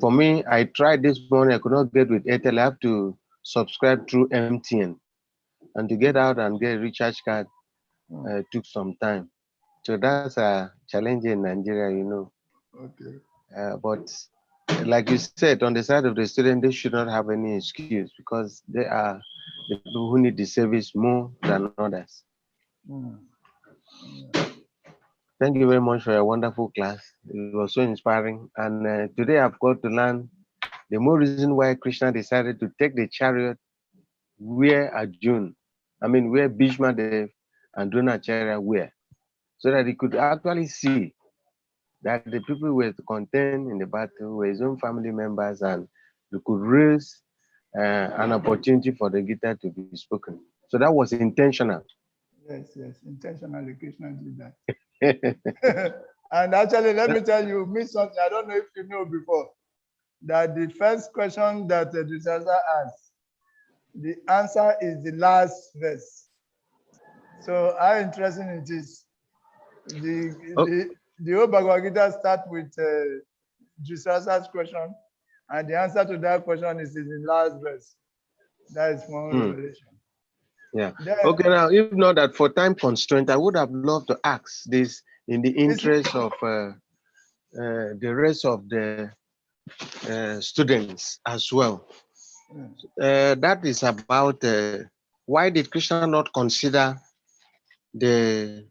E: For me, I tried this morning, I could not get with Airtel. I have to subscribe through MTN. And to get out and get a recharge card took some time. So that's a challenge in Nigeria, you know.
A: Okay.
E: But like you said, on the side of the student, they should not have any excuse because they are the people who need the service more than others. Thank you very much for your wonderful class. It was so inspiring. And today I've got to learn the more reason why Krishna decided to take the chariot where where Bhishma Dev and Dronacharya were, so that he could actually see that the people were to contend in the battle were his own family members, and he could raise an opportunity for the Gita to be spoken. So that was intentional.
A: Yes, intentionally Krishna did that. And actually, let me tell you, miss something. I don't know if you know before that the first question that the disciples asked, the answer is the last verse. So how interesting it is. The whole Bhagavad Gita starts with Dhritarashtra's question, and the answer to that question is in the last verse. That is one revelation.
E: Yeah.
A: Then,
E: Okay, now, if not that for time constraint, I would have loved to ask this in the interest of the rest of the students as well. That is about why did Krishna not consider the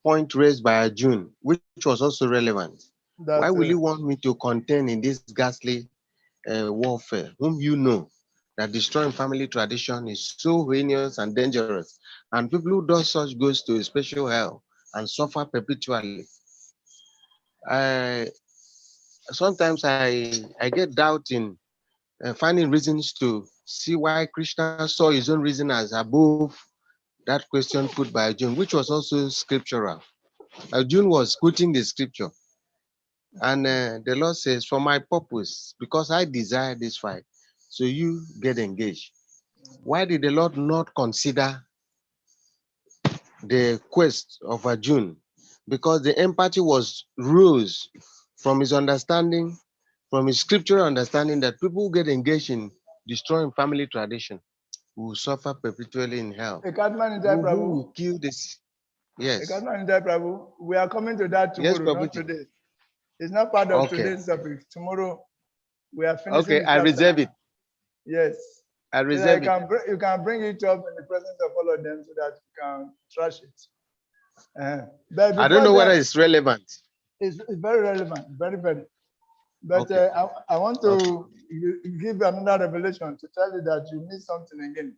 E: point raised by Arjun, which was also relevant. Why
A: That
E: will you want me to contend in this ghastly warfare, whom you know that destroying family tradition is so heinous and dangerous, and people who do such goes to a special hell and suffer perpetually. I sometimes I get doubt in finding reasons to see why Krishna saw his own reason as above that question put by Arjun, which was also scriptural. Arjun was quoting the scripture. And the Lord says, for my purpose, because I desire this fight, so you get engaged. Why did the Lord not consider the quest of Arjun? Because the empathy was rose from his understanding, from his scriptural understanding that people who get engaged in destroying family tradition will suffer perpetually in hell.
A: Ekatman Nijai
E: Who
A: Prabhu.
E: will kill this? Yes.
A: Ekatman Nijai Prabhu. We are coming to that
E: Yes,
A: tomorrow, not
E: Prabhuji.
A: today. It's not part of
E: Okay.
A: today's topic. Tomorrow we are finishing
E: Okay,
A: the
E: I
A: chapter.
E: reserve it.
A: Yes.
E: I
A: So that
E: reserve it.
A: you can bring it up in the presence of all of them so that you can trash it. But
E: I don't
A: before
E: know whether
A: that,
E: it's relevant.
A: it's very relevant, very, very. But
E: Okay.
A: I want
E: Okay.
A: to give another revelation to tell you that you missed something again.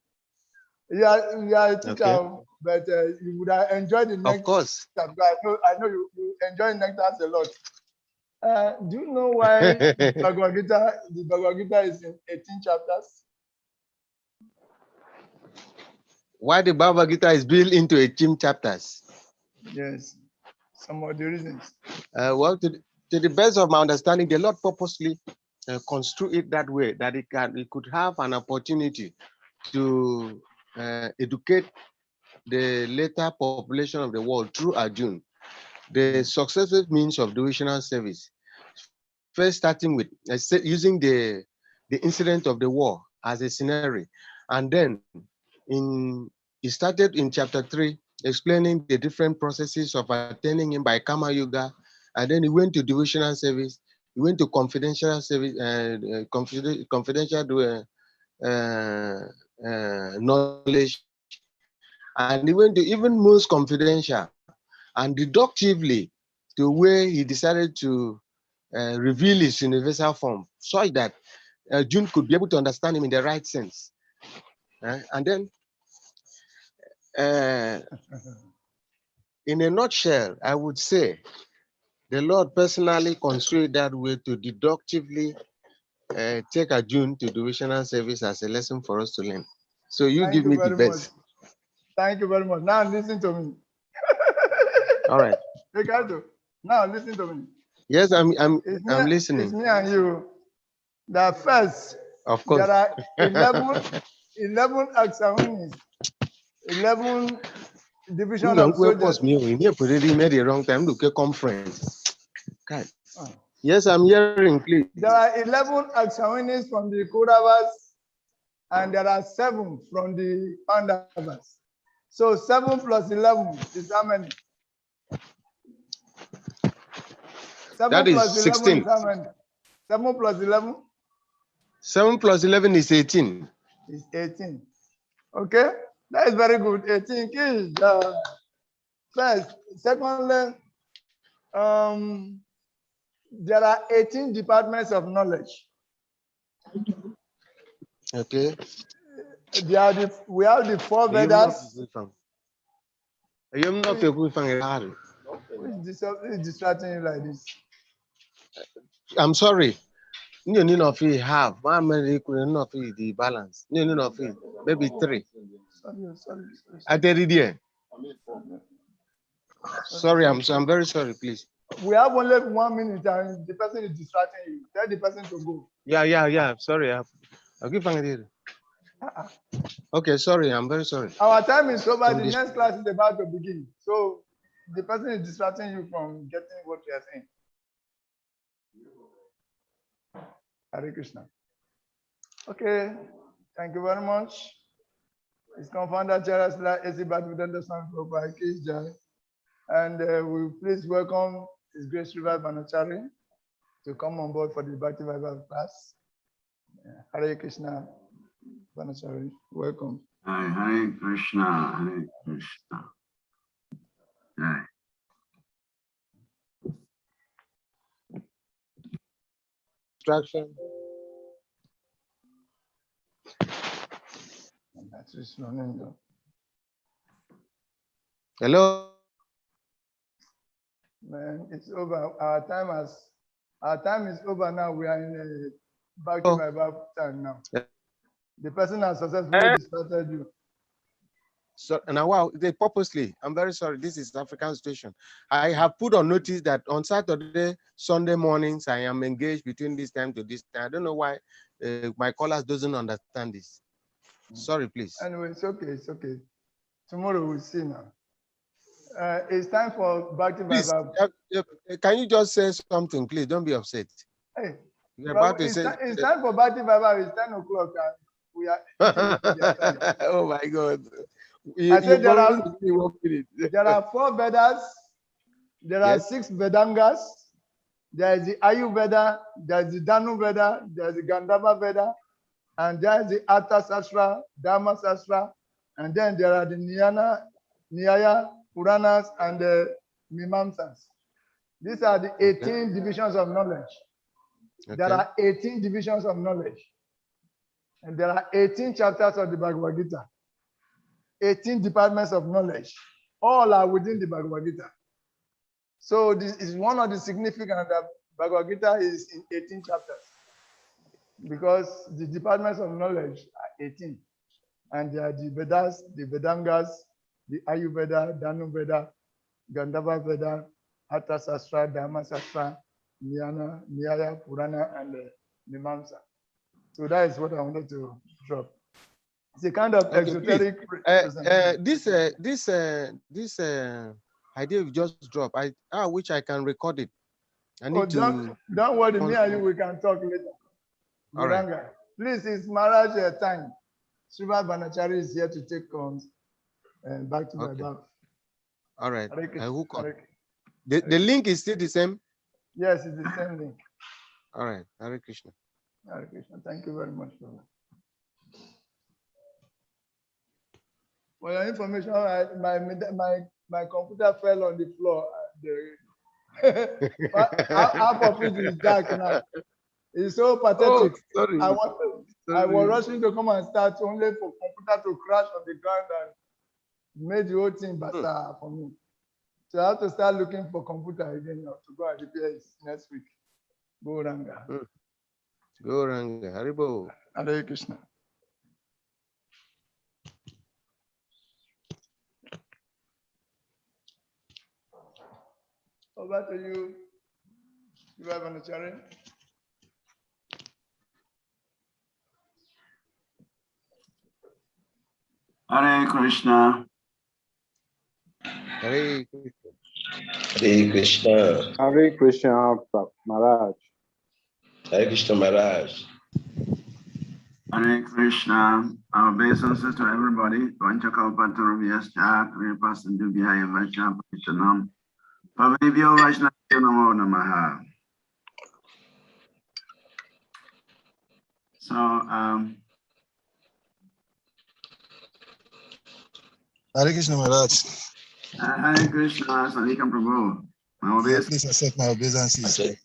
A: You are a teacher,
E: Okay.
A: but you would have enjoyed the
E: Of
A: next
E: course.
A: chapter. I know you enjoy nectars a lot. Do you know why the Bhagavad Gita is in 18 chapters?
E: Why the Bhagavad Gita is built into 18 chapters?
A: Yes, some of the reasons.
E: Well, to the best of my understanding, the Lord purposely construe it that way, that it could have an opportunity to educate the later population of the world through Arjun, the successive means of devotional service. First, starting with using the incident of the war as a scenario, and then he started in chapter 3 explaining the different processes of attaining him by Kama Yoga, and then he went to devotional service. He went to confidential service, confidential knowledge, and he went to even most confidential and deductively to where he decided to reveal his universal form, such that June could be able to understand him in the right sense. And then, in a nutshell, I would say the Lord personally construed that way to deductively take June to devotional service as a lesson for us to learn. So you
A: Thank
E: give
A: you
E: me the
A: very much.
E: best.
A: Thank you very much. Now listen to me.
E: All right.
A: Ricardo, now listen to me.
E: Yes, I'm
A: It's
E: listening.
A: me and you. The first,
E: Of course.
A: there are 11 axioms, 11 division of soldiers.
E: Me, we made the wrong time. Look at conference. God.
A: Ah.
E: Yes, I'm hearing, please.
A: There are 11 axioms from the Kauravas, and there are 7 from the Pandavas. So 7 plus 11 is how many? 7
E: That is
A: plus 11
E: 16.
A: is how many? 7 plus 11
E: 7 plus 11 is 18.
A: is 18. Okay, that is very good. 18 is first. Secondly, there are 18 departments of knowledge.
E: Okay.
A: We have the 4 Vedas. Who is distracting you like this?
E: I'm sorry. You need not feel half. My money could not feel the balance. You need not feel maybe 3.
A: Sorry.
E: I did it there. Sorry, I'm very sorry, please.
A: We have only 1 minute and the person is distracting you. Tell the person to go.
E: Yeah. Sorry. I'll give it. Okay, sorry. I'm very sorry.
A: Our time is over. The next class is about to begin. So the person is distracting you from getting what you are saying. Hare Krishna. Okay, thank you very much. His co-founder Charasla AC Bhakti Prabhupada Jai. And we please welcome His Grace River Banachari to come on board for the Bhakti Bible class. Hare Krishna, Banachari, welcome.
F: Hare Krishna, Hare Krishna. Jai.
E: Instruction.
A: That is running.
E: Hello.
A: Man, it's over. Our time is over now. We are in a Bhakti Bible time now. The person has successfully distracted you.
E: So now, wow, they purposely. I'm very sorry. This is African station. I have put on notice that on Saturday, Sunday mornings, I am engaged between this time to this time. I don't know why my callers doesn't understand this. Sorry, please.
A: Anyway, it's okay. It's okay. Tomorrow we'll see now. It's time for Bhakti
E: Please,
A: Bible.
E: can you just say something, please? Don't be upset.
A: Hey,
E: You're about to
A: it's,
E: say.
A: it's time for Bhakti Bible. It's 10 o'clock. And we are.
E: Oh my God.
A: I said there are 4 Vedas. There are 6 Vedangas. There is the Ayu Veda. There is the Danu Veda. There is the Gandhava Veda. And there is the Artha Sastra, Dharma Sastra. And then there are the Nyaya, Puranas, and the Mimamsas. These are the 18 divisions of knowledge.
E: Okay.
A: There are 18 divisions of knowledge. And there are 18 chapters of the Bhagavad Gita. 18 departments of knowledge. All are within the Bhagavad Gita. So this is one of the significant that Bhagavad Gita is in 18 chapters. Because the departments of knowledge are 18. And they are the Vedas, the Vedangas, the Ayurveda, Danu Veda, Gandhava Veda, Artha Sastra, Dharma Sastra, Nyaya, Purana, and Mimamsa. So that is what I wanted to drop. It's a kind of exoteric presentation.
E: This idea you just dropped, I wish I can record it. I need to.
A: Don't worry, me and you, we can talk later.
E: All right.
A: Please, it's Maharaj time. Srimad Banachari is here to take on back to my back.
E: All right. The link is still the same?
A: Yes, it's the same link.
E: All right. Hare Krishna.
A: Hare Krishna. Thank you very much, brother. For your information, my computer fell on the floor. Half of it is dark now. It's so pathetic.
E: Oh, sorry.
A: I was rushing to come and start only for computer to crash on the ground and made the whole thing better for me. So I have to start looking for computer again now to go and repair it next week. Go Ranga.
E: Go Ranga. Haribo.
A: Hare Krishna. Over to you. You have an challenge?
F: Hare Krishna.
E: Hare Krishna.
G: Hare Krishna.
B: Hare Krishna, Maharaj.
G: Hare Krishna Maharaj.
F: Hare Krishna. Our obeisances to everybody. Vanchakalpatarubhyascha, Kripasinubhyaya Vacha Paitanam. Pavebhyo Vaishnavyo Namo Namaha. So,
D: Hare Krishna Maharaj.
F: Hare Krishna, Sarikam Prabhu. My obeisance.
D: Please accept my obeisances.
G: Okay.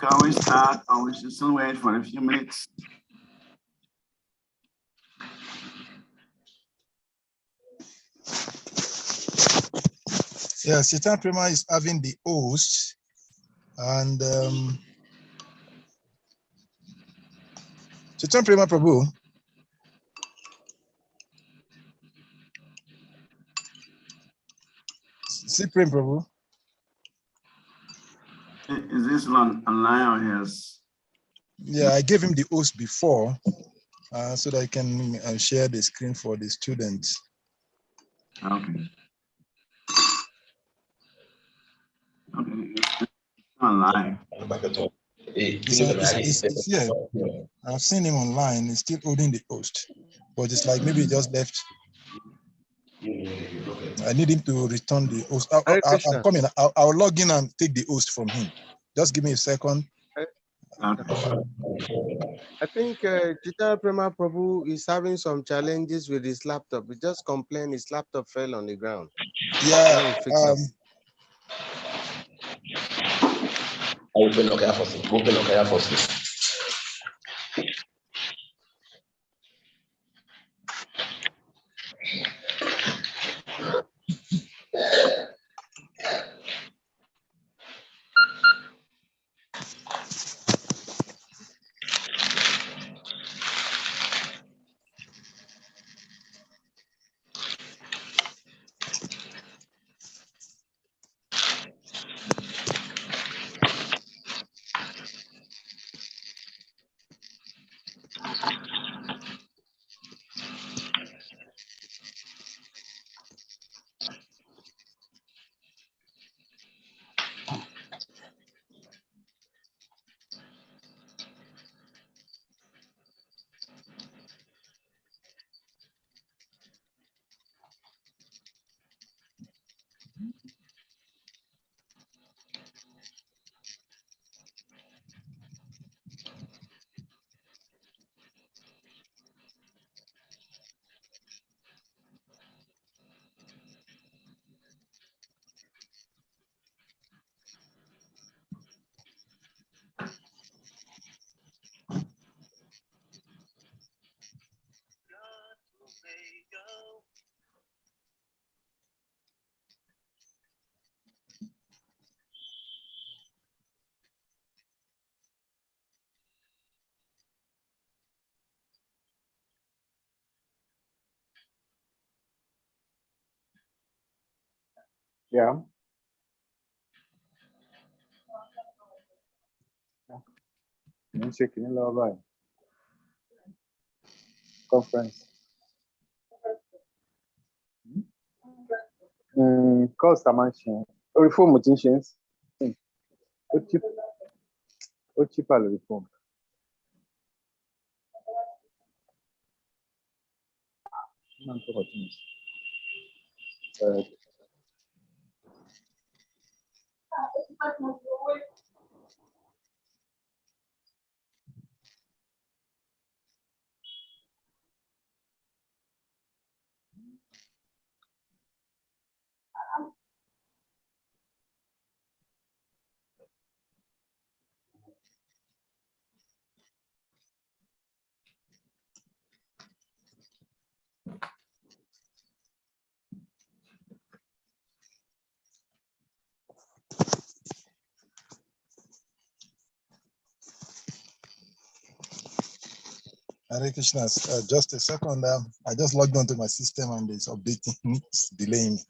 F: Can we start, or we should still wait for a few minutes?
D: Yeah, Sitan Prema is having the host, and Sitan Prema Prabhu. still praying, Prabhu.
F: Is this online or yes?
D: Yeah, I gave him the host before so that I can share the screen for the students.
F: Okay. Okay. It's online.
D: It's here. I've seen him online. He's still holding the host, but it's like maybe he just left. I need him to return the host.
E: Hare
D: I'm
E: Krishna.
D: coming. I'll log in and take the host from him. Just give me a second.
F: Okay.
E: I think Chita Prema Prabhu is having some challenges with his laptop. He just complained his laptop fell on the ground.
D: Yeah.
E: That will fix up.
G: Open okay for
H: Yeah. Não sei que nem lá vai. Conference. Costa Mansion. O reform tinha. Sim. O tipo a reform. Não tô rotinho.
D: Hare Krishna. Just a second. I just logged onto my system and it's updating. It's delaying me.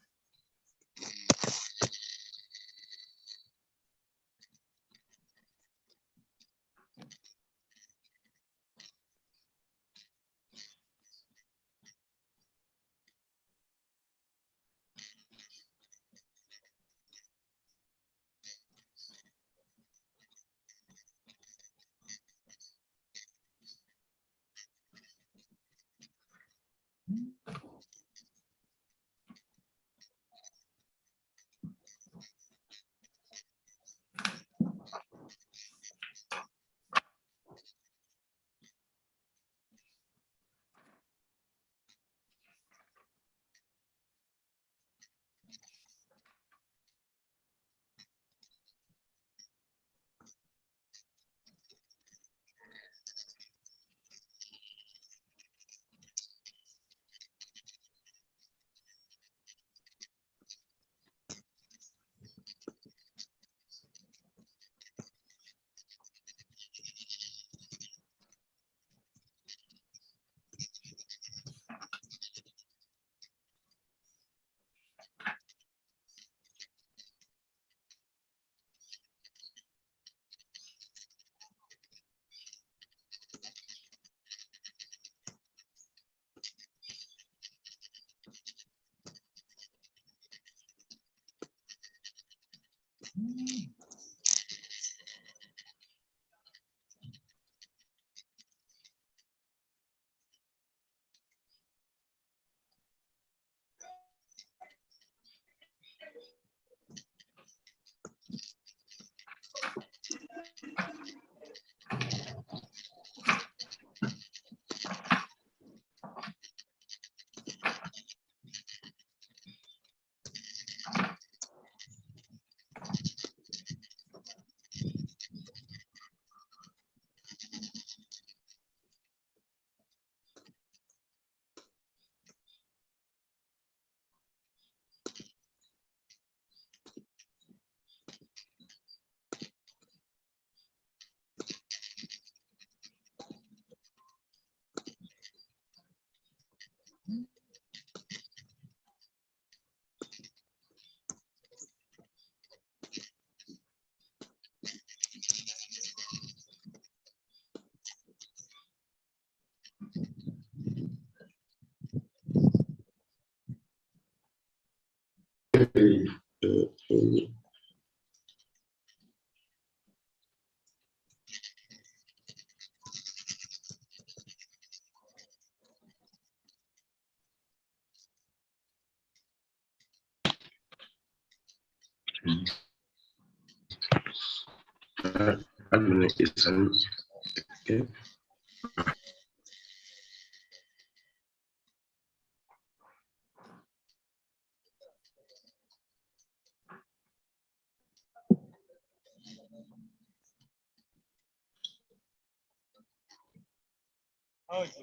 G: Okay.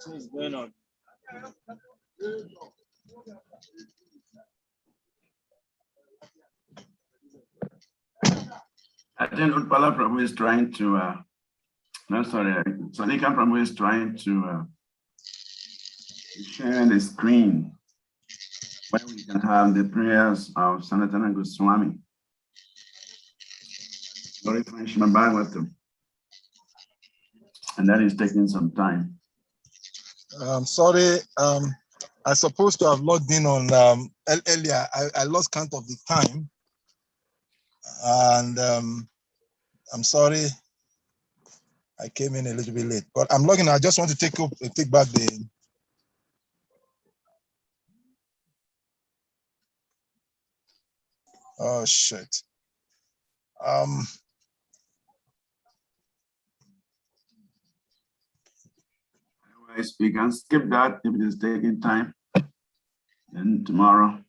I: What's going on?
F: I think Utpala Prabhu is trying to, no, sorry, Sonika Prabhu is trying to share the screen where we can have the prayers of Sanatana Goswami. Glorifying Srimad Bhagavatam. And that is taking some time.
D: I'm sorry. I supposed to have logged in on earlier. I lost count of the time. And I'm sorry. I came in a little bit late, but I'm logging. I just want to take back the. Oh shit.
F: Otherwise, we can skip that if it is taking time. And tomorrow.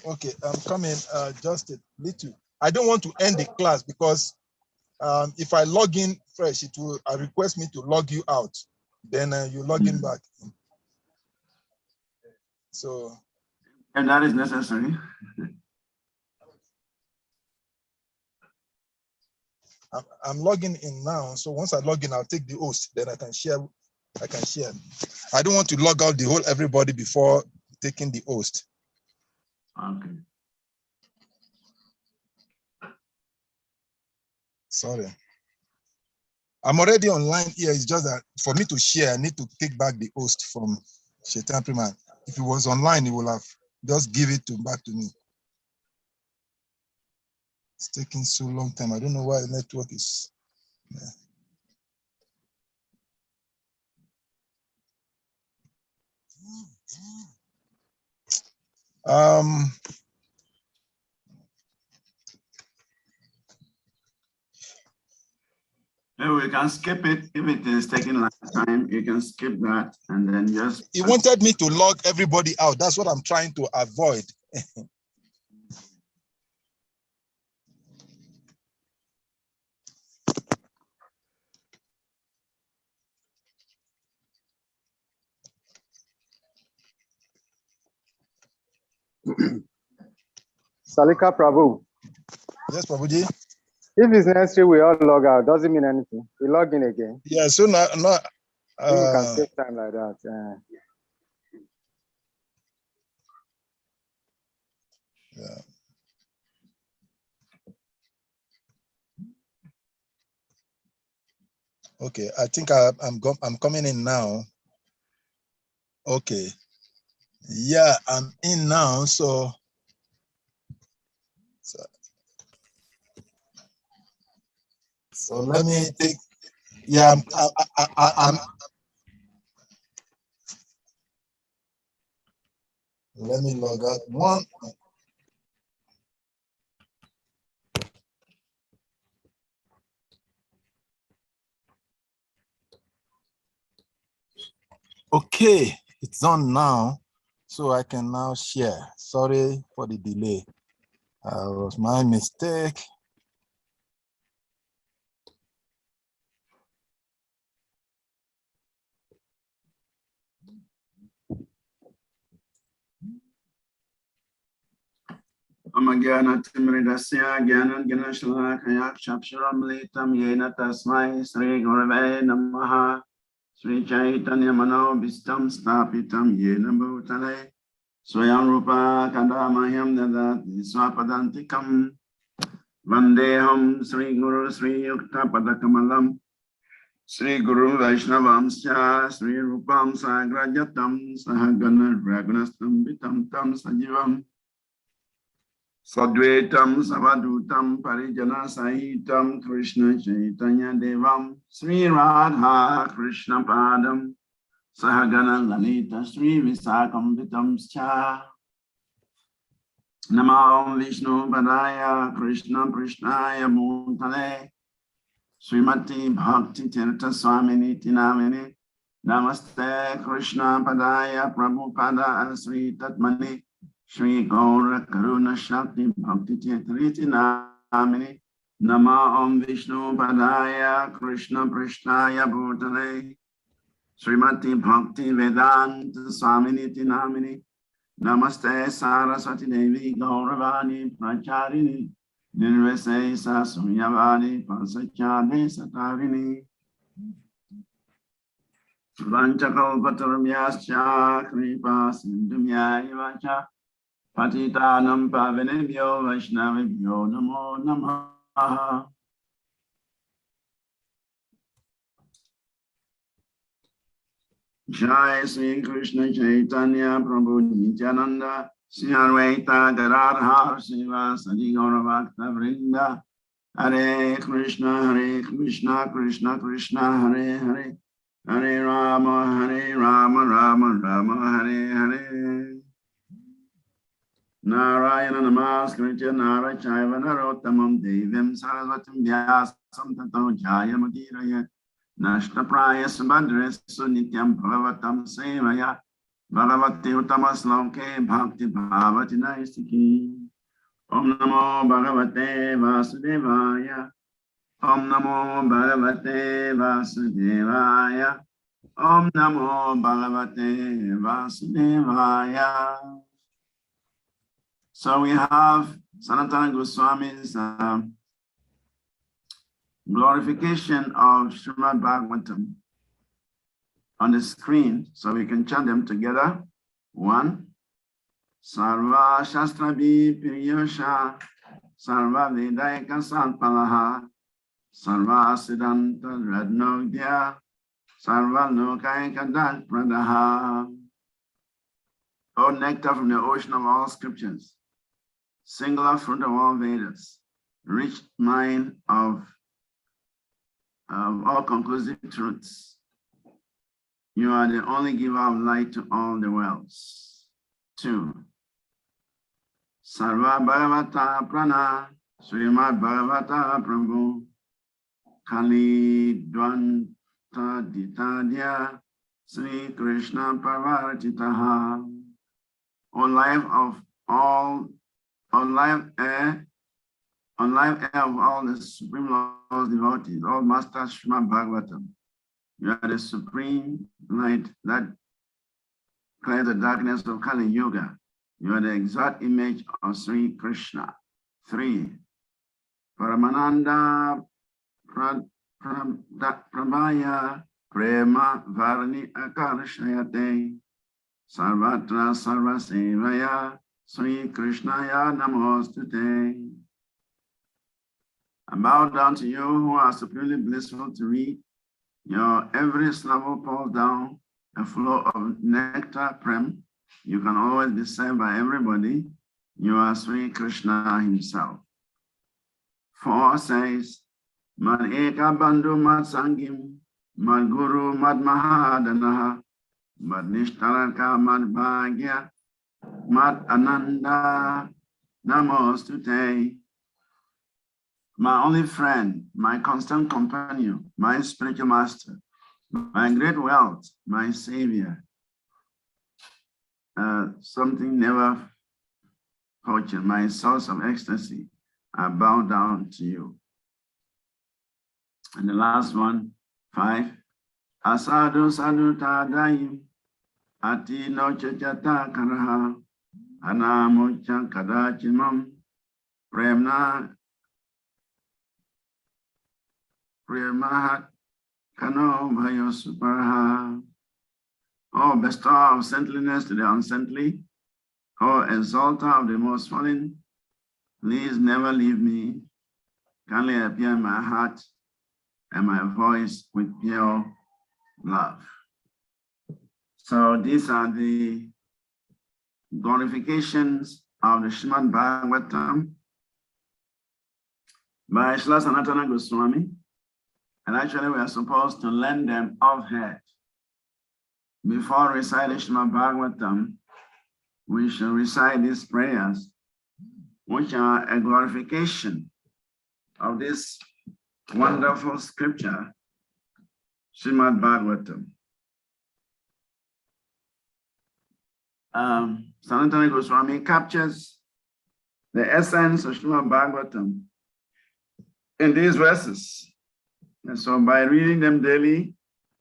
D: Okay, I'm coming. Just a little. I don't want to end the class because if I log in fresh, it will request me to log you out. Then you log in back. So.
F: And that is necessary.
D: I'm logging in now. So once I log in, I'll take the host. Then I can share. I don't want to log out the whole everybody before taking the host.
F: Okay.
D: Sorry. I'm already online here. It's just that for me to share, I need to take back the host from Shaitan Priman. If it was online, it will have just give it back to me. It's taking so long time. I don't know why the network is. Yeah.
F: Maybe we can skip it if it is taking a lot of time. You can skip that and then just.
D: He wanted me to log everybody out. That's what I'm trying to avoid.
H: Salika Prabhu.
D: Yes, Prabhuji.
H: If it's necessary, we all log out. Doesn't mean anything. We log in again.
D: Yeah, so now
H: we can save time like that.
D: Yeah. Okay, I think I'm coming in now. Okay. Yeah, I'm in now. So let me take. Yeah, I'm let me log out one. Okay, it's on now, so I can now share. Sorry for the delay. It was my mistake.
F: Amagyanatimirasya Gyanan Ganashalakaya Chapshuramlitam Yena Tasmai Sri Gurave Namaha Sri Chaitanya Mano Bistam Stapitam Yena Bhutale Swayam Rupa Kadamahyam Dadati Swapadantikam Vandeham Sri Guru Sri Yukta Padakamalam Sri Guru Vaishnavamsya Sri Rupam Sagrajatam Sahagana Ragunastam Vitam Tam Sajivam Sadvetam Savadutam Parijana Sahitam Krishna Chaitanya Devam Sri Radha Krishna Padam Sahagana Lalita Sri Visakam Vitamscha Namam Vishnu Padaya Krishna Prishnaya Bhutale Srimati Bhakti Tirtha Swamini Tinamini Namaste Krishna Padaya Prabhupada Sri Tatmani Shri Gaura Karuna Shakti Bhakti Tirtha Namini Nama Om Vishnu Padaya Krishna Prishnaya Bhutale Srimati Bhakti Vedanta Swamini Tinamini Namaste Saraswati Devi Gauravani Pracharini Nirvase Sasumyavani Pasachade Satarini Vanchakalpatarmyascha Kripa Sindhumya Ivacha Patitanam Pavinebhyo Vaishnavibhyo Namo Namaha Jai Sri Krishna Chaitanya Prabhu Nityananda Sri Advaita Gadadhar Shiva Sadi Gauravakta Vrinda Hare Krishna Krishna Krishna Hare Hare Hare Rama Rama Rama Hare Hare Narayana Namaskritya Narachaiva Narottamam Devim Saraswatim Vyasam Tato Jayamudiraye Nashtapraya Subhadresu Nityam Bhagavatam Sevaya Bhagavati Uttamasloke Bhakti Bhavati Naistiki Om Namo Bhagavate Vasudevaya Om Namo Bhagavate Vasudevaya Om Namo Bhagavate Vasudevaya. So we have Sanatana Goswami's glorification of Srimad Bhagavatam on the screen, so we can chant them together. 1. Sarva Shastravi Priyosha Sarva Vedaika Sanpalaha Sarva Siddhanta Radnogya Sarva Lokaika Dat Pradaha. O nectar from the ocean of all scriptures, singular fruit of all Vedas, rich mine of all conclusive truths. You are the only giver of light to all the worlds. 2. Sarva Bhagavata Prana, Srimad Bhagavata Prabhu, Kali Dvanta Ditadya, Sri Krishna Parvartitaha. On life of all, on life air of all the Supreme Lord's devotees, all Masters Srimad Bhagavatam. You are the supreme light that clears the darkness of Kali Yuga. You are the exact image of Sri Krishna. 3. Paramananda Prabhaya Prema Varni Akarshayate Sarvatra Sarvasevaya Sri Krishnaya Namostute. I bow down to you who are supremely blissful to read, Your every syllable pours down a flow of nectar, Prem. You can always be served by everybody. You are Sri Krishna himself. 4 says, Mad Eka Bandhu Mad Sangim, Mad Guru Mad Mahadanaha, Mad Nishtaraka Mad Bhagya, Mad Ananda Namostute. My only friend, my constant companion, my spiritual master, my great wealth, my savior. Something never fortune, my source of ecstasy. I bow down to you. And the last one, 5. Asadu sadu tadayim, ati no chachata karaha, anamucha kadachimam, premna premahat kano bhayo suparha. Oh, bestower of saintliness to the unsaintly, oh, exalter of the most fallen, please never leave me. Kindly appear in my heart and my voice with pure love. So these are the glorifications of the Srimad Bhagavatam by Srila Sanatana Goswami. And actually we are supposed to learn them off head. Before reciting Srimad Bhagavatam, we shall recite these prayers, which are a glorification of this wonderful scripture, Srimad Bhagavatam. Sanatana Goswami captures the essence of Srimad Bhagavatam in these verses. And so by reading them daily,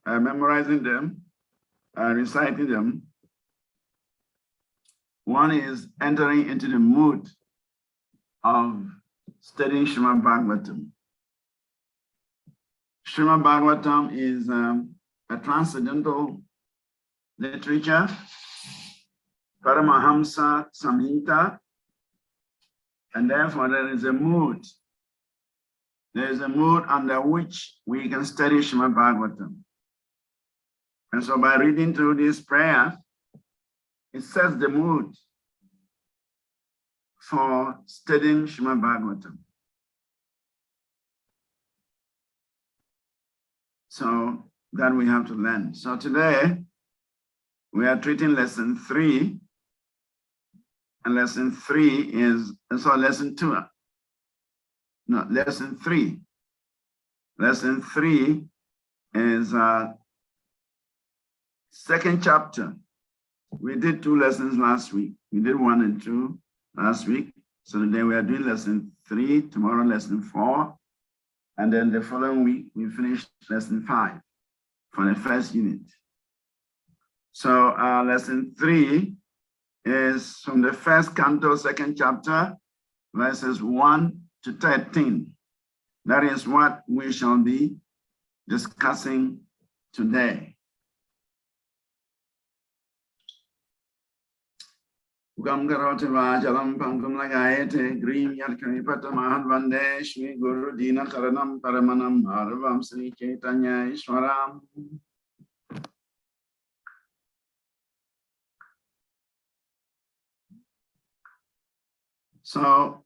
F: memorizing them, reciting them, one is entering into the mood of studying Srimad Bhagavatam. Srimad Bhagavatam is a transcendental literature, Paramahamsa Samhita, and therefore there is a mood. There is a mood under which we can study Srimad Bhagavatam. And so by reading through this prayer, it sets the mood for studying Srimad Bhagavatam. So that we have to learn. So today we are treating lesson 3. And lesson 3 is, so lesson 2. No, lesson 3. Lesson 3 is second chapter. We did 2 lessons last week. We did 1 and 2 last week. So today we are doing lesson 3, tomorrow lesson 4. And then the following week, we finish lesson 5 for the first unit. So lesson 3 is from the first canto, second chapter, verses 1 to 13. That is what we shall be discussing today. Gam karoti vajalam pangam lagayate grim yadkaripata mahadvande Shri Guru Dina Karanam Paramanam Bharavam Sri Chaitanya Ishwaram. So,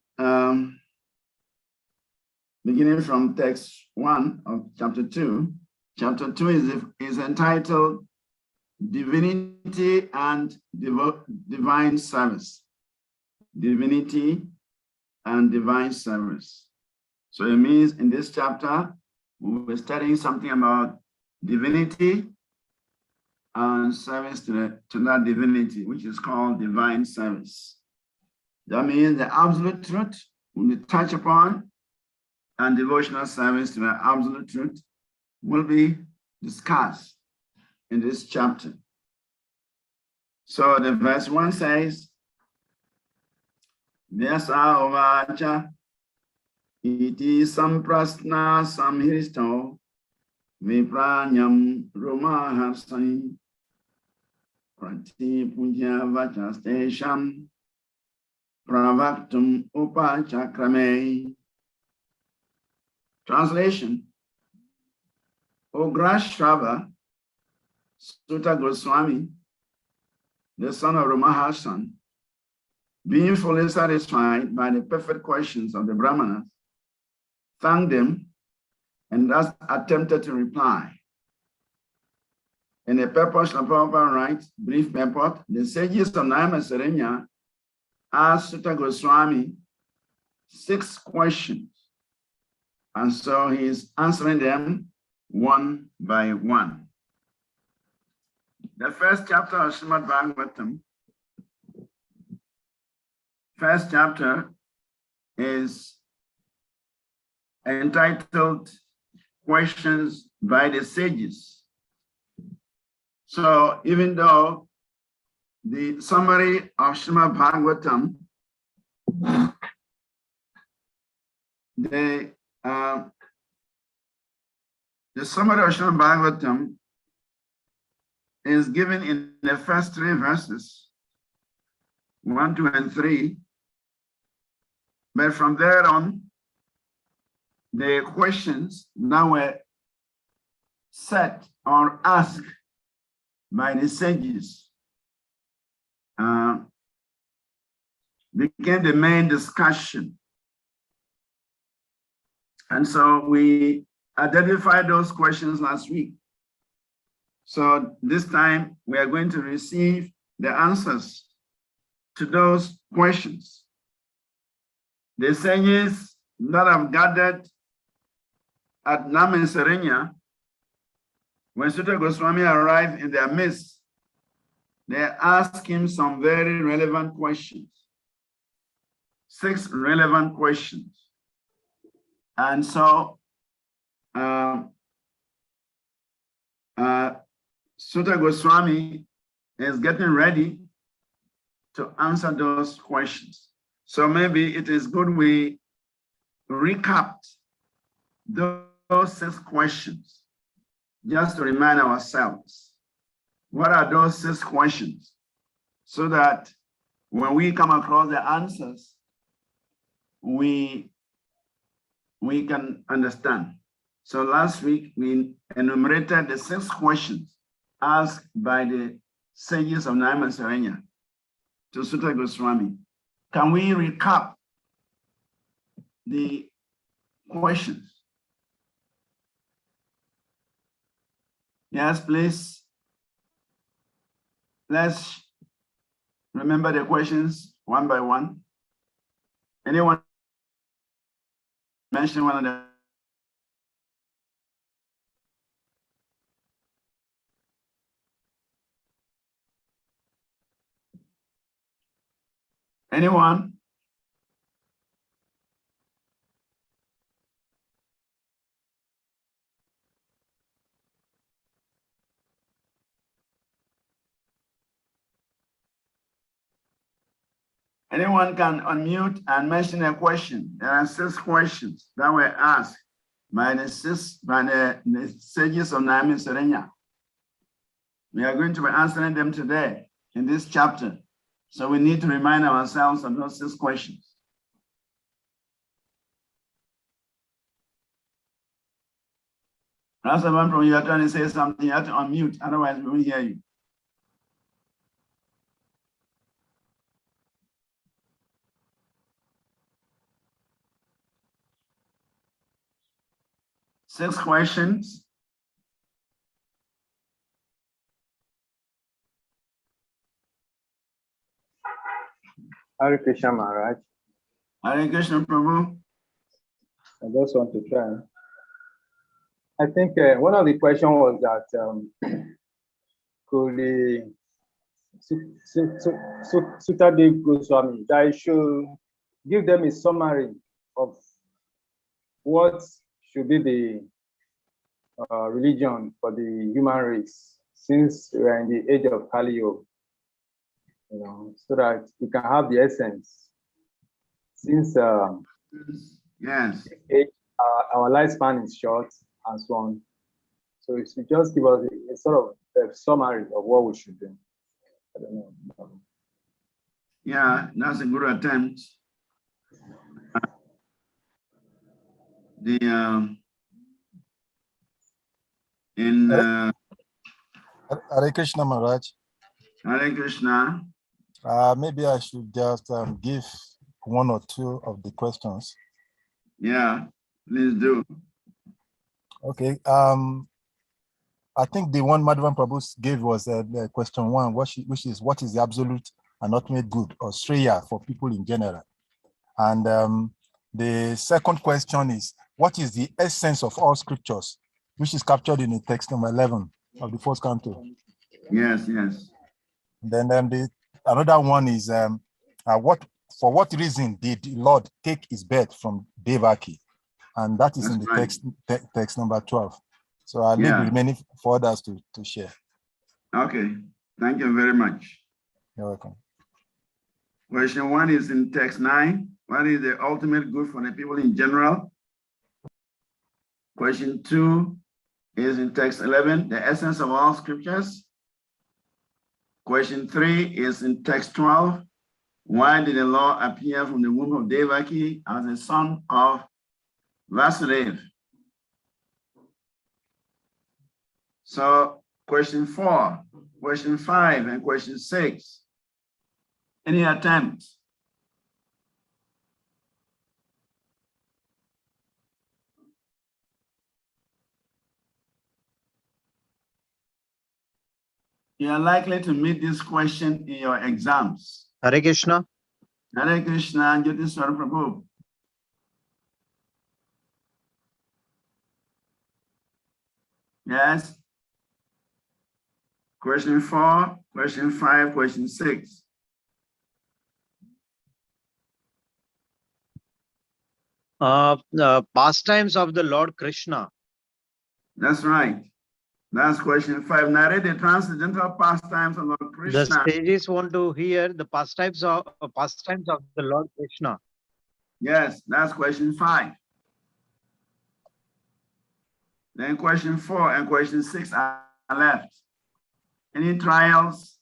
F: beginning from text 1 of chapter 2, chapter 2 is entitled Divinity and Divine Service. Divinity and Divine Service. So it means in this chapter, we're studying something about divinity and service to that divinity, which is called divine service. That means the absolute truth will be touched upon, and devotional service to the absolute truth will be discussed in this chapter. So the verse 1 says, Vyasa ovacha iti samprasna samhiristo vipranyam romaharsani prati punya vachastesham pravaktum upachakrame. Translation: Ograshava Sutta Goswami, the son of Ramahassan, being fully satisfied by the perfect questions of the Brahmanas, thanked them and thus attempted to reply. In the purport, Prabhupada writes, brief purport, the sages of Naima Serenya asked Sutta Goswami 6 questions, and so he is answering them one by one. The first chapter of Srimad Bhagavatam, first chapter is entitled Questions by the Sages. So even though the summary of Srimad Bhagavatam, the summary of Srimad Bhagavatam is given in the first 3 verses, 1, 2, and 3. But from there on, the questions now were set or asked by the sages became the main discussion. And so we identified those questions last week. So this time we are going to receive the answers to those questions. The sages that have gathered at Namen Serenya, when Sutta Goswami arrived in their midst, they asked him some very relevant questions, 6 relevant questions. And so Sutta Goswami is getting ready to answer those questions. So maybe it is good we recap those 6 questions just to remind ourselves. What are those 6 questions? So that when we come across the answers, we can understand. So last week we enumerated the 6 questions asked by the sages of Naima Serenya to Sutta Goswami. Can we recap the questions? Yes, please. Let's remember the questions one by one. Anyone mention one of them? Anyone? Anyone can unmute and mention a question. There are 6 questions that were asked by the sages of Naima Serenya. We are going to be answering them today in this chapter. So we need to remind ourselves of those 6 questions. Rasavan, from you are trying to say something, you have to unmute, otherwise we won't hear you. Six questions.
H: Hare Krishna Maharaj.
F: Hare Krishna Prabhu.
H: I just want to try. I think one of the questions was that could the Sutta Goswami, that I should give them a summary of what should be the religion for the human race, since we are in the age of Kali Yuga, you know, so that we can have the essence. Since
F: yes,
H: our lifespan is short and so on, so it should just give us a sort of a summary of what we should do. I don't know.
F: Yeah, that's a good attempt. in
D: Hare Krishna Maharaj.
F: Hare Krishna.
D: Maybe I should just give one or two of the questions.
F: Yeah, please do.
D: Okay. I think the one Madhavan Prabhu gave was question 1, which is what is the absolute and ultimate good or Shreya for people in general? And the second question is what is the essence of all scriptures, which is captured in the text number 11 of the first canto?
F: Yes, yes.
D: Then another one is for what reason did the Lord take his birth from Devaki? And that is
F: That's
D: in the
F: right.
D: text number 12. So I'll leave the remaining for others to share.
F: Okay, thank you very much.
D: You're welcome.
F: Question 1 is in text 9. What is the ultimate good for the people in general? Question 2 is in text 11, the essence of all scriptures. Question 3 is in text 12. Why did the Lord appear from the womb of Devaki as the son of Vasudeva? So question 4, question 5, and question 6. Any attempt? You are likely to meet this question in your exams.
J: Hare Krishna.
F: Hare Krishna, Jyoti Swara Prabhu. Yes. Question 4, question 5, question 6.
J: Pastimes of the Lord Krishna.
F: That's right. That's question 5. Narrate the transcendental pastimes of Lord Krishna.
J: The sages want to hear the pastimes of the Lord Krishna.
F: Yes, that's question 5. Then question 4 and question 6 are left. Any trials?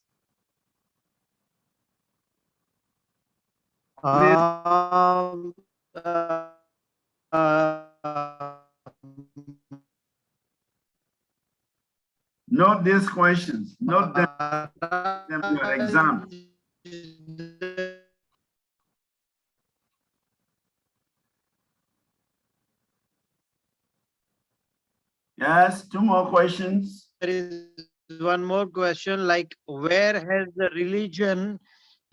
F: Note these questions. Note them in your exam. Yes, 2 more questions.
J: There is one more question, like where has the religion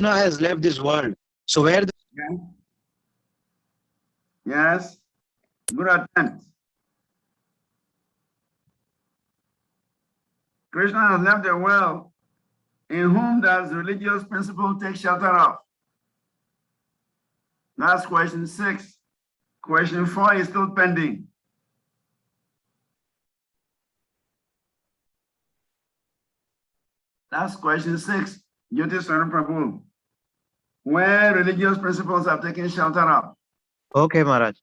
J: has left this world? So where the
F: Yes, good attempt. Krishna has left the world. In whom does religious principle take shelter of? That's question 6. Question 4 is still pending. That's question 6. Jyoti Swara Prabhu. Where religious principles have taken shelter of?
J: Okay, Maharaj.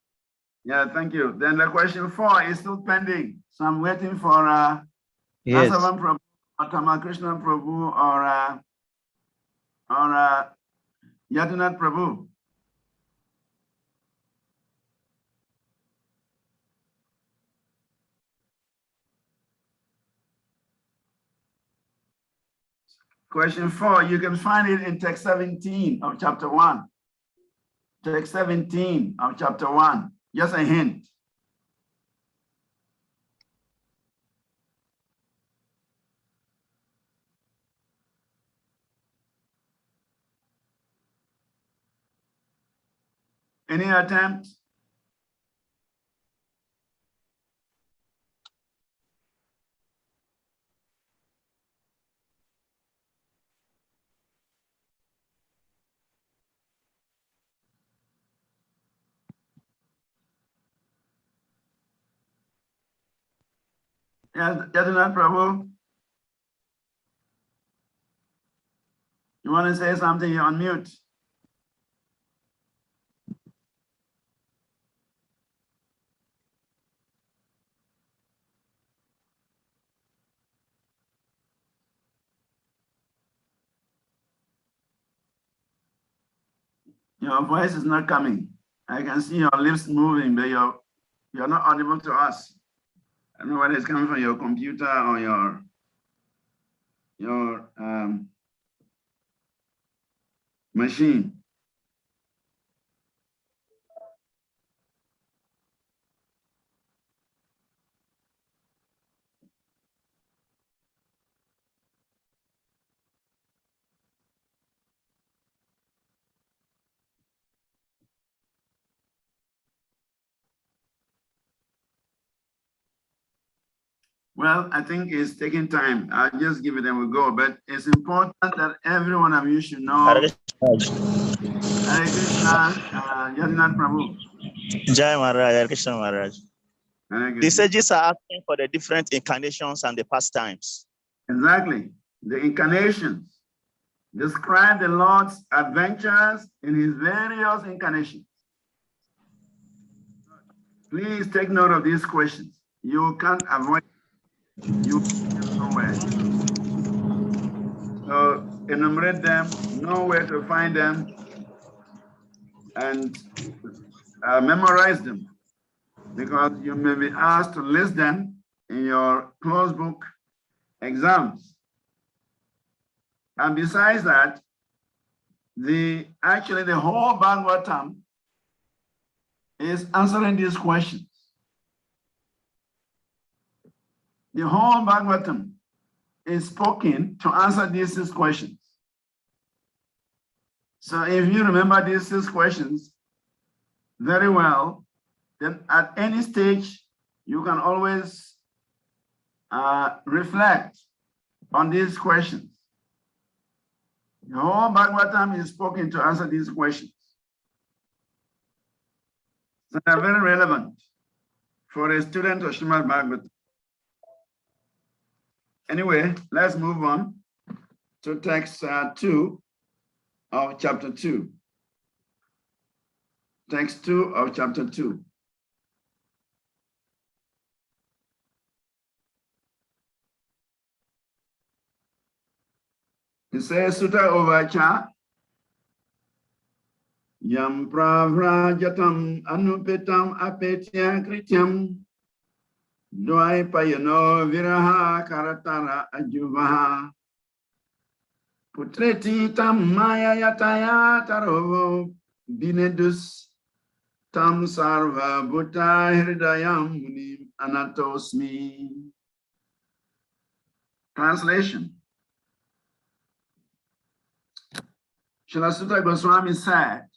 F: Yeah, thank you. Then the question 4 is still pending. So I'm waiting for
J: Yes.
F: Asavan Prabhu, or Tamakrishna Prabhu, or Yadunath Prabhu. Question 4, you can find it in text 17 of chapter 1. Text 17 of chapter 1. Just a hint. Any attempt? Yes, Yadunath Prabhu. You want to say something? You're on mute. Your voice is not coming. I can see your lips moving, but you're not audible to us. I don't know whether it's coming from your computer or your machine. Well, I think it's taking time. I'll just give it and we'll go. But it's important that every one of you should know. Hare Krishna, Jagannath Prabhu.
I: Jai Maharaj, Hare Krishna Maharaj.
F: Hare
I: The
F: Krishna.
I: sages are asking for the different incarnations and the pastimes.
F: Exactly. The incarnations describe the Lord's adventures in his various incarnations. Please take note of these questions. You can't avoid you nowhere. So enumerate them, know where to find them, and memorize them, because you may be asked to list them in your closed book exams. And besides that, actually the whole Bhagavatam is answering these questions. The whole Bhagavatam is spoken to answer these 6 questions. So if you remember these 6 questions very well, then at any stage, you can always reflect on these questions. The whole Bhagavatam is spoken to answer these questions. So they're very relevant for a student of Srimad Bhagavatam. Anyway, let's move on to text 2 of chapter 2. Text 2 of chapter 2. It says, Sutta Uvacha, Yam pravrajatam anupetam apetya krityam dvai payano viraha karatara ajuvaha putreti tam maya yataya tarovo binedus tam sarva bhuta hridayam munim anatosmi. Translation. Srila Sutta Goswami said,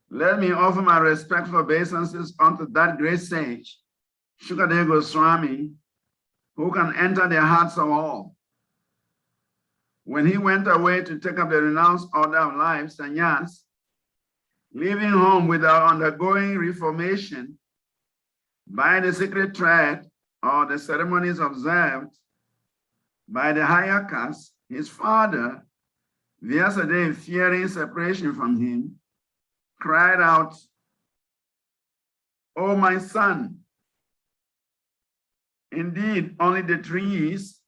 F: let me offer my respectful obeisances unto that great sage, Shukadeva Goswami, who can enter the hearts of all. When he went away to take up the renounced order of life, sannyas, leaving home without undergoing reformation by the sacred thread or the ceremonies observed by the higher caste, his father, Vyasadeva, fearing separation from him, cried out, "O my son, indeed only the trees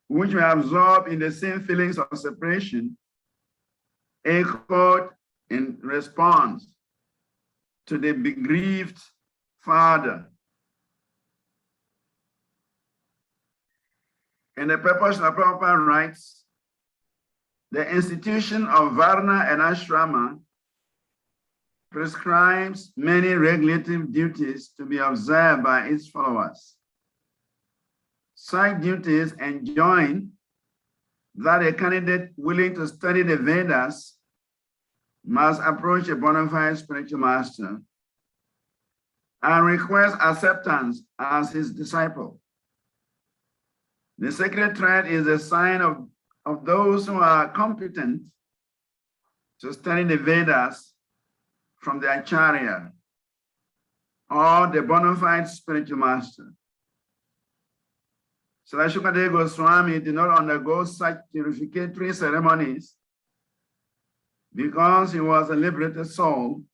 F: which were absorbed in the same feelings of separation echoed in response to the bereaved father." In the purpose of Prabhupada writes, the institution of Varna and Ashrama prescribes many regulative duties to be observed by its followers. Such duties enjoin that a candidate willing to study the Vedas must approach a bona fide spiritual master and request acceptance as his disciple. The sacred thread is a sign of those who are competent to study the Vedas from the Acharya or the bona fide spiritual master. So Shukadeva Goswami did not undergo such purificatory ceremonies because he was a liberated soul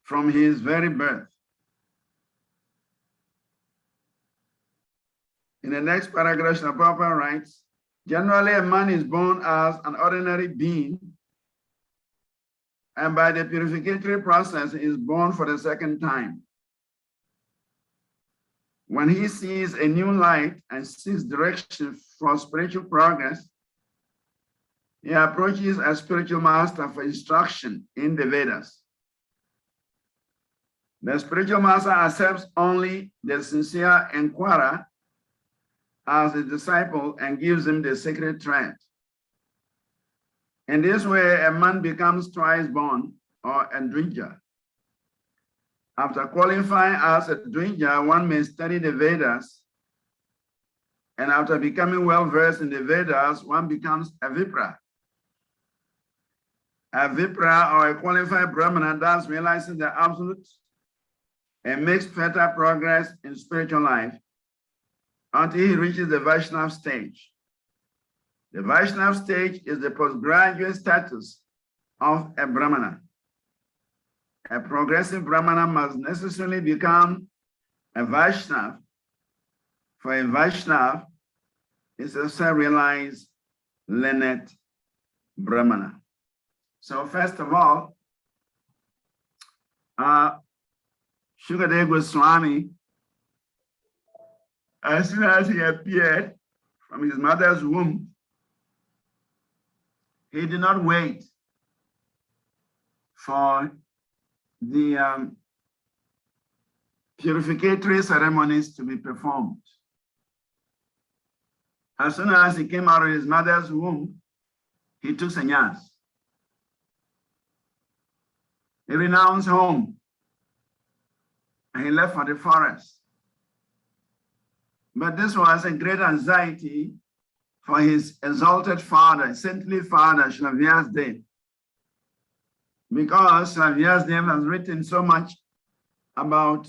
F: from his very birth. In the next paragraph, Srila Prabhupada writes, generally a man is born as an ordinary being, and by the purificatory process is born for the second time. When he sees a new light and seeks direction for spiritual progress, he approaches a spiritual master for instruction in the Vedas. The spiritual master accepts only the sincere inquirer as a disciple and gives him the sacred thread. In this way, a man becomes twice born, or a dvija. After qualifying as a dvija, one may study the Vedas, and after becoming well-versed in the Vedas, one becomes a vipra. A vipra, or a qualified brahmana, thus realizes the absolute and makes further progress in spiritual life until he reaches the Vaishnava stage. The Vaishnava stage is the postgraduate status of a brahmana. A progressive brahmana must necessarily become a Vaishnava, for a Vaishnava is a self-realized, learned brahmana. So first of all, Shukadeva Goswami, as soon as he appeared from his mother's womb, he did not wait for the purificatory ceremonies to be performed. As soon as he came out of his mother's womb, he took sannyas. He renounced home and he left for the forest. But this was a great anxiety for his exalted father, saintly father, Srila Vyasadeva, because Srila Vyasadeva has written so much about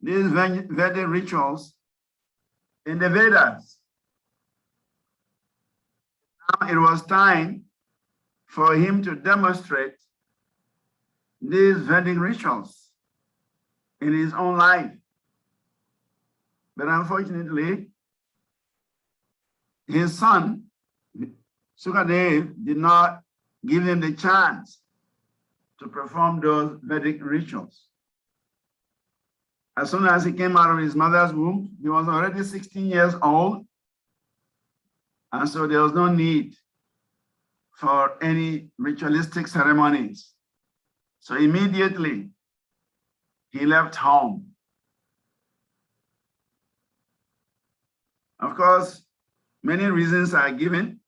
F: these Vedic rituals in the Vedas. Now it was time for him to demonstrate these Vedic rituals in his own life. But unfortunately, his son, Sukadeva, did not give him the chance to perform those Vedic rituals. As soon as he came out of his mother's womb, he was already 16 years old, and so there was no need for any ritualistic ceremonies. So immediately, he left home. Of course, many reasons are given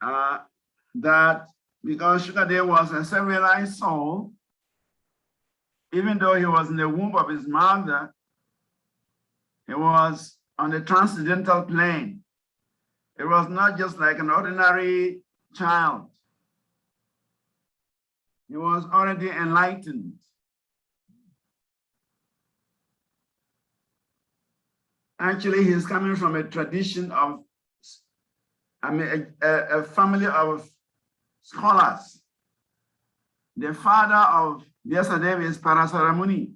F: that because Shukadeva was a self-realized soul, even though he was in the womb of his mother, he was on the transcendental plane. It was not just like an ordinary child. He was already enlightened. Actually, he's coming from a tradition of, a family of scholars. The father of Vyasadeva is Parasaramuni.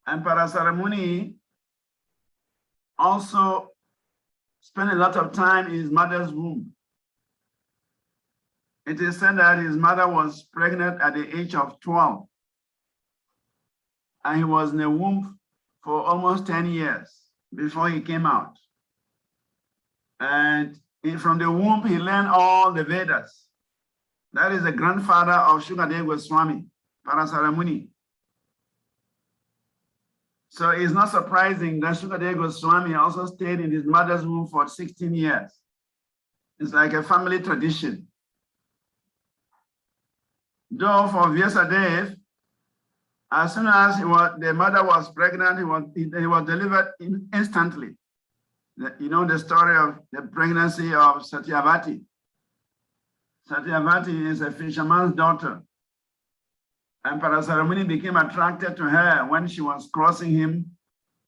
F: And Parasaramuni also spent a lot of time in his mother's womb. It is said that his mother was pregnant at the age of 12. And he was in the womb for almost 10 years before he came out. And from the womb, he learned all the Vedas. That is the grandfather of Shukadeva Goswami, Parasaramuni. So it's not surprising that Shukadeva Goswami also stayed in his mother's womb for 16 years. It's like a family tradition. Though for Vyasadeva, as soon as the mother was pregnant, he was delivered instantly. You know the story of the pregnancy of Satyavati. Satyavati is a fisherman's daughter. And Parasaramuni became attracted to her when she was crossing him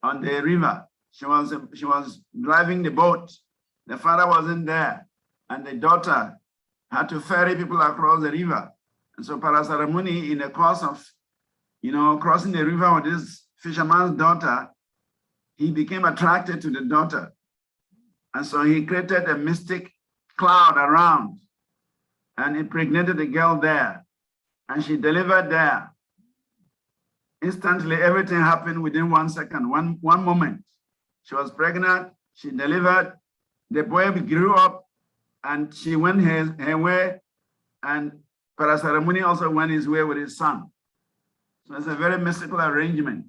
F: on the river. She was driving the boat. The father wasn't there. And the daughter had to ferry people across the river. And so Parasaramuni, in the course of crossing the river with this fisherman's daughter, he became attracted to the daughter. And so he created a mystic cloud around and impregnated the girl there. And she delivered there. Instantly, everything happened within 1 second, one moment. She was pregnant, she delivered, the boy grew up, and she went her way, and Parasaramuni also went his way with his son. So it's a very mystical arrangement.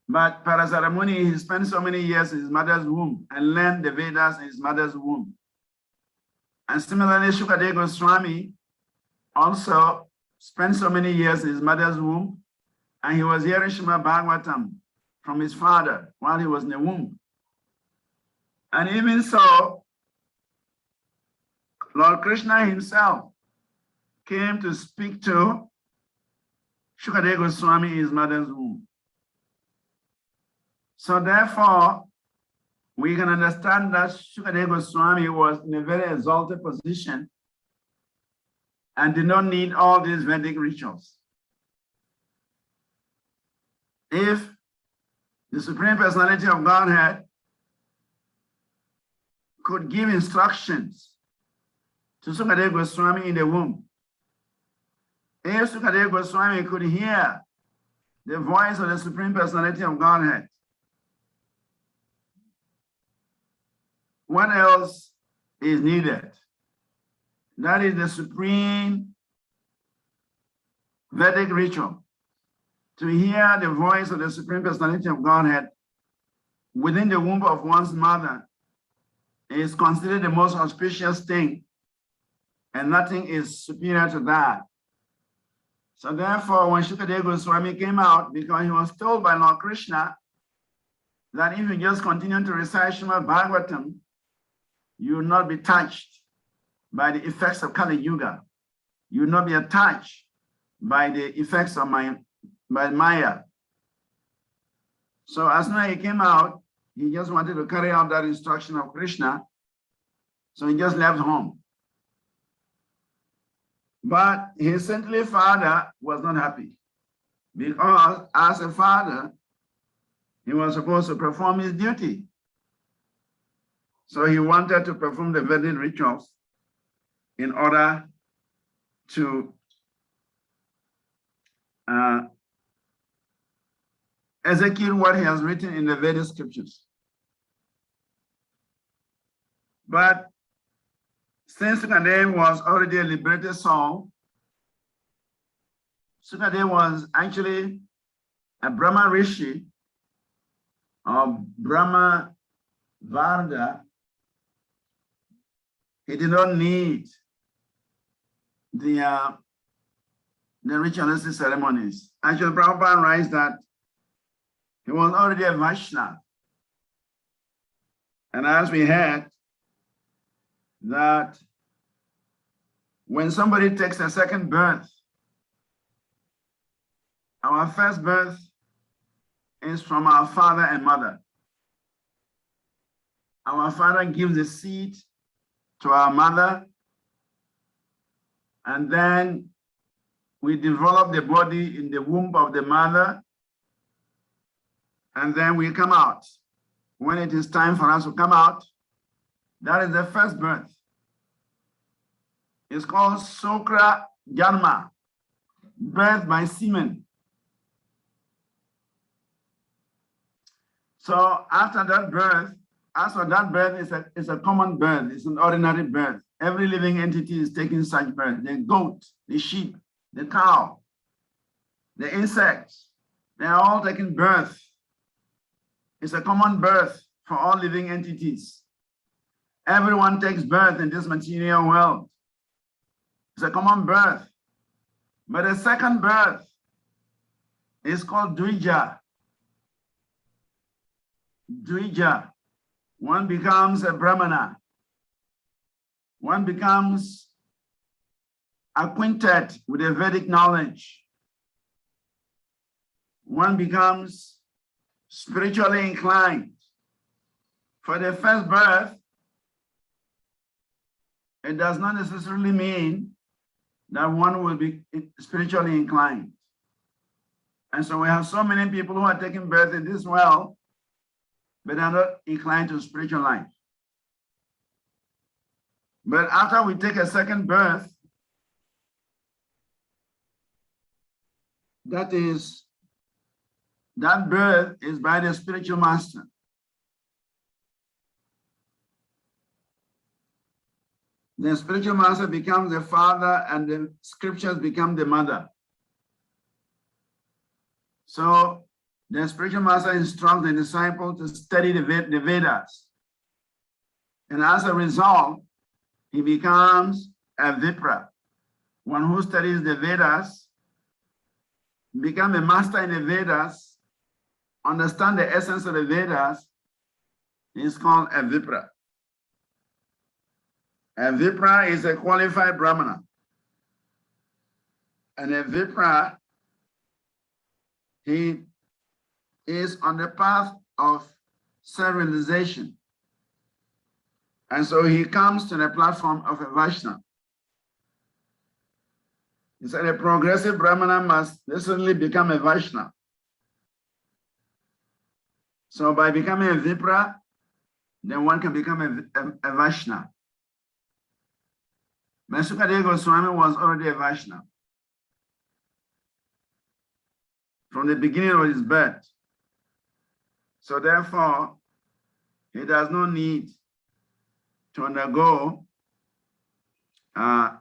F: But Parasaramuni, he spent so many years in his mother's womb and learned the Vedas in his mother's womb. And similarly, Shukadeva Goswami also spent so many years in his mother's womb, and he was hearing Srimad Bhagavatam from his father while he was in the womb. And even so, Lord Krishna himself came to speak to Shukadeva Goswami in his mother's womb. So therefore, we can understand that Shukadeva Goswami was in a very exalted position and did not need all these Vedic rituals. If the Supreme Personality of Godhead could give instructions to Shukadeva Goswami in the womb, if Shukadeva Goswami could hear the voice of the Supreme Personality of Godhead, what else is needed? That is the supreme Vedic ritual. To hear the voice of the Supreme Personality of Godhead within the womb of one's mother is considered the most auspicious thing, and nothing is superior to that. So therefore, when Shukadeva Goswami came out, because he was told by Lord Krishna that if you just continue to recite Srimad Bhagavatam, you will not be touched by the effects of Kali Yuga. You will not be attached by the effects of Maya. So as soon as he came out, he just wanted to carry out that instruction of Krishna. So he just left home. But his saintly father was not happy, because as a father, he was supposed to perform his duty. So he wanted to perform the Vedic rituals in order to execute what he has written in the Vedic scriptures. But since Sukadeva was already a liberated soul, Sukadeva was actually a Brahma Rishi or Brahma Varda. He did not need the ritualistic ceremonies. Actually, Prabhupada writes that he was already a Vaishnava. And as we heard, that when somebody takes a second birth, our first birth is from our father and mother. Our father gives the seed to our mother, and then we develop the body in the womb of the mother, and then we come out. When it is time for us to come out, that is the first birth. It's called Sukra Janma, birth by semen. So after that birth, is a common birth, it's an ordinary birth. Every living entity is taking such birth. The goat, the sheep, the cow, the insects, they are all taking birth. It's a common birth for all living entities. Everyone takes birth in this material world. It's a common birth. But the second birth is called Dvija. Dvija. One becomes a Brahmana. One becomes acquainted with the Vedic knowledge. One becomes spiritually inclined. For the first birth, it does not necessarily mean that one will be spiritually inclined. And so we have so many people who are taking birth in this world, but are not inclined to spiritual life. But after we take a second birth, that birth is by the spiritual master. The spiritual master becomes the father and the scriptures become the mother. So the spiritual master instructs the disciple to study the Vedas. And as a result, he becomes a Vipra. One who studies the Vedas, become a master in the Vedas, understand the essence of the Vedas, is called a Vipra. A Vipra is a qualified Brahmana. And a Vipra, he is on the path of self-realization. And so he comes to the platform of a Vaishnava. He said a progressive Brahmana must necessarily become a Vaishnava. So by becoming a Vipra, then one can become a Vaishnava. Sukadeva Goswami was already a Vaishnava from the beginning of his birth. So therefore, he does not need to undergo the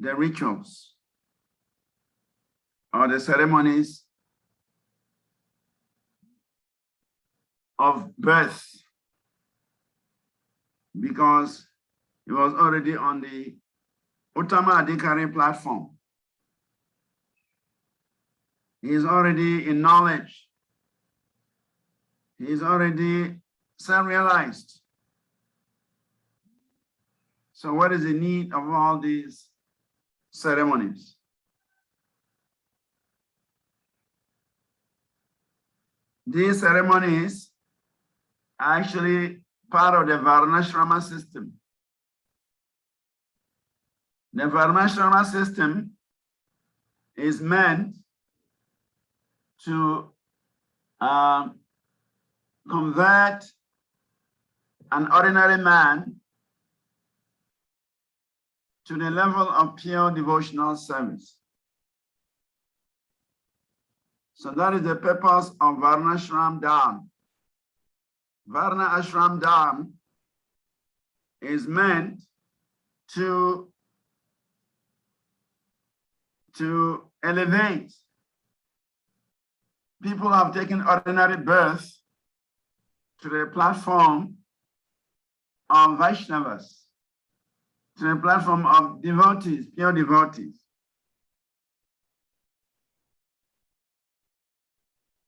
F: rituals or the ceremonies of birth, because he was already on the Uttama Adhikari platform. He is already in knowledge. He is already self-realized. So what is the need of all these ceremonies? These ceremonies are actually part of the Varnashrama system. The Varnashrama system is meant to convert an ordinary man to the level of pure devotional service. So that is the purpose of Varna Ashram Dham. Varna Ashram Dham is meant to elevate people who have taken ordinary birth to the platform of Vaishnavas, to the platform of devotees, pure devotees.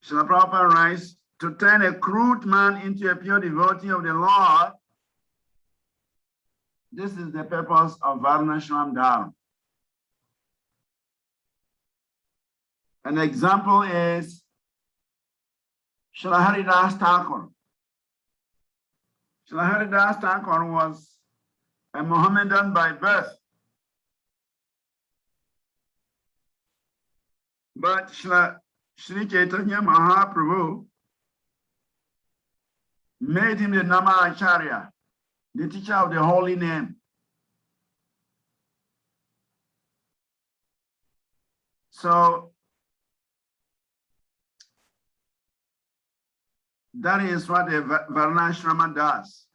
F: Srila Prabhupada writes, to turn a crude man into a pure devotee of the Lord, this is the purpose of Varnashram Dham. An example is Srila Haridas Thakur. Srila Haridas Thakur was a Mohammedan by birth. But Sri Chaitanya Mahaprabhu made him the Nama Acharya, the teacher of the holy name. So that is what a Varnashrama does.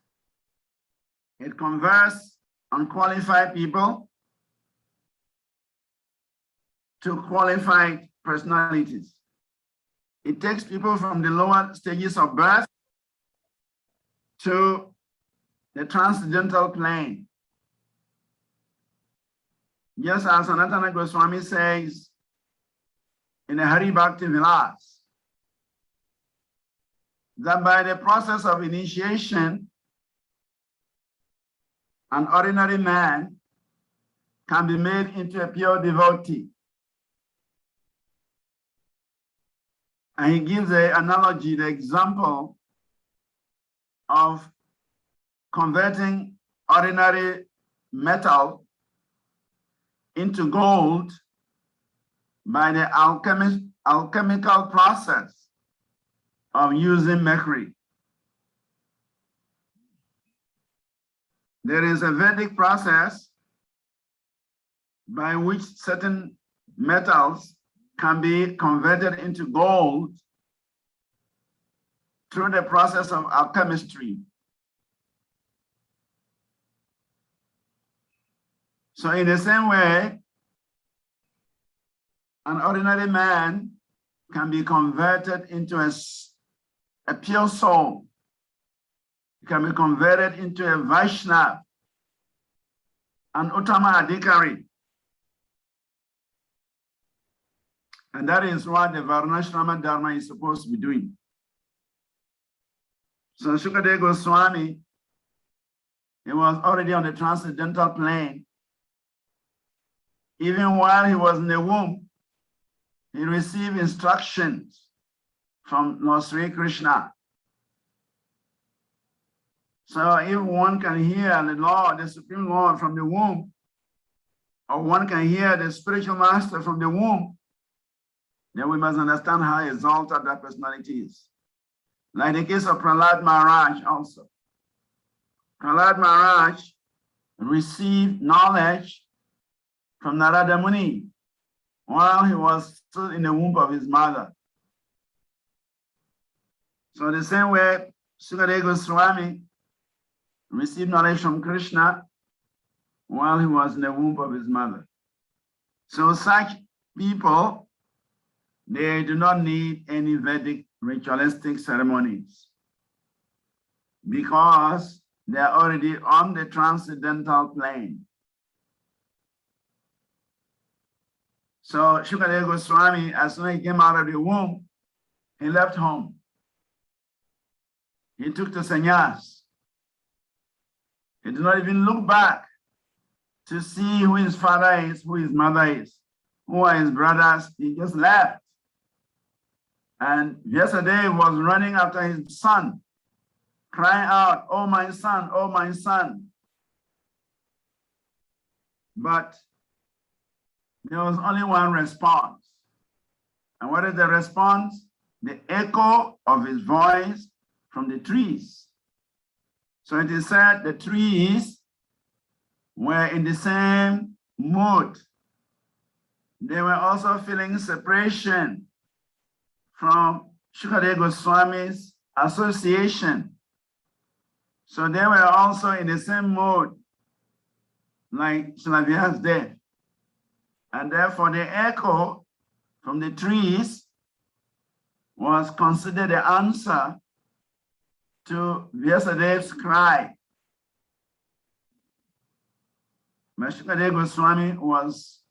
F: It converts unqualified people to qualified personalities. It takes people from the lower stages of birth to the transcendental plane. Just as Sanatana Goswami says in the Hari Bhakti Vilas, that by the process of initiation, an ordinary man can be made into a pure devotee. And he gives the analogy, the example of converting ordinary metal into gold by the alchemical process of using mercury. There is a Vedic process by which certain metals can be converted into gold through the process of alchemistry. So in the same way, an ordinary man can be converted into a pure soul. He can be converted into a Vaishnava, an Uttama Adhikari. And that is what the Varnashrama Dharma is supposed to be doing. So Shukadeva Goswami, he was already on the transcendental plane. Even while he was in the womb, he received instructions from Lord Sri Krishna. So if one can hear the Lord, the Supreme Lord from the womb, or one can hear the spiritual master from the womb, then we must understand how exalted that personality is. Like the case of Prahlad Maharaj also. Prahlad Maharaj received knowledge from Narada Muni while he was still in the womb of his mother. So the same way, Shukadeva Goswami received knowledge from Krishna while he was in the womb of his mother. So such people, they do not need any Vedic ritualistic ceremonies because they are already on the transcendental plane. So Shukadeva Goswami, as soon as he came out of the womb, he left home. He took the sannyas. He did not even look back to see who his father is, who his mother is, who are his brothers. He just left. And yesterday he was running after his son, crying out, "Oh my son, oh my son." But there was only one response. And what is the response? The echo of his voice from the trees. So it is said the trees were in the same mood. They were also feeling separation from Shukadeva Goswami's association. So they were also in the same mood like Shalaviya's death. And therefore the echo from the trees was considered the answer to Vyasadev's cry. Shukadeva Goswami was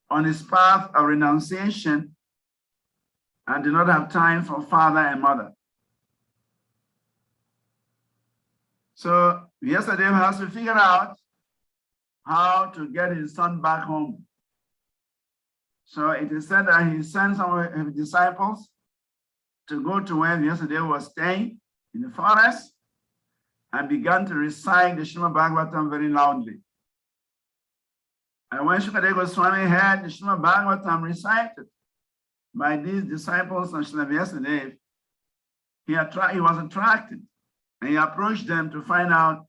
F: on his path of renunciation and did not have time for father and mother. So Vyasadeva has to figure out how to get his son back home. So it is said that he sent some of his disciples to go to where Vyasadeva was staying in the forest and began to recite the Srimad Bhagavatam very loudly. And when Shukadeva Goswami heard the Srimad Bhagavatam recited by these disciples of Srila Vyasadeva, he was attracted and he approached them to find out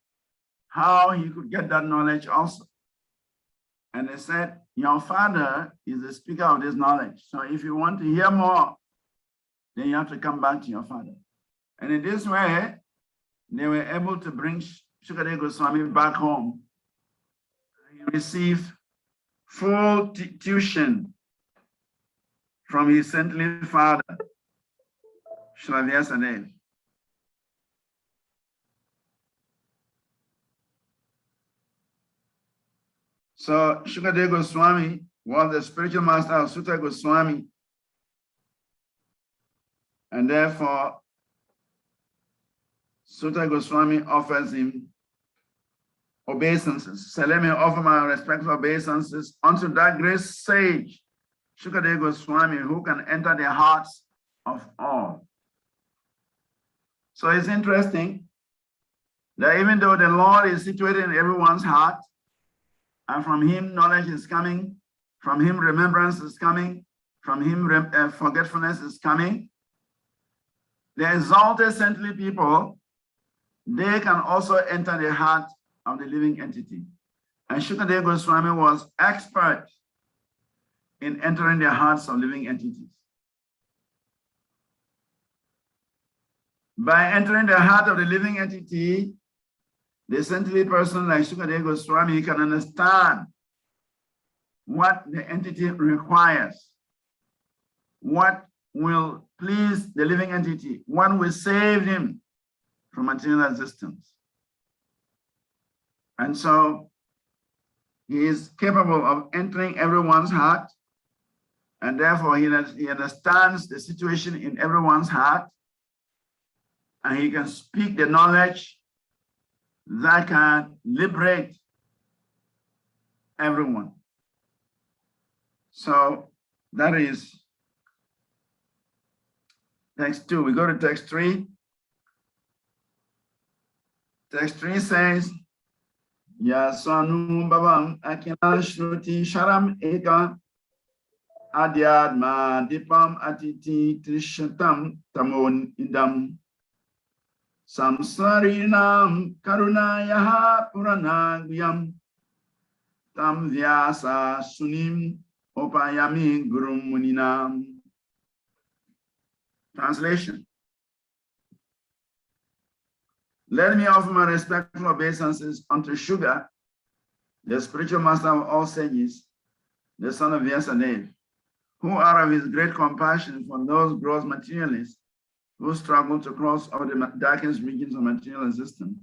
F: how he could get that knowledge also. And they said, "Your father is the speaker of this knowledge. So if you want to hear more, then you have to come back to your father." And in this way, they were able to bring Shukadeva Goswami back home. He received full tuition from his saintly father, Srila Vyasadeva. So Shukadeva Goswami was the spiritual master of Sutta Goswami, and therefore Sutta Goswami offers him obeisances. So let me offer my respectful obeisances unto that great sage, Shukadeva Goswami, who can enter the hearts of all. So it's interesting that even though the Lord is situated in everyone's heart, and from him knowledge is coming, from him remembrance is coming, from him forgetfulness is coming, the exalted saintly people, they can also enter the heart of the living entity. And Shukadeva Goswami was expert in entering the hearts of living entities. By entering the heart of the living entity, the saintly person like Sukadeva Goswami can understand what the entity requires, what will please the living entity, what will save him from material existence. And so he is capable of entering everyone's heart, and therefore he understands the situation in everyone's heart, and he can speak the knowledge that can liberate everyone. So that is text 2. We go to text 3. Text 3 says, Yasanu Babam Akina Shruti Sharam Eka Adyadma Dipam Atiti Trishatam Tamon Idam Samsarinam Karunayaha Puranagyam Tam Vyasa Sunim Opayami Guru Muninam. Translation. Let me offer my respectful obeisances unto Sugar, the spiritual master of all sages, the son of Vyasadeva, who out of his great compassion for those gross materialists who struggle to cross over the darkest regions of material existence,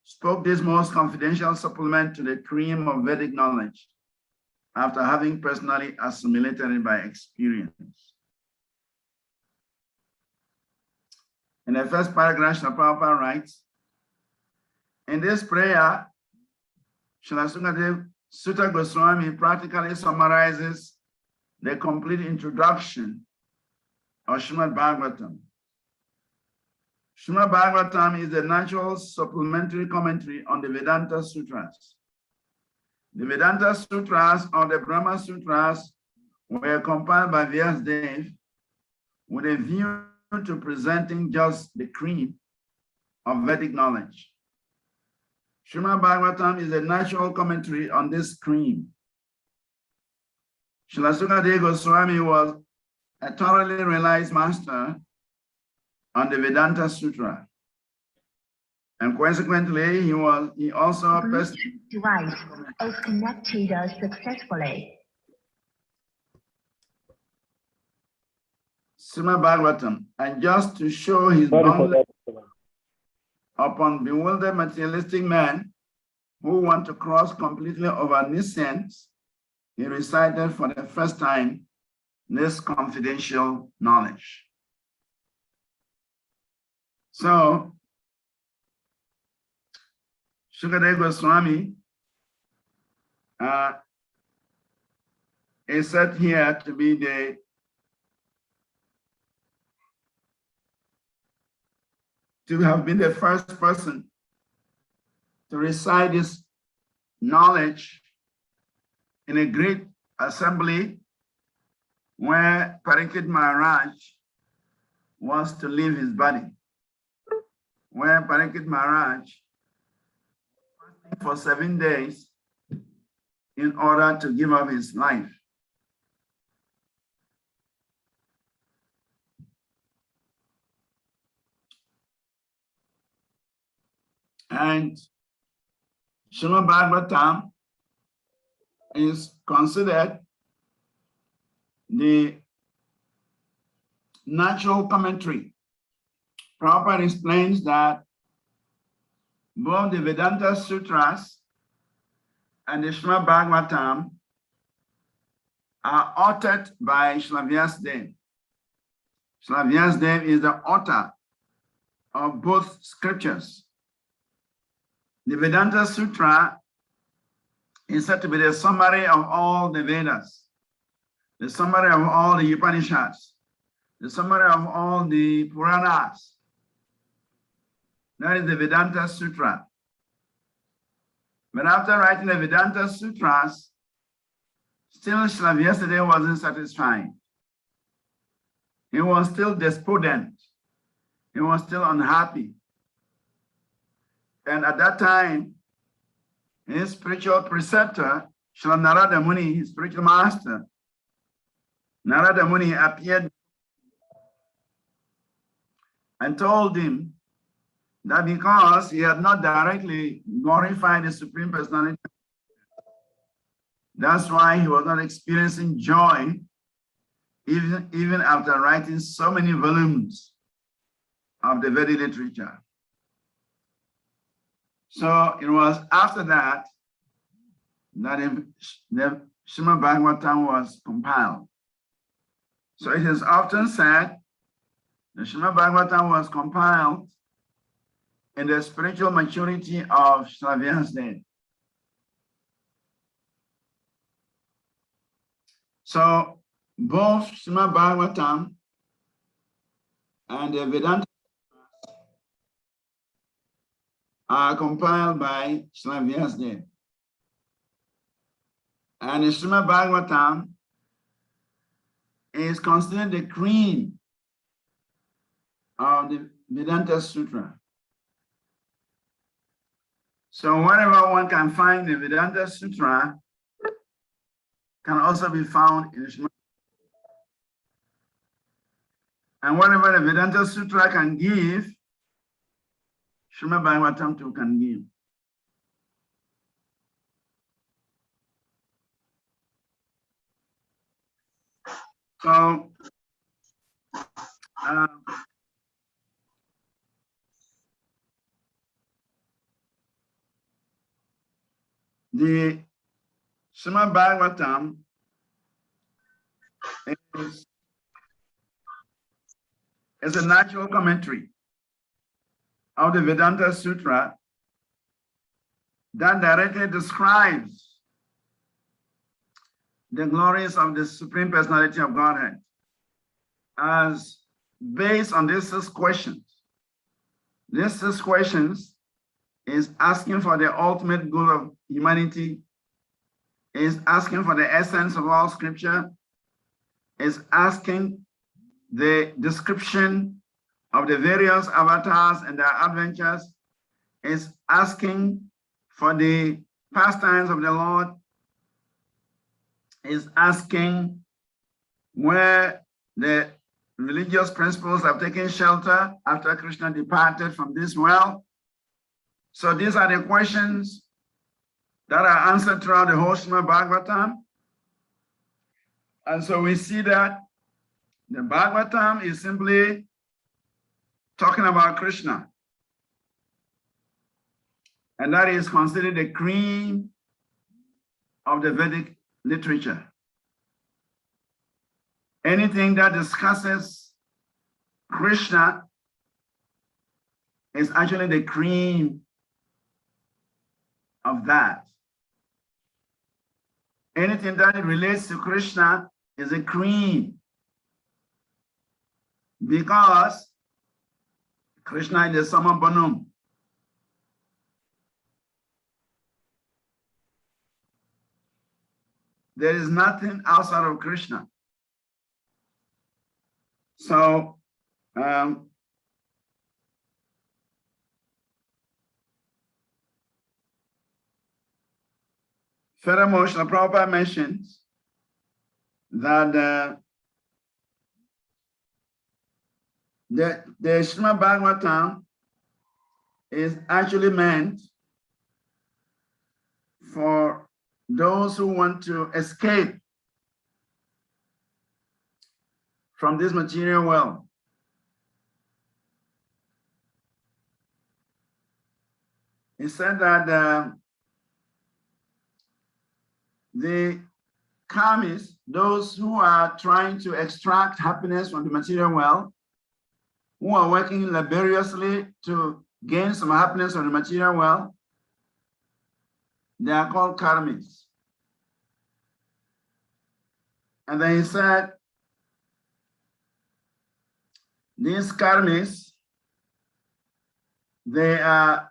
F: spoke this most confidential supplement to the cream of Vedic knowledge after having personally assimilated it by experience. In the first paragraph, Srila Prabhupada writes, in this prayer, Srila Sukadeva Sutta Goswami practically summarizes the complete introduction of Srimad Bhagavatam. Srimad Bhagavatam is a natural supplementary commentary on the Vedanta Sutras. The Vedanta Sutras or the Brahma Sutras were compiled by Vyasadeva with a view to presenting just the cream of Vedic knowledge. Srimad Bhagavatam is a natural commentary on this cream. Srila Sukadeva Goswami was a thoroughly realized master on the Vedanta Sutra, and consequently, he also
K: Bluetooth device is connected successfully.
F: Srimad Bhagavatam, and just to show his boundless upon bewildered materialistic men who want to cross completely over omniscience, he recited for the first time this confidential knowledge. So, Sukadeva Goswami is said here to be to have been the first person to recite this knowledge in a great assembly where Parikshit Maharaj was to leave his body, where Parikshit Maharaj fasted for 7 days in order to give up his life. And Srimad Bhagavatam is considered the natural commentary. Prabhupada explains that both the Vedanta Sutras and the Srimad Bhagavatam are authored by Srila Vyasadeva. Srila Vyasadeva is the author of both scriptures. The Vedanta Sutra is said to be the summary of all the Vedas, the summary of all the Upanishads, the summary of all the Puranas. That is the Vedanta Sutra. But after writing the Vedanta Sutras, still Srila Vyasadeva wasn't satisfied. He was still despondent. He was still unhappy. And at that time, his spiritual preceptor, Srila Narada Muni, his spiritual master, Narada Muni appeared and told him that because he had not directly glorified the Supreme Personality, that's why he was not experiencing joy even after writing so many volumes of the Vedic literature. So it was after that that the Srimad Bhagavatam was compiled. So it is often said the Srimad Bhagavatam was compiled in the spiritual maturity of Srila Vyasadeva. So both Srimad Bhagavatam and the Vedanta are compiled by Srila Vyasadeva. And the Srimad Bhagavatam is considered the cream of the Vedanta Sutra. So wherever one can find the Vedanta Sutra can also be found in the Srimad. And whatever the Vedanta Sutra can give, Srimad Bhagavatam too can give. So, the Srimad Bhagavatam is a natural commentary of the Vedanta Sutra that directly describes the glories of the Supreme Personality of Godhead as based on these 6 questions. These 6 questions is asking for the ultimate good of humanity, is asking for the essence of all scripture, is asking the description of the various avatars and their adventures, is asking for the pastimes of the Lord, is asking where the religious principles have taken shelter after Krishna departed from this world. So these are the questions that are answered throughout the whole Srimad Bhagavatam. And so we see that the Bhagavatam is simply talking about Krishna. And that is considered the cream of the Vedic literature. Anything that discusses Krishna is actually the cream of that. Anything that relates to Krishna is a cream, because Krishna is the summa bonum. There is nothing outside of Krishna. So, furthermore, Srila Prabhupada mentions that the Srimad Bhagavatam is actually meant for those who want to escape from this material world. He said that the karmis, those who are trying to extract happiness from the material world, who are working laboriously to gain some happiness from the material world, they are called karmis. And then he said, these karmis, they are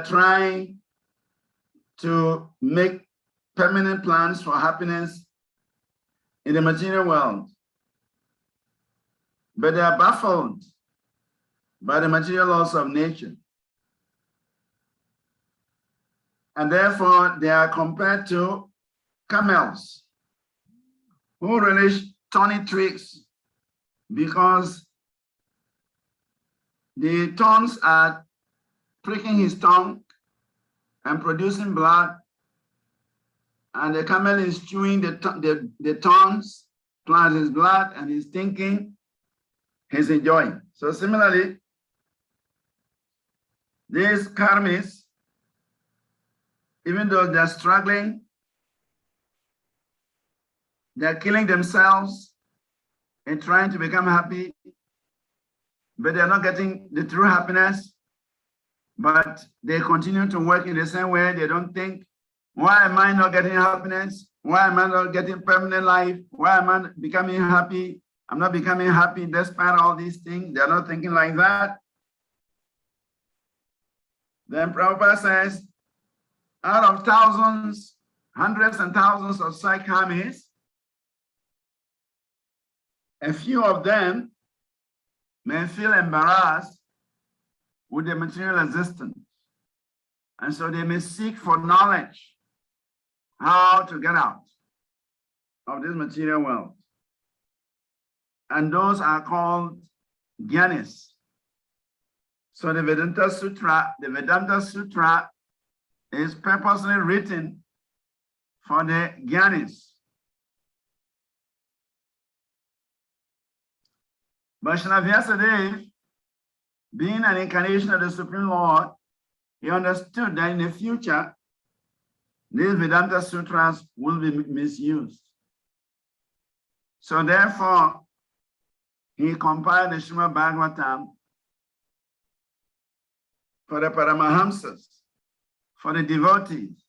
F: trying to make permanent plans for happiness in the material world, but they are baffled by the material laws of nature. And therefore, they are compared to camels who really turning tricks because the thorns are pricking his tongue and producing blood, and the camel is chewing the thorns plus his blood, and he's thinking he's enjoying. So similarly, these karmis, even though they're struggling, they're killing themselves and trying to become happy, but they're not getting the true happiness. But they continue to work in the same way. They don't think, why am I not getting happiness? Why am I not getting permanent life? Why am I becoming happy? I'm not becoming happy despite all these things. They're not thinking like that. Then Prabhupada says, out of thousands, hundreds and thousands of such karmis, a few of them may feel embarrassed with the material existence. And so they may seek for knowledge, how to get out of this material world. And those are called jnanis. So the Vedanta Sutra is purposely written for the jnanis. But Srila Vyasadeva, being an incarnation of the Supreme Lord, he understood that in the future, these Vedanta Sutras will be misused. So therefore, he compiled the Srimad Bhagavatam for the Paramahamsas, for the devotees.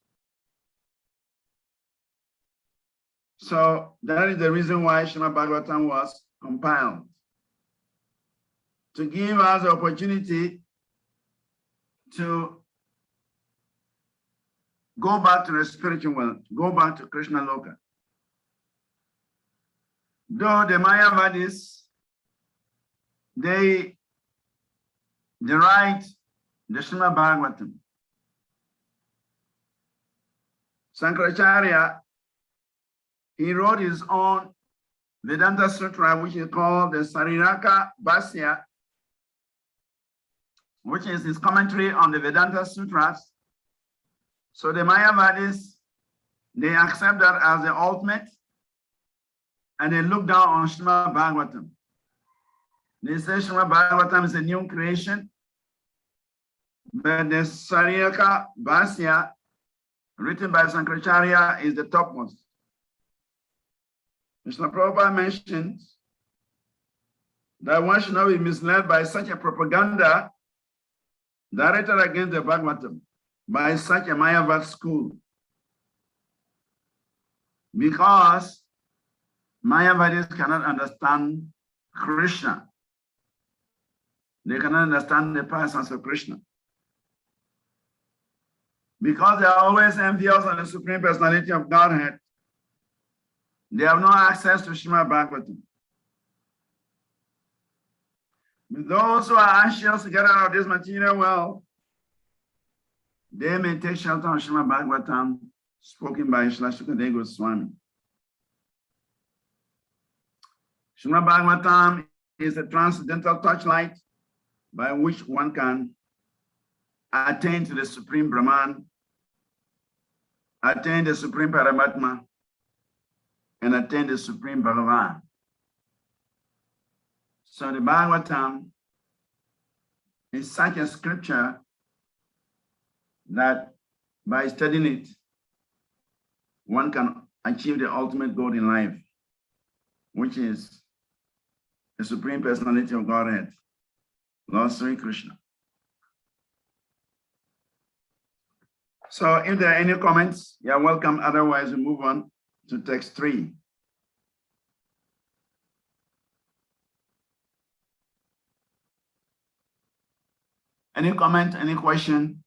F: So that is the reason why Srimad Bhagavatam was compiled, to give us the opportunity to go back to the spiritual world, go back to Krishna Loka. Though the Mayavadis, they write the Srimad Bhagavatam. Sankaracharya, he wrote his own Vedanta Sutra, which is called the Sariraka Bhasya, which is his commentary on the Vedanta Sutras. So the Mayavadis, they accept that as the ultimate, and they look down on Srimad Bhagavatam. They say Srimad Bhagavatam is a new creation, but the Sariraka Bhasya, written by Sankaracharya, is the topmost. Mr. Prabhupada mentions that one should not be misled by such a propaganda directed against the Bhagavatam by such a Mayavad school, because Mayavadis cannot understand Krishna. They cannot understand the presence of Krishna, because they are always envious of the Supreme Personality of Godhead. They have no access to Srimad Bhagavatam. But those who are anxious to get out of this material world, they may take shelter on Srimad Bhagavatam, spoken by Srila Sukadeva Goswami. Srimad Bhagavatam is a transcendental touchlight by which one can attain to the Supreme Brahman, attain the Supreme Paramatma, and attain the Supreme Bhagavan. So the Bhagavatam is such a scripture that by studying it, one can achieve the ultimate goal in life, which is the Supreme Personality of Godhead, Lord Sri Krishna. So if there are any comments, you're welcome. Otherwise, we move on to text 3. Any comment, any question?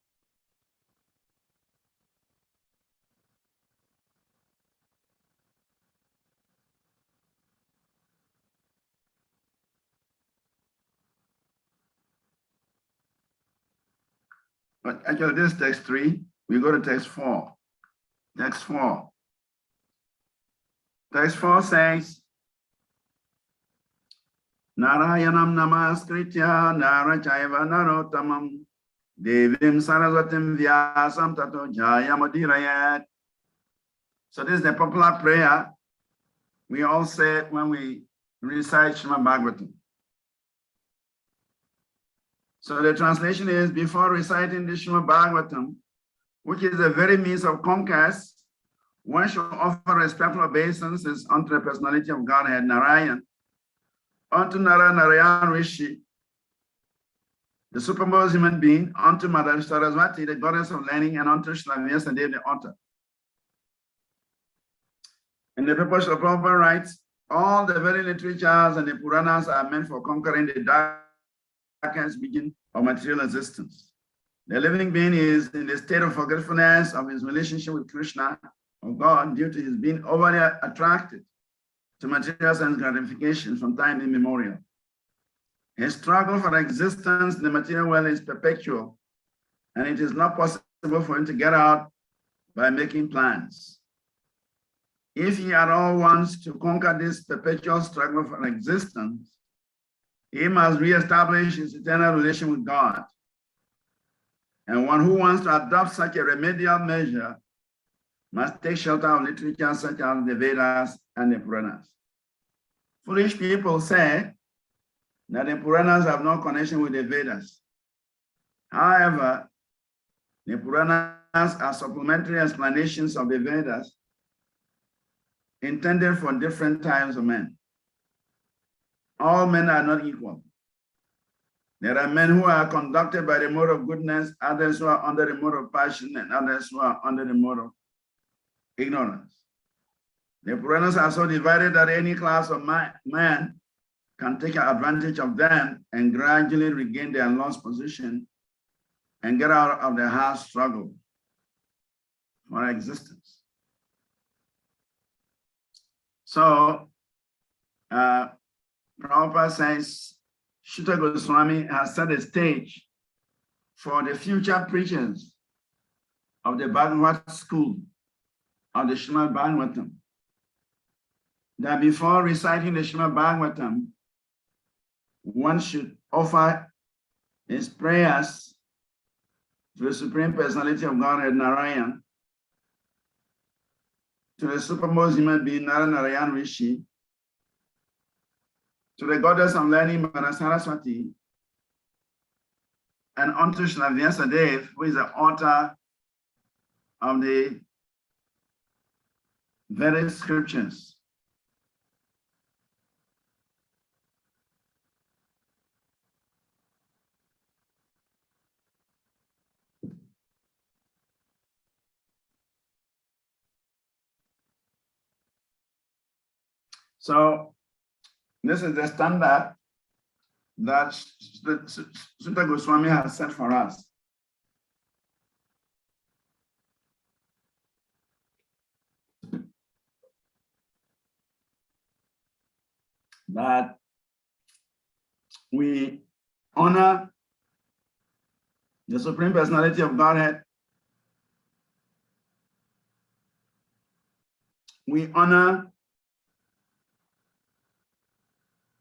F: But actually, this is text 3. We go to text 4. Text 4. Text 4 says, Narayanam namaskritya narachaiva narottamam devim saraswatim vyasam tato jayamudirayat. So this is the popular prayer we all say when we recite Srimad Bhagavatam. So the translation is, before reciting the Srimad Bhagavatam, which is the very means of conquest, one should offer respectful obeisances unto the personality of Godhead, Narayan, unto Narayan Rishi, the supermost human being, unto Mother Saraswati, the goddess of learning, and unto Shri Vyasadeva, the author. In the purpose of Prabhupada writes, all the very literatures and the Puranas are meant for conquering the darkest beginning of material existence. The living being is in the state of forgetfulness of his relationship with Krishna, or God, due to his being overly attracted to material sense gratification from time immemorial. His struggle for existence in the material world is perpetual, and it is not possible for him to get out by making plans. If he at all wants to conquer this perpetual struggle for existence, he must reestablish his eternal relation with God. And one who wants to adopt such a remedial measure must take shelter of literature such as the Vedas and the Puranas. Foolish people say that the Puranas have no connection with the Vedas. However, the Puranas are supplementary explanations of the Vedas intended for different types of men. All men are not equal. There are men who are conducted by the mode of goodness, others who are under the mode of passion, and others who are under the mode of ignorance. The Puranas are so divided that any class of man can take advantage of them and gradually regain their lost position and get out of the hard struggle for existence. So, Prabhupada says, Shuta Goswami has set a stage for the future preachers of the Bhagavad school of the Srimad Bhagavatam, that before reciting the Srimad Bhagavatam, one should offer his prayers to the Supreme Personality of Godhead, Narayan, to the supermost human being, Narayan Rishi, to the goddess of learning, Mother Saraswati, and unto Shri Vyasadeva, who is the author of the Vedic scriptures. So this is the standard that Sutta Goswami has set for us. That we honor the Supreme Personality of Godhead. We honor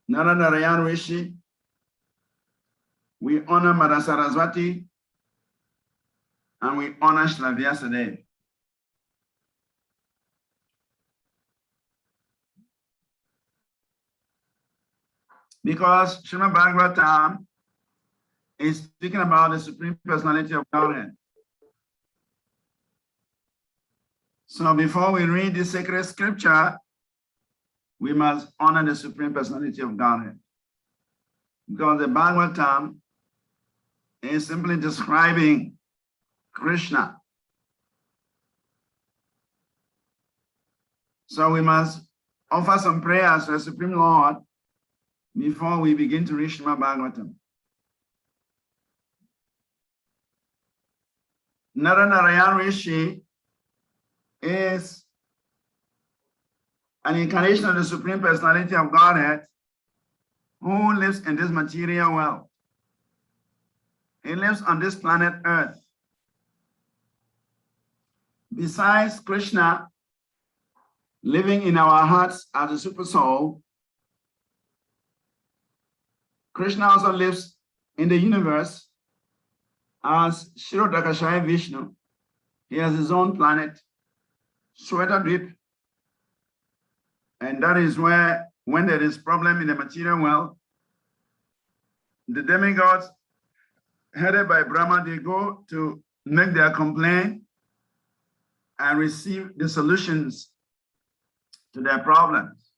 F: Narayan Rishi. We honor Mother Saraswati. And we honor Shri Vyasadeva. Because Srimad Bhagavatam is speaking about the Supreme Personality of Godhead. So before we read the sacred scripture, we must honor the Supreme Personality of Godhead. Because the Bhagavatam is simply describing Krishna. So we must offer some prayers to the Supreme Lord before we begin to read Srimad Bhagavatam. Narayan Rishi is an incarnation of the Supreme Personality of Godhead who lives in this material world. He lives on this planet Earth. Besides Krishna, living in our hearts as a super soul, Krishna also lives in the universe as Kshirodakashayi Vishnu. He has his own planet, Shwetadvip, and that is where, when there is problem in the material world, the demigods headed by Brahma, they go to make their complaint and receive the solutions to their problems.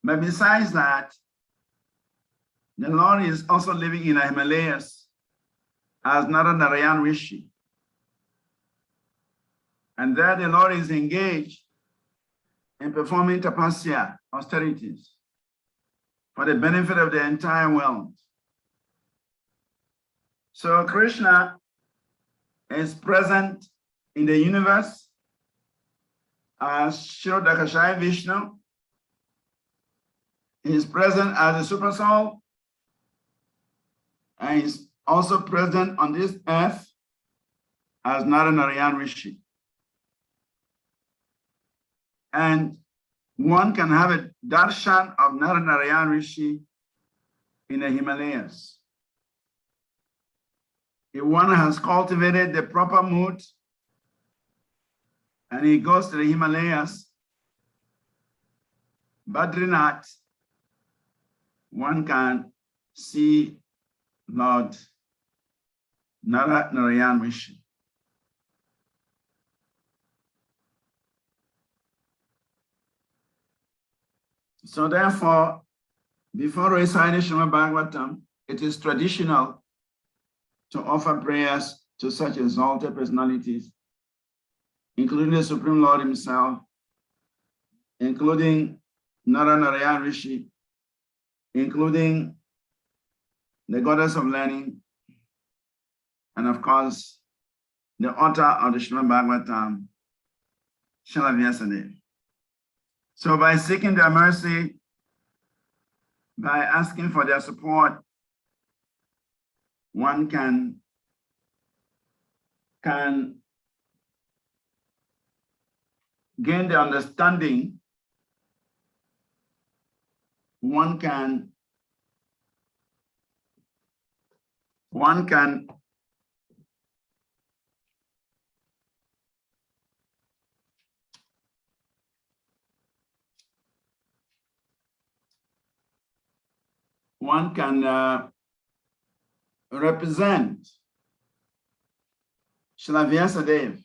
F: But besides that, the Lord is also living in the Himalayas as Naranarayan Rishi. And there the Lord is engaged in performing tapasya, austerities, for the benefit of the entire world. So Krishna is present in the universe as Kshirodakashayi Vishnu. He is present as a super soul, and he's also present on this earth as Naranarayan Rishi. And one can have a darshan of Naranarayan Rishi in the Himalayas. If one has cultivated the proper mood and he goes to the Himalayas, Badrinath, one can see Lord Naranarayan Rishi. So therefore, before reciting Srimad Bhagavatam, it is traditional to offer prayers to such exalted personalities, including the Supreme Lord himself, including Naranarayan Rishi, including the goddess of learning, and of course, the author of the Srimad Bhagavatam, Srila Vyasadeva. So by seeking their mercy, by asking for their support, one can gain the understanding, one can represent Srila Vyasadeva.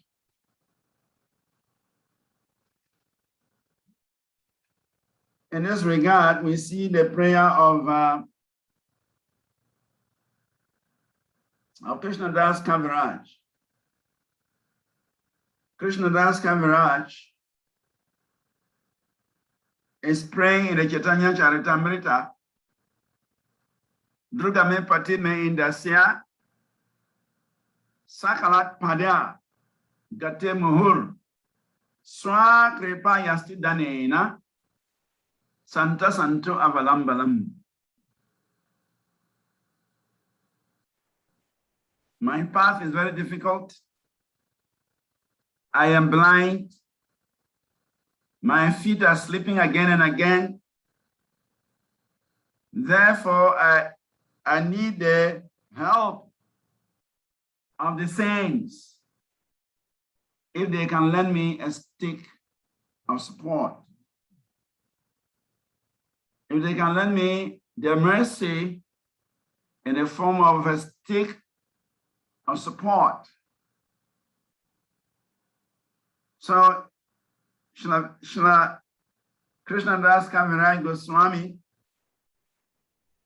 F: In this regard, we see the prayer of Krishnadas Kaviraj. Krishnadas Kaviraj is praying in the Chaitanya Charitamrita, Drugame Patime Indasya, Sakalat Padya, Gate Muhur, Swa Kripa Yasti Danena, Santa Santo Avalambalam. My path is very difficult. I am blind. My feet are slipping again and again. Therefore, I need the help of the saints if they can lend me a stick of support. If they can lend me their mercy in the form of a stick of support. So Srila Krishnadas Kaviraj Goswami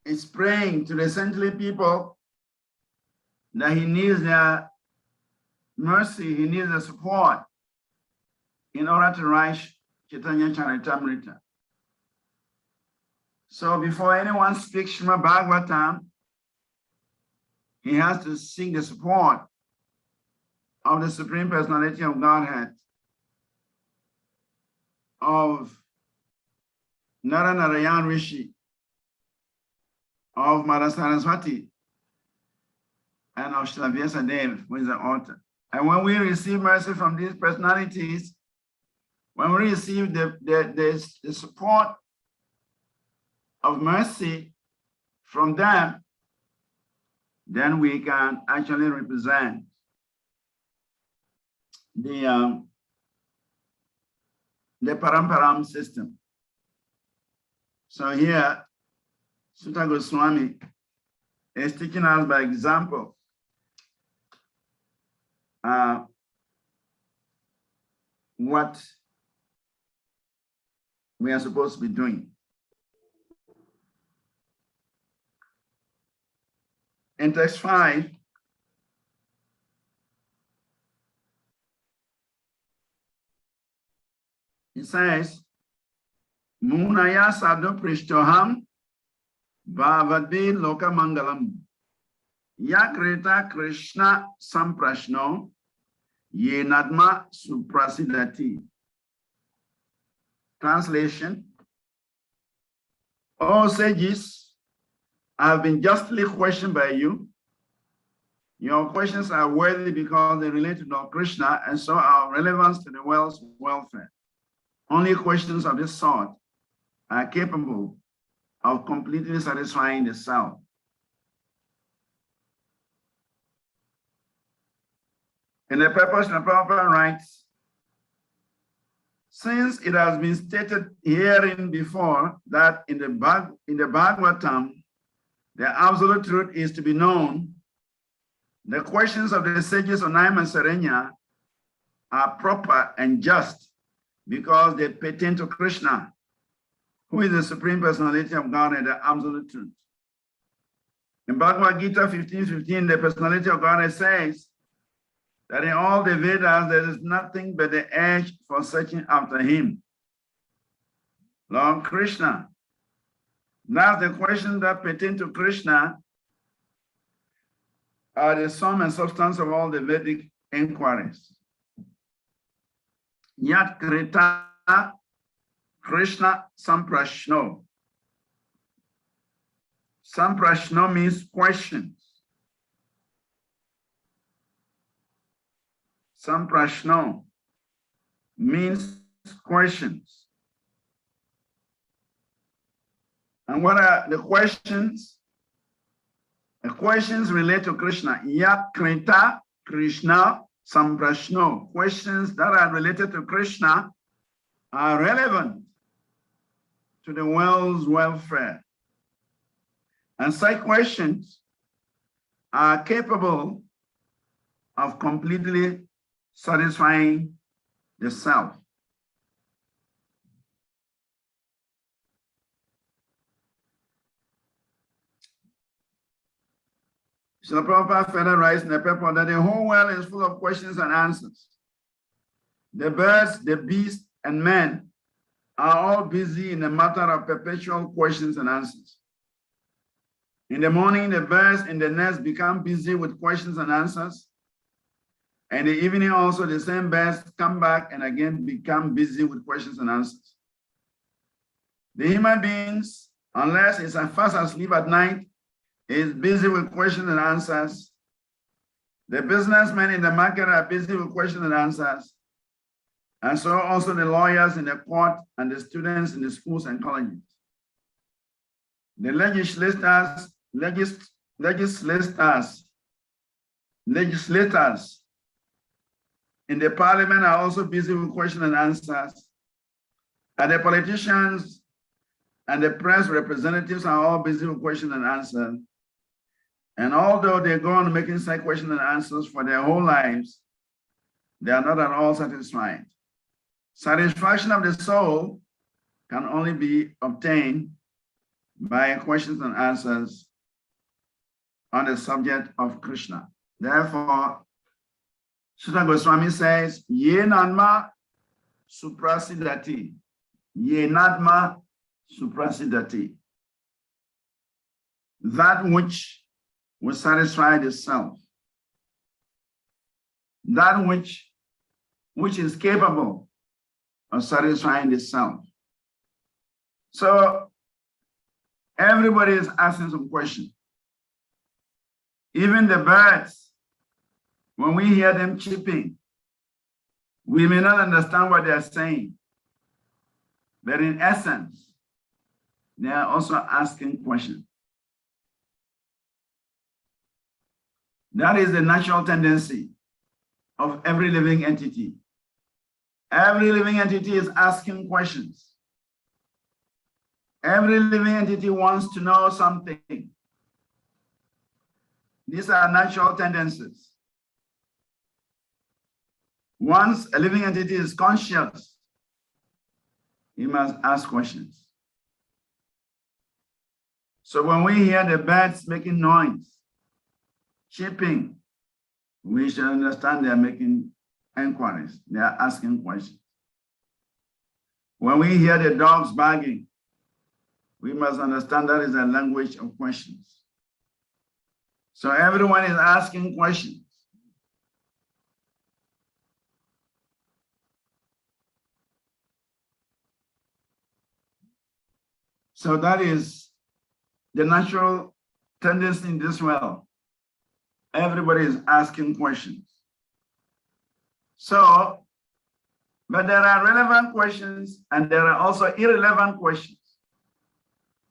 F: is praying to the saintly people that he needs their mercy, he needs their support in order to write Chaitanya Charitamrita. So before anyone speaks Srimad Bhagavatam, he has to seek the support of the Supreme Personality of Godhead, of Naranarayan Rishi, of Mara Saraswati, and of Srila Vyasadeva, who is the author. And when we receive mercy from these personalities, When we receive the support of mercy from them, then we can actually represent the Paramparam system. So here, Sutta Goswami is teaching us by example what we are supposed to be doing. In text 5, it says, Munaya sadhu prishtoham bhavadvi loka mangalam yakrita Krishna samprashno yenadma suprasidati. Translation: O sages, I have been justly questioned by you. Your questions are worthy because they relate to Lord Krishna and so are relevant to the world's welfare. Only questions of this sort are capable of completely satisfying the self. In the purpose, the Prabhupada writes, since it has been stated herein before that in the Bhagavatam, the absolute truth is to be known, the questions of the sages of Naima and Serenya are proper and just because they pertain to Krishna, who is the Supreme Personality of God and the absolute truth. In Bhagavad Gita 15:15, the Personality of God says that in all the Vedas, there is nothing but the edge for searching after him, Lord Krishna. Now the questions that pertain to Krishna are the sum and substance of all the Vedic inquiries. Yat Krita Krishna Samprashno. Samprashno means questions. Samprashno means questions. And what are the questions? The questions relate to Krishna. Yat Krita Krishna Samprashno. Questions that are related to Krishna are relevant to the world's welfare. And such questions are capable of completely satisfying the self. So Prabhupada further writes in the paper that the whole world is full of questions and answers. The birds, the beasts, and men are all busy in the matter of perpetual questions and answers. In the morning, the birds in the nest become busy with questions and answers. And in the evening also, the same birds come back and again become busy with questions and answers. The human beings, unless it's fast asleep at night, is busy with questions and answers. The businessmen in the market are busy with questions and answers. And so also the lawyers in the court and the students in the schools and colleges. The legislators in the parliament are also busy with questions and answers. And the politicians and the press representatives are all busy with questions and answers. And although they go on making such questions and answers for their whole lives, they are not at all satisfied. Satisfaction of the soul can only be obtained by questions and answers on the subject of Krishna. Therefore, Sutta Goswami says, Yenadma suprasidati. Yenadma suprasidati. That which will satisfy the self. That which is capable of satisfying the self. So everybody is asking some questions. Even the birds, when we hear them chirping, we may not understand what they are saying. but in essence, they are also asking questions. That is the natural tendency of every living entity. Every living entity is asking questions. Every living entity wants to know something. These are natural tendencies. Once a living entity is conscious, he must ask questions. So when we hear the birds making noise, chirping, we should understand they are making inquiries. They are asking questions. When we hear the dogs barking, we must understand that is a language of questions. So everyone is asking questions. So that is the natural tendency in this world. Everybody is asking questions. So, but there are relevant questions and there are also irrelevant questions.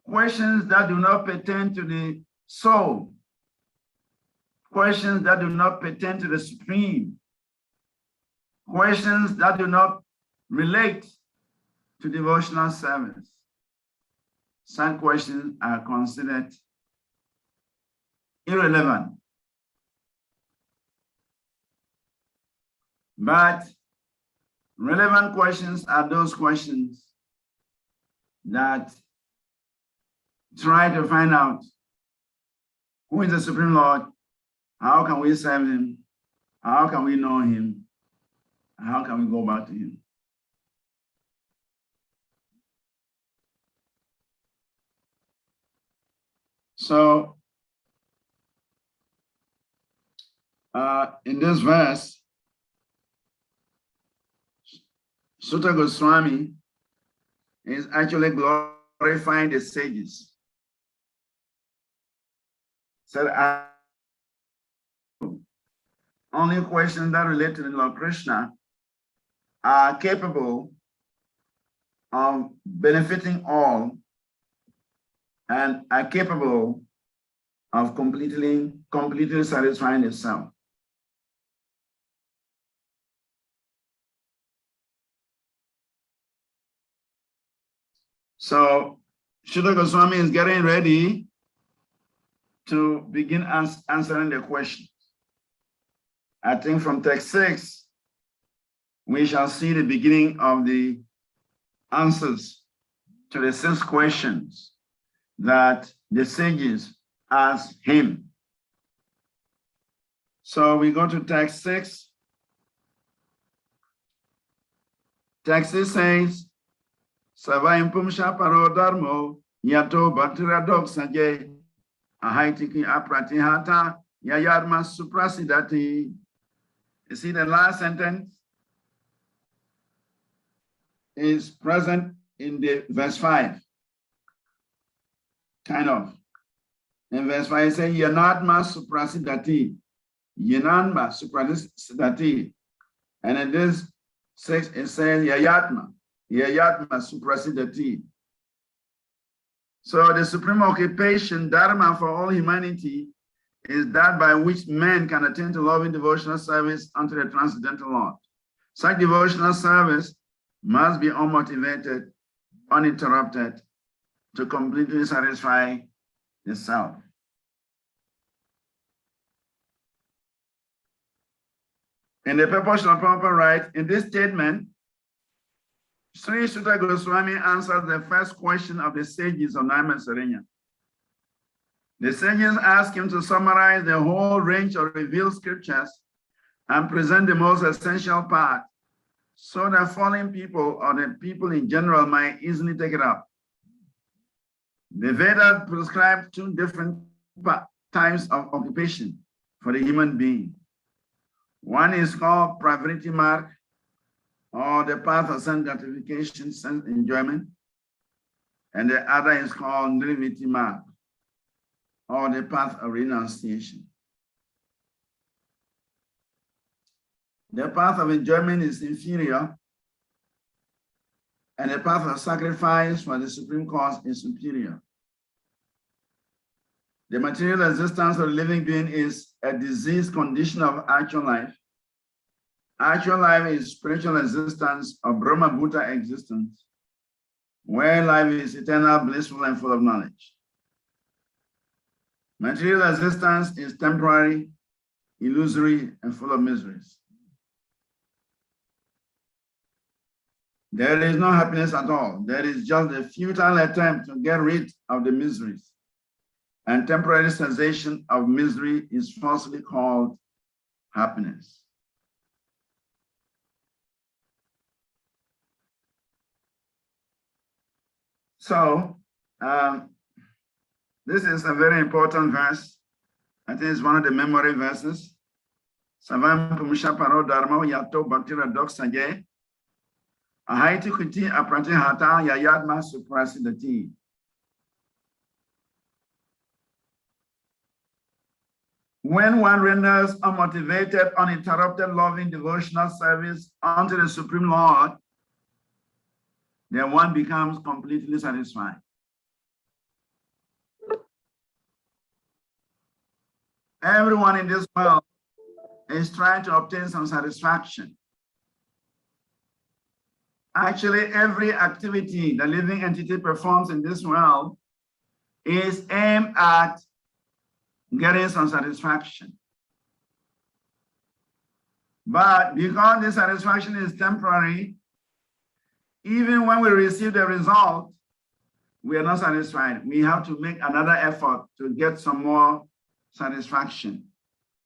F: Questions that do not pertain to the soul. Questions that do not pertain to the supreme. Questions that do not relate to devotional service. Such questions are considered irrelevant. But relevant questions are those questions that try to find out who is the Supreme Lord, how can we serve him, how can we know him, how can we go back to him. So in this verse, Sutta Goswami is actually glorifying the sages. Said, only questions that relate to the Lord Krishna are capable of benefiting all and are capable of completely satisfying itself. So Sutta Goswami is getting ready to begin answering the questions. I think from text 6, we shall see the beginning of the answers to the 6 questions that the sages asked him. So we go to text 6. Text 6 says, Savayim Pumsha Paro Dharmo Yato Bhaktiradok Sajay Ahaitiki Apratihata Yayarma Suprasidati. You see the last sentence is present in the verse 5. Kind of. In verse 5 it says Yanatma Suprasidati. Yananma Suprasidati. And in this 6 it says Yayatma. Yayatma Suprasidati. So the supreme occupation, Dharma for all humanity, is that by which men can attain to loving devotional service unto the transcendental Lord. Such devotional service must be unmotivated, uninterrupted, to completely satisfy the self. In the purpose of proper right, in this statement, Sri Sutta Goswami answers the first question of the sages of Naiman Saranya. The sages ask him to summarize the whole range of revealed scriptures and present the most essential part so that fallen people or the people in general might easily take it up. The Vedas prescribe 2 different types of occupation for the human being. One is called Pravriti Marg, or the path of sense gratification, sense enjoyment, and the other is called Nirviti Marg, or the path of renunciation. The path of enjoyment is inferior and the path of sacrifice for the supreme cause is superior. The material existence of a living being is a diseased condition of actual life. Actual life is spiritual existence or Brahma Bhuta existence, where life is eternal, blissful, and full of knowledge. Material existence is temporary, illusory, and full of miseries. There is no happiness at all. There is just a futile attempt to get rid of the miseries. And temporary sensation of misery is falsely called happiness. So, this is a very important verse. I think it's one of the memory verses. Savam Pumisha Paro Dharma Yato Bhaktira Doksaje. Ahaiti Kuti Aprati Hata Yayadma Suprasidati. When one renders unmotivated, uninterrupted, loving, devotional service unto the Supreme Lord, then one becomes completely satisfied. Everyone in this world is trying to obtain some satisfaction. Actually, every activity the living entity performs in this world is aimed at getting some satisfaction. But because this satisfaction is temporary, even when we receive the result, we are not satisfied. We have to make another effort to get some more satisfaction.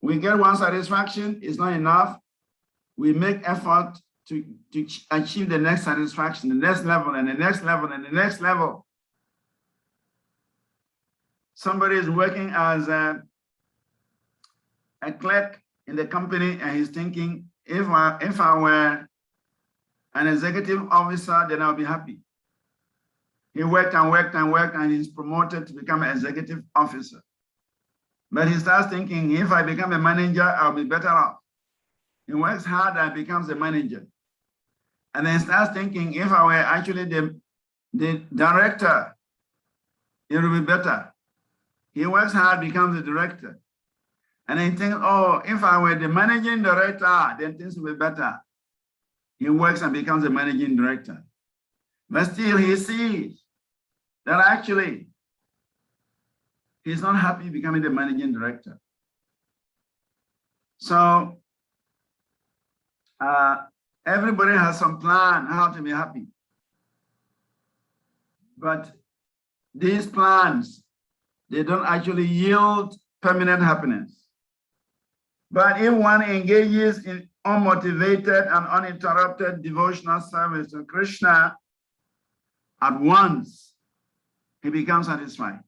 F: We get one satisfaction, it's not enough. We make effort to achieve the next satisfaction, the next level, and the next level, and the next level. Somebody is working as a clerk in the company, and he's thinking, if I were an executive officer, then I'll be happy. He worked and worked and worked, and he's promoted to become an executive officer. But he starts thinking, if I become a manager, I'll be better off. He works hard and becomes a manager. And then starts thinking, if I were actually the director, it will be better. He works hard, becomes the director. And then he thinks, oh, if I were the managing director, then things will be better. He works and becomes a managing director. But still he sees that actually he's not happy becoming the managing director. So everybody has some plan how to be happy. But these plans, they don't actually yield permanent happiness. But if one engages in unmotivated and uninterrupted devotional service to Krishna, at once he becomes satisfied.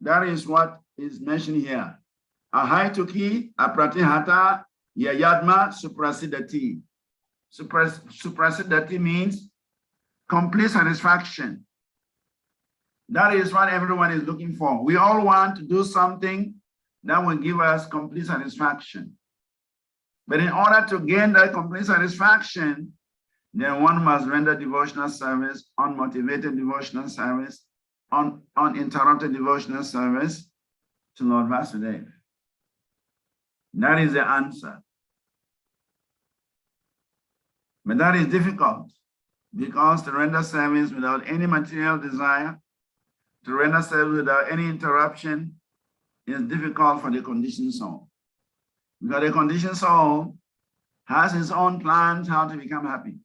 F: That is what is mentioned here. Ahaituki apratihata yayadma suprasidati. Suprasidati means complete satisfaction. That is what everyone is looking for. We all want to do something that will give us complete satisfaction. But in order to gain that complete satisfaction, then one must render devotional service, unmotivated devotional service, uninterrupted devotional service to Lord Vasudeva. That is the answer. But that is difficult because to render service without any material desire, to render service without any interruption is difficult for the conditioned soul. Because the conditioned soul has his own plans how to become happy.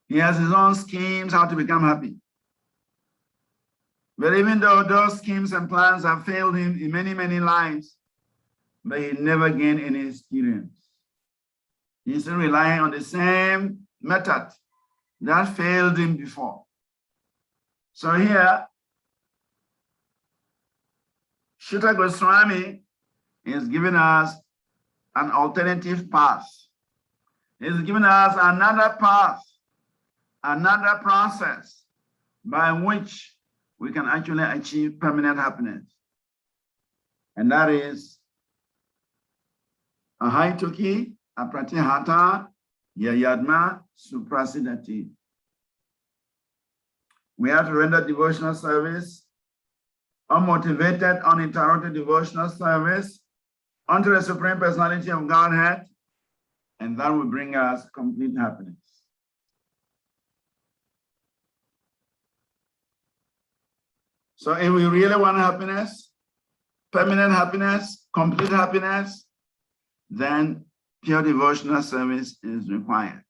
F: He has his own schemes how to become happy. But even though those schemes and plans have failed him in many, many lives, but he never gained any experience. He's still relying on the same method that failed him before. So here, Shuta Goswami is giving us an alternative path. He's giving us another path, another process by which we can actually achieve permanent happiness. And that is Ahaituki apratihata yayadma suprasidati. We have to render devotional service, unmotivated, uninterrupted devotional service unto the Supreme Personality of Godhead, and that will bring us complete happiness. So if we really want happiness, permanent happiness, complete happiness, then pure devotional service is required.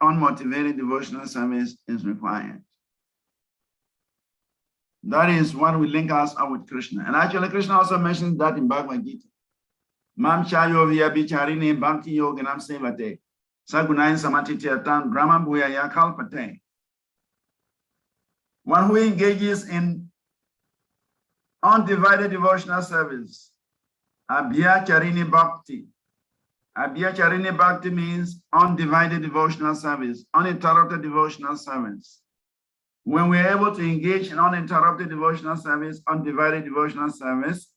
F: Unmotivated devotional service is required. That is what will link us up with Krishna. And actually, Krishna also mentions that in Bhagavad Gita. Mam chayo vyabicharini bhakti yoganam sevate. Sagunayin samatityatam brahma bhuyaya kalpate. One who engages in undivided devotional service, abhyacharini bhakti. Abhyacharini bhakti means undivided devotional service, uninterrupted devotional service. When we're able to engage in uninterrupted devotional service, undivided devotional service,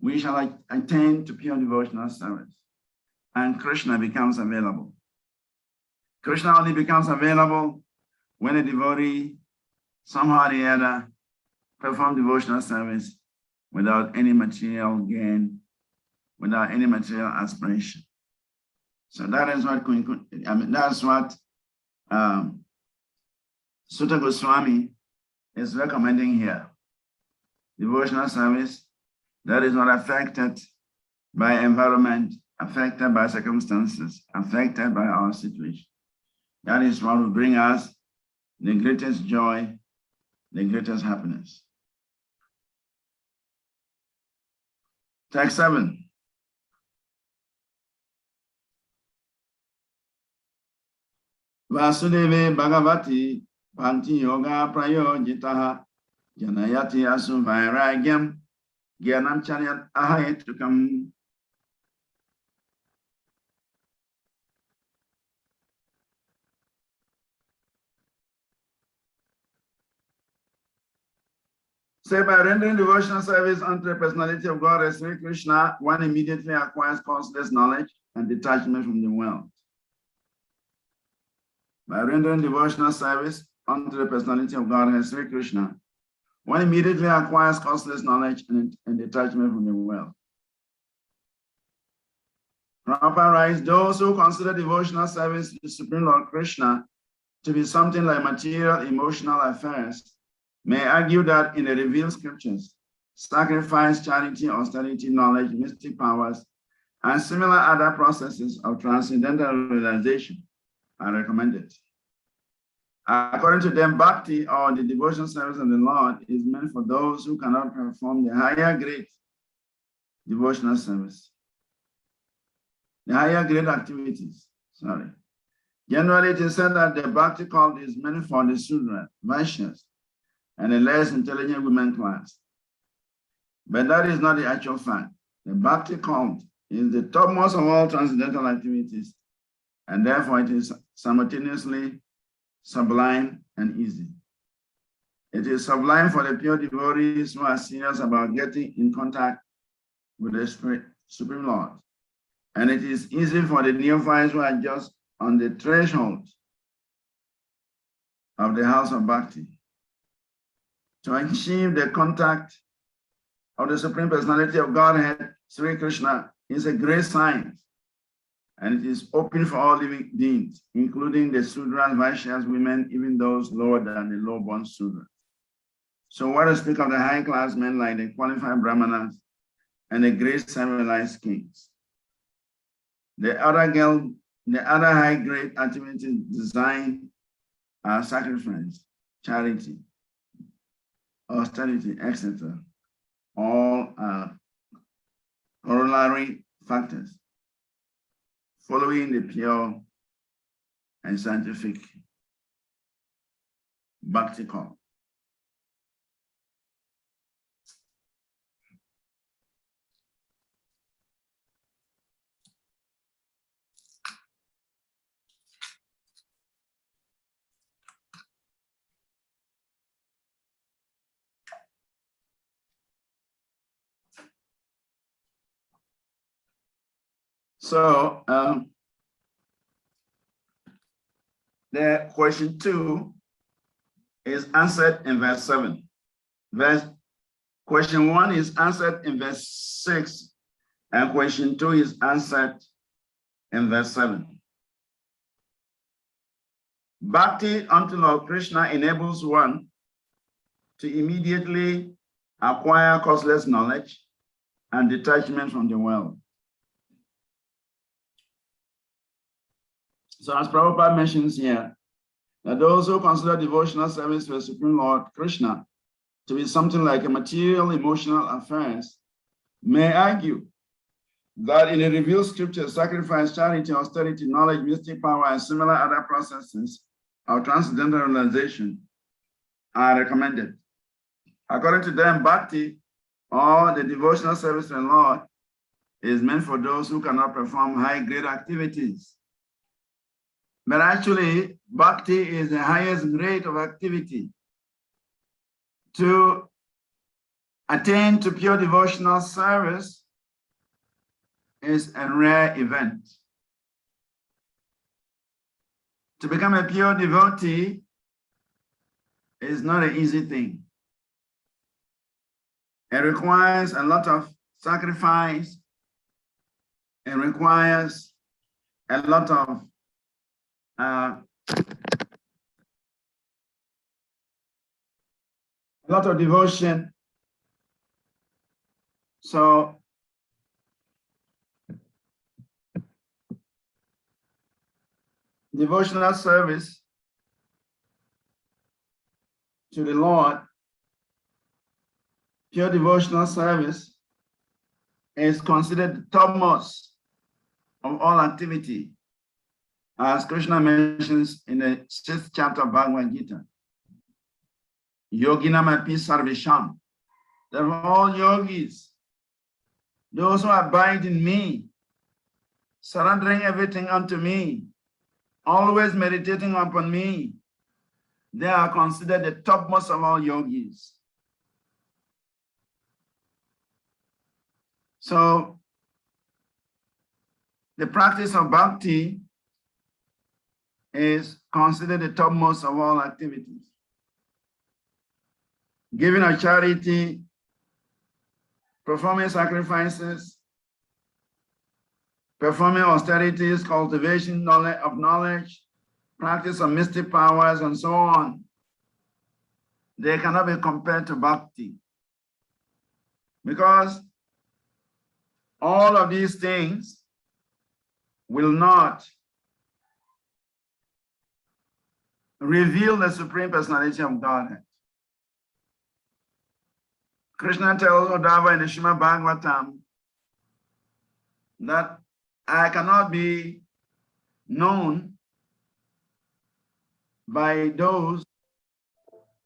F: we shall attain to pure devotional service. And Krishna becomes available. Krishna only becomes available when a devotee somehow or the other performs devotional service without any material gain, without any material aspiration. So that is what that's what Sutta Goswami is recommending here. Devotional service that is not affected by environment, affected by circumstances, affected by our situation. That is what will bring us the greatest joy, the greatest happiness. Text 7. Vasudeve Bhagavati Bhakti Yoga Prayojitaha Janayati Asu Vairagyam Gyanam Charyat Ahayetukam. Say by rendering devotional service unto the personality of God as Sri Krishna, one immediately acquires causeless knowledge and detachment from the world. By rendering devotional service unto the personality of God as Sri Krishna, one immediately acquires causeless knowledge and detachment from the world. Prabhupada writes, those who consider devotional service to the Supreme Lord Krishna to be something like material emotional affairs may argue that in the revealed scriptures, sacrifice, charity, austerity, knowledge, mystic powers, and similar other processes of transcendental realization are recommended. According to them, Bhakti, or the devotional service of the Lord, is meant for those who cannot perform the higher grade devotional service. The higher grade activities, Generally, it is said that the Bhakti cult is meant for the Sudra, Vaishyas, and the less intelligent women class. But that is not the actual fact. The Bhakti cult is the topmost of all transcendental activities, and therefore it is simultaneously sublime and easy. It is sublime for the pure devotees who are serious about getting in contact with the Supreme Lord. And it is easy for the neophytes who are just on the threshold of the house of Bhakti. To achieve the contact of the Supreme Personality of Godhead, Sri Krishna, is a great science. And it is open for all living beings, including the Sudras, Vaishyas, women, even those lower than the low-born Sudras. So what to speak of the high-class men like the qualified Brahmanas and the great civilized kings? The other high-grade activities designed are sacrifice, charity, austerity, etc. All are corollary factors following the pure and scientific Bhakti call. So the question 2 is answered in verse 7. Question 1 is answered in verse 6, and question 2 is answered in verse 7. Bhakti unto Lord Krishna enables one to immediately acquire causeless knowledge and detachment from the world. So as Prabhupada mentions here, that those who consider devotional service to the Supreme Lord Krishna to be something like a material, emotional affairs may argue that in the revealed scriptures, sacrifice, charity, austerity, knowledge, mystic power, and similar other processes of transcendental realization are recommended. According to them, bhakti, or the devotional service to the Lord, is meant for those who cannot perform high-grade activities. But actually, bhakti is the highest grade of activity. To attain to pure devotional service is a rare event. To become a pure devotee is not an easy thing. It requires a lot of sacrifice. It requires a lot of devotion. So devotional service to the Lord, pure devotional service, is considered the topmost of all activity, as Krishna mentions in the 6th chapter of Bhagavad Gita. Yoginam api sarvesham. They're all yogis, those who abide in me, surrendering everything unto me, always meditating upon me. They are considered the topmost of all yogis. So the practice of bhakti is considered the topmost of all activities. Giving a charity, performing sacrifices, performing austerities, cultivation of knowledge, practice of mystic powers, and so on, they cannot be compared to bhakti. Because all of these things will not reveal the Supreme Personality of Godhead. Krishna tells Uddhava in the Srimad Bhagavatam that I cannot be known by those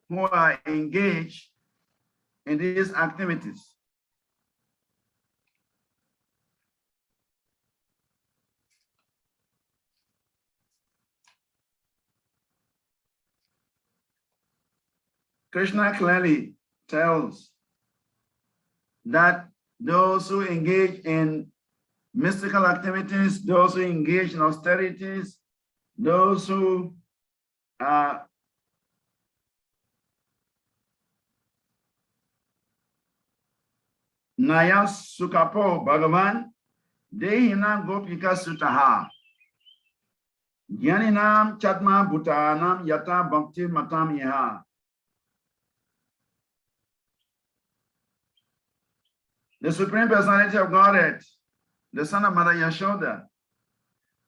F: who are engaged in these activities. Krishna clearly tells that those who engage in mystical activities, those who engage in austerities, those who Naya Sukapo Bhagavan, Dehinam Gopika Sutaha, Jnaninam Chatma Bhutanam Yata Bhakti Matam Iha. The Supreme Personality of Godhead, the son of Mother Yashoda,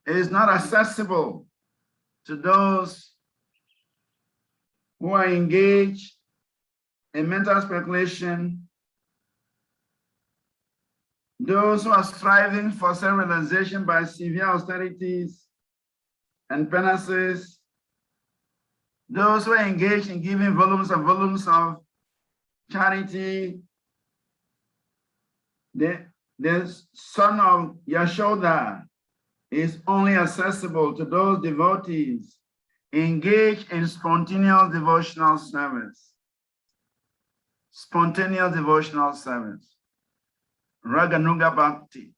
F: is not accessible to those who are engaged in mental speculation, those who are striving for self-realization by severe austerities and penances, those who are engaged in giving volumes of charity. The son of Yashoda is only accessible to those devotees engaged in spontaneous devotional service. Spontaneous devotional service. Raganuga Bhakti.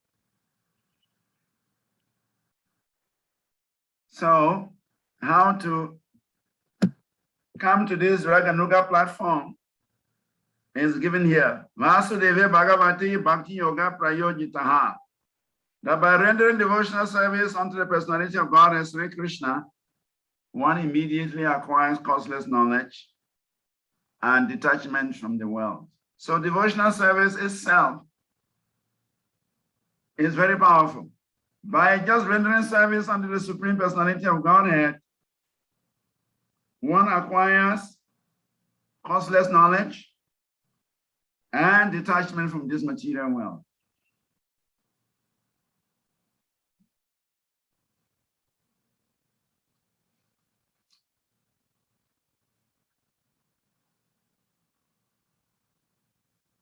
F: So, how to come to this Raganuga platform is given here. Vasudeva Bhagavati Bhakti Yoga Prayojitaha. That by rendering devotional service unto the personality of God as Sri Krishna, one immediately acquires causeless knowledge and detachment from the world. So devotional service itself is very powerful. By just rendering service unto the Supreme Personality of Godhead, one acquires causeless knowledge and detachment from this material world.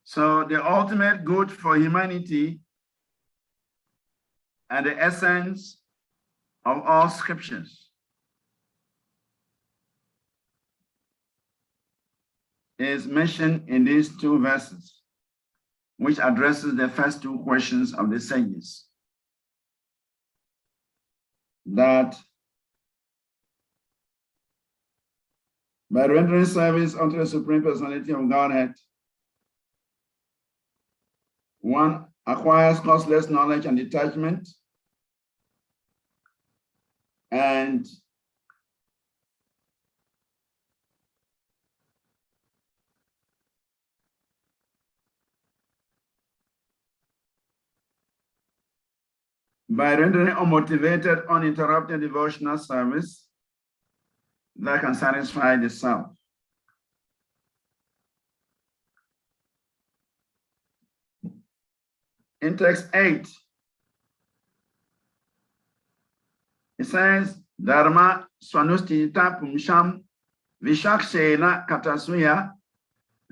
F: So the ultimate good for humanity and the essence of all scriptures is mentioned in these two verses, which addresses the first two questions of the sages. That by rendering service unto the Supreme Personality of Godhead, one acquires causeless knowledge and detachment, and by rendering unmotivated, uninterrupted devotional service that can satisfy the self. In text 8, it says, Dharma swanustita pumsham vishakshena katasuya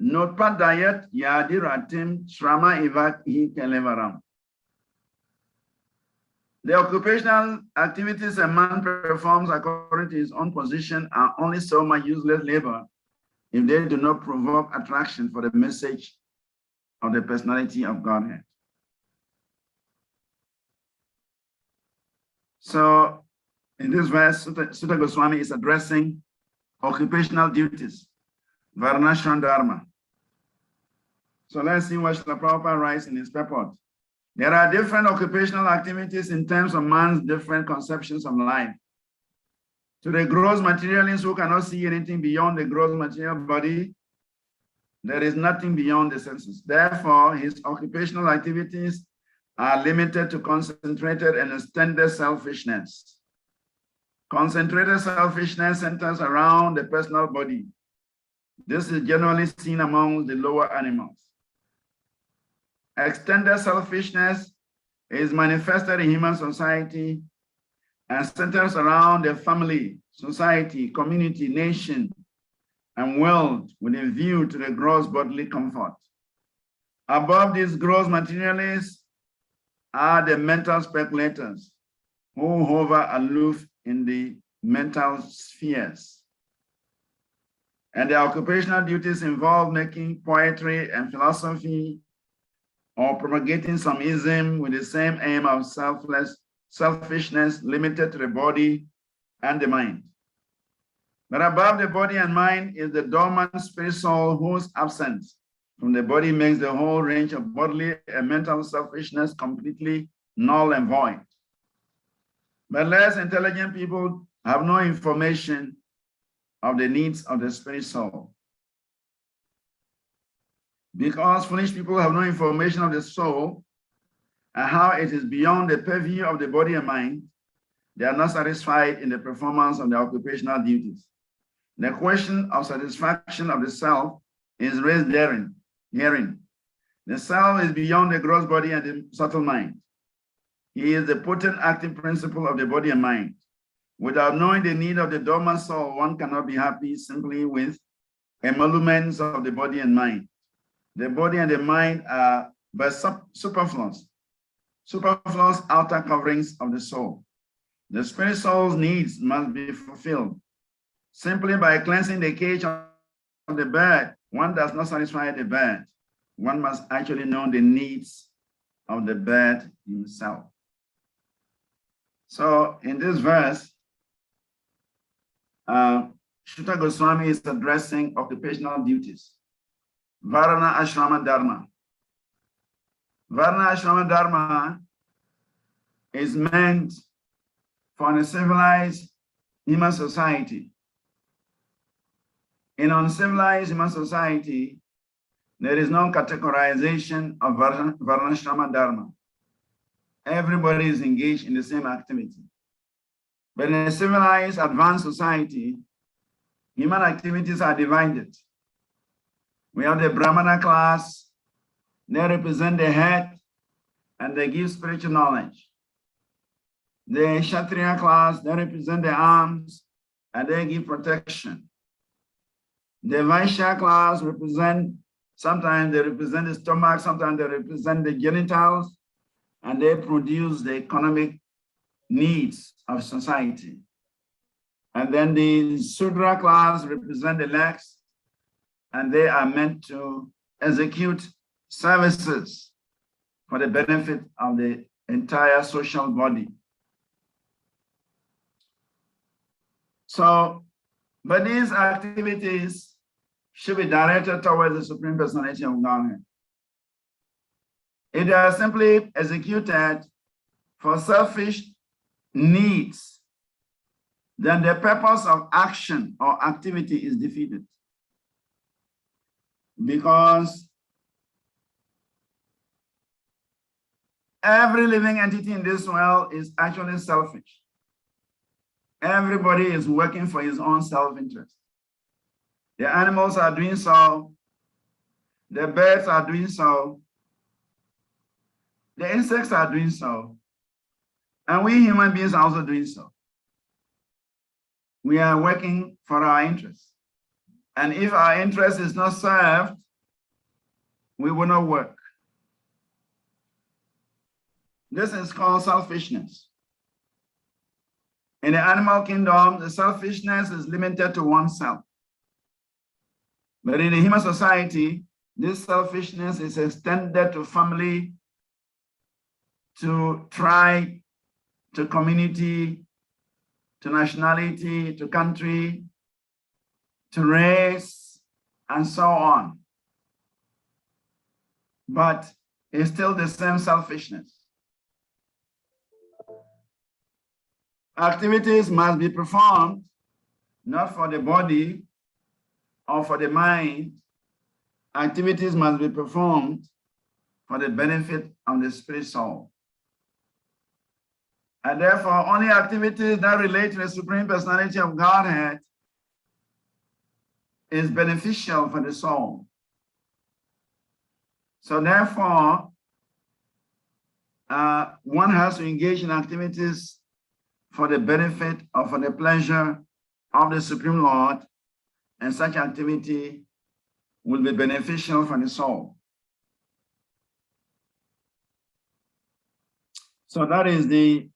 F: notpadayat yadiratim shrama ivat hi kelevaram. The occupational activities a man performs according to his own position are only so much useless labor if they do not provoke attraction for the message of the personality of Godhead. So in this verse, Sutta Goswami is addressing occupational duties, Varnashram Dharma. So let's see what Srila Prabhupada writes in his purport. There are different occupational activities in terms of man's different conceptions of life. To the gross materialist who cannot see anything beyond the gross material body, there is nothing beyond the senses. Therefore, his occupational activities are limited to concentrated and extended selfishness. Concentrated selfishness centers around the personal body. This is generally seen among the lower animals. Extended selfishness is manifested in human society and centers around the family, society, community, nation, and world with a view to the gross bodily comfort. Above these gross materialists are the mental speculators who hover aloof in the mental spheres. And their occupational duties involve making poetry and philosophy or propagating some ism with the same aim of selfishness limited to the body and the mind. But above the body and mind is the dormant spirit soul whose absence from the body makes the whole range of bodily and mental selfishness completely null and void. But less intelligent people have no information of the needs of the spirit soul. Because foolish people have no information of the soul and how it is beyond the purview of the body and mind, they are not satisfied in the performance of their occupational duties. The question of satisfaction of the self is raised herein. The self is beyond the gross body and the subtle mind. He is the potent active principle of the body and mind. Without knowing the need of the dormant soul, one cannot be happy simply with emoluments of the body and mind. The body and the mind are but superfluous outer coverings of the soul. The spirit soul's needs must be fulfilled. Simply by cleansing the cage of the bird, one does not satisfy the bird. One must actually know the needs of the bird himself. So in this verse, Shuta Goswami is addressing occupational duties. Varna Ashrama Dharma. Varna Ashrama Dharma is meant for a civilized human society. In uncivilized human society, there is no categorization of Varnashrama Dharma. Everybody is engaged in the same activity. But in a civilized, advanced society, human activities are divided. We have the Brahmana class, they represent the head and they give spiritual knowledge. The Kshatriya class, they represent the arms and they give protection. The Vaishya class sometimes they represent the stomach, sometimes they represent the genitals, and they produce the economic needs of society. And then the Sudra class represent the legs, and they are meant to execute services for the benefit of the entire social body. So, but these activities should be directed towards the Supreme Personality of Godhead. If they are simply executed for selfish needs, then the purpose of action or activity is defeated. Because every living entity in this world is actually selfish. Everybody is working for his own self-interest. The animals are doing so, the birds are doing so, the insects are doing so, and we human beings are also doing so. We are working for our interests. And if our interest is not served, we will not work. This is called selfishness. In the animal kingdom, the selfishness is limited to oneself. But in the human society, this selfishness is extended to family, to tribe, to community, to nationality, to country, to race, and so on. But it's still the same selfishness. Activities must be performed not for the body or for the mind. Activities must be performed for the benefit of the spirit soul. And therefore, only activities that relate to the Supreme Personality of Godhead is beneficial for the soul. So therefore, one has to engage in activities for the benefit or for the pleasure of the Supreme Lord, and such activity will be beneficial for the soul. So that is the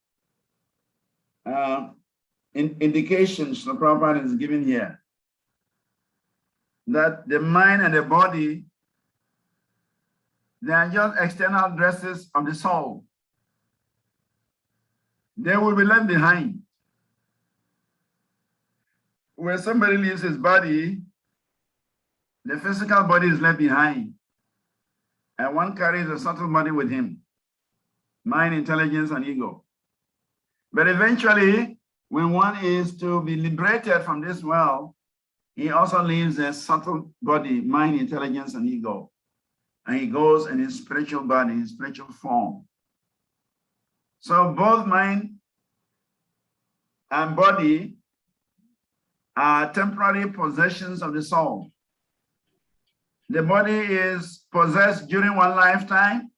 F: indications the Prabhupada is giving here, that the mind and the body, they are just external dresses of the soul. They will be left behind. When somebody leaves his body, the physical body is left behind, and one carries a subtle body with him, mind, intelligence, and ego. But eventually, when one is to be liberated from this world, he also leaves a subtle body, mind, intelligence, and ego. And he goes in his spiritual body, his spiritual form. So both mind and body are temporary possessions of the soul. The body is possessed during one lifetime,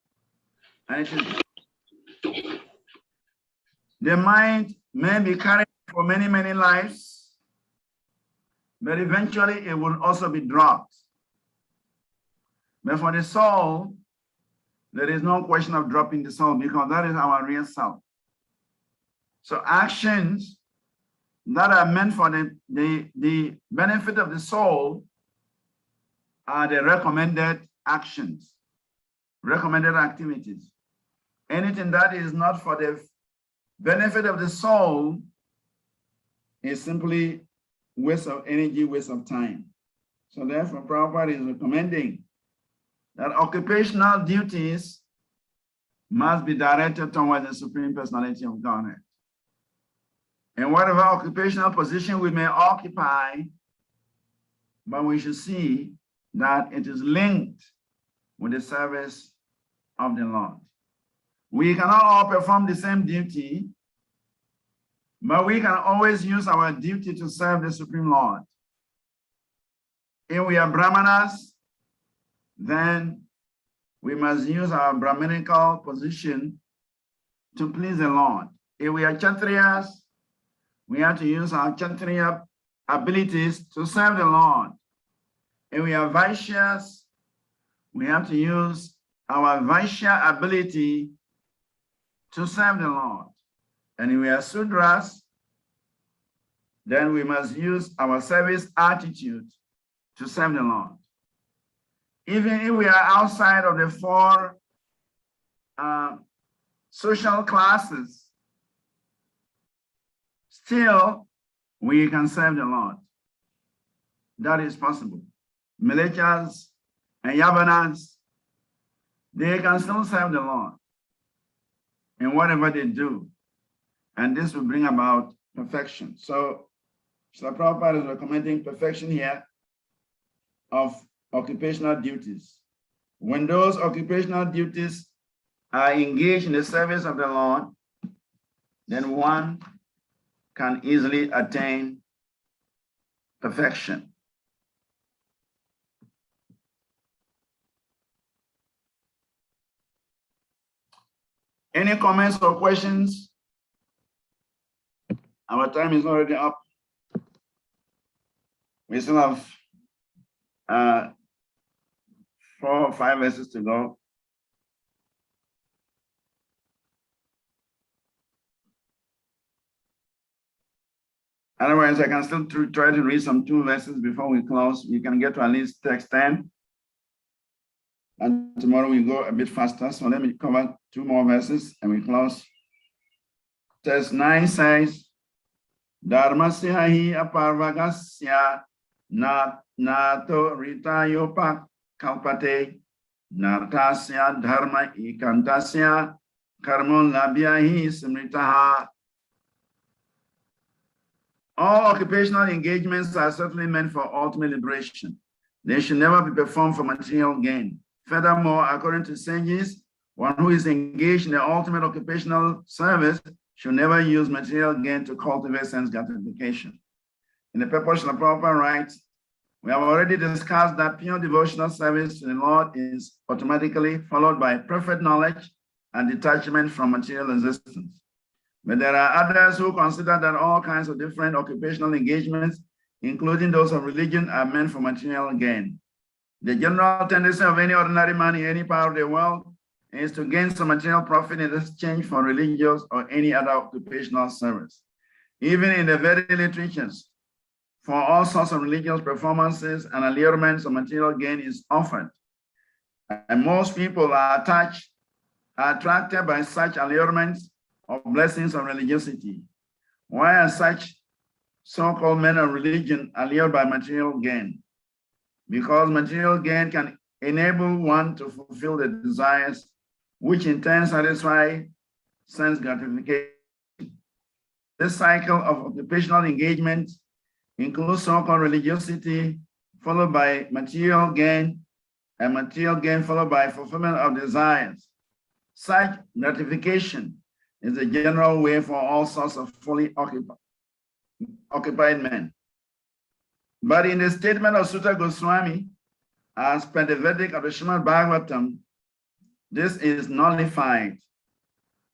F: and the mind may be carried for many, many lives, but eventually it will also be dropped. But for the soul, there is no question of dropping the soul, because that is our real self. So actions that are meant for the benefit of the soul are the recommended actions, recommended activities. Anything that is not for the benefit of the soul is simply waste of energy, waste of time. So therefore, Prabhupada is recommending that occupational duties must be directed towards the Supreme Personality of Godhead. And whatever occupational position we may occupy, but we should see that it is linked with the service of the Lord. We cannot all perform the same duty, but we can always use our duty to serve the Supreme Lord. If we are Brahmanas, then we must use our Brahminical position to please the Lord. If we are Kshatriyas, we have to use our Kshatriya abilities to serve the Lord. If we are Vaishyas, we have to use our Vaishya ability to serve the Lord. And if we are Sudras, then we must use our service attitude to serve the Lord. Even if we are outside of the four social classes, still we can serve the Lord. That is possible. Milechas and Yavanas, they can still serve the Lord in whatever they do. And this will bring about perfection. So Srila Prabhupada is recommending perfection here of occupational duties. When those occupational duties are engaged in the service of the Lord, then one can easily attain perfection. Any comments or questions? Our time is already up. We still have 4 or 5 verses to go. Otherwise, I can still try to read some 2 verses before we close. We can get to at least text 10. And tomorrow we go a bit faster. So let me cover 2 more verses and we close. Text 9 says, Dharmasya hi aparvagasya nato ritayopak kalpate nartasya dharma ikantasya karmon labhya hi smritaha. All occupational engagements are certainly meant for ultimate liberation. They should never be performed for material gain. Furthermore, according to sages, one who is engaged in the ultimate occupational service should never use material gain to cultivate sense gratification. In the purport of Prabhupada writes, we have already discussed that pure devotional service to the Lord is automatically followed by perfect knowledge and detachment from material existence. But there are others who consider that all kinds of different occupational engagements, including those of religion, are meant for material gain. The general tendency of any ordinary man in any part of the world is to gain some material profit in exchange for religious or any other occupational service. Even in the Vedic literatures, for all sorts of religious performances and allurements of material gain is offered. And most people are attracted by such allurements of blessings of religiosity. Why are such so-called men of religion allured by material gain? Because material gain can enable one to fulfill the desires, which in turn satisfy sense gratification. This cycle of occupational engagement includes so-called religiosity, followed by material gain, and material gain followed by fulfillment of desires. Such gratification is the general way for all sorts of fully occupied men. But in the statement of Sutta Goswami, as per the verdict of the Srimad Bhagavatam, this is nullified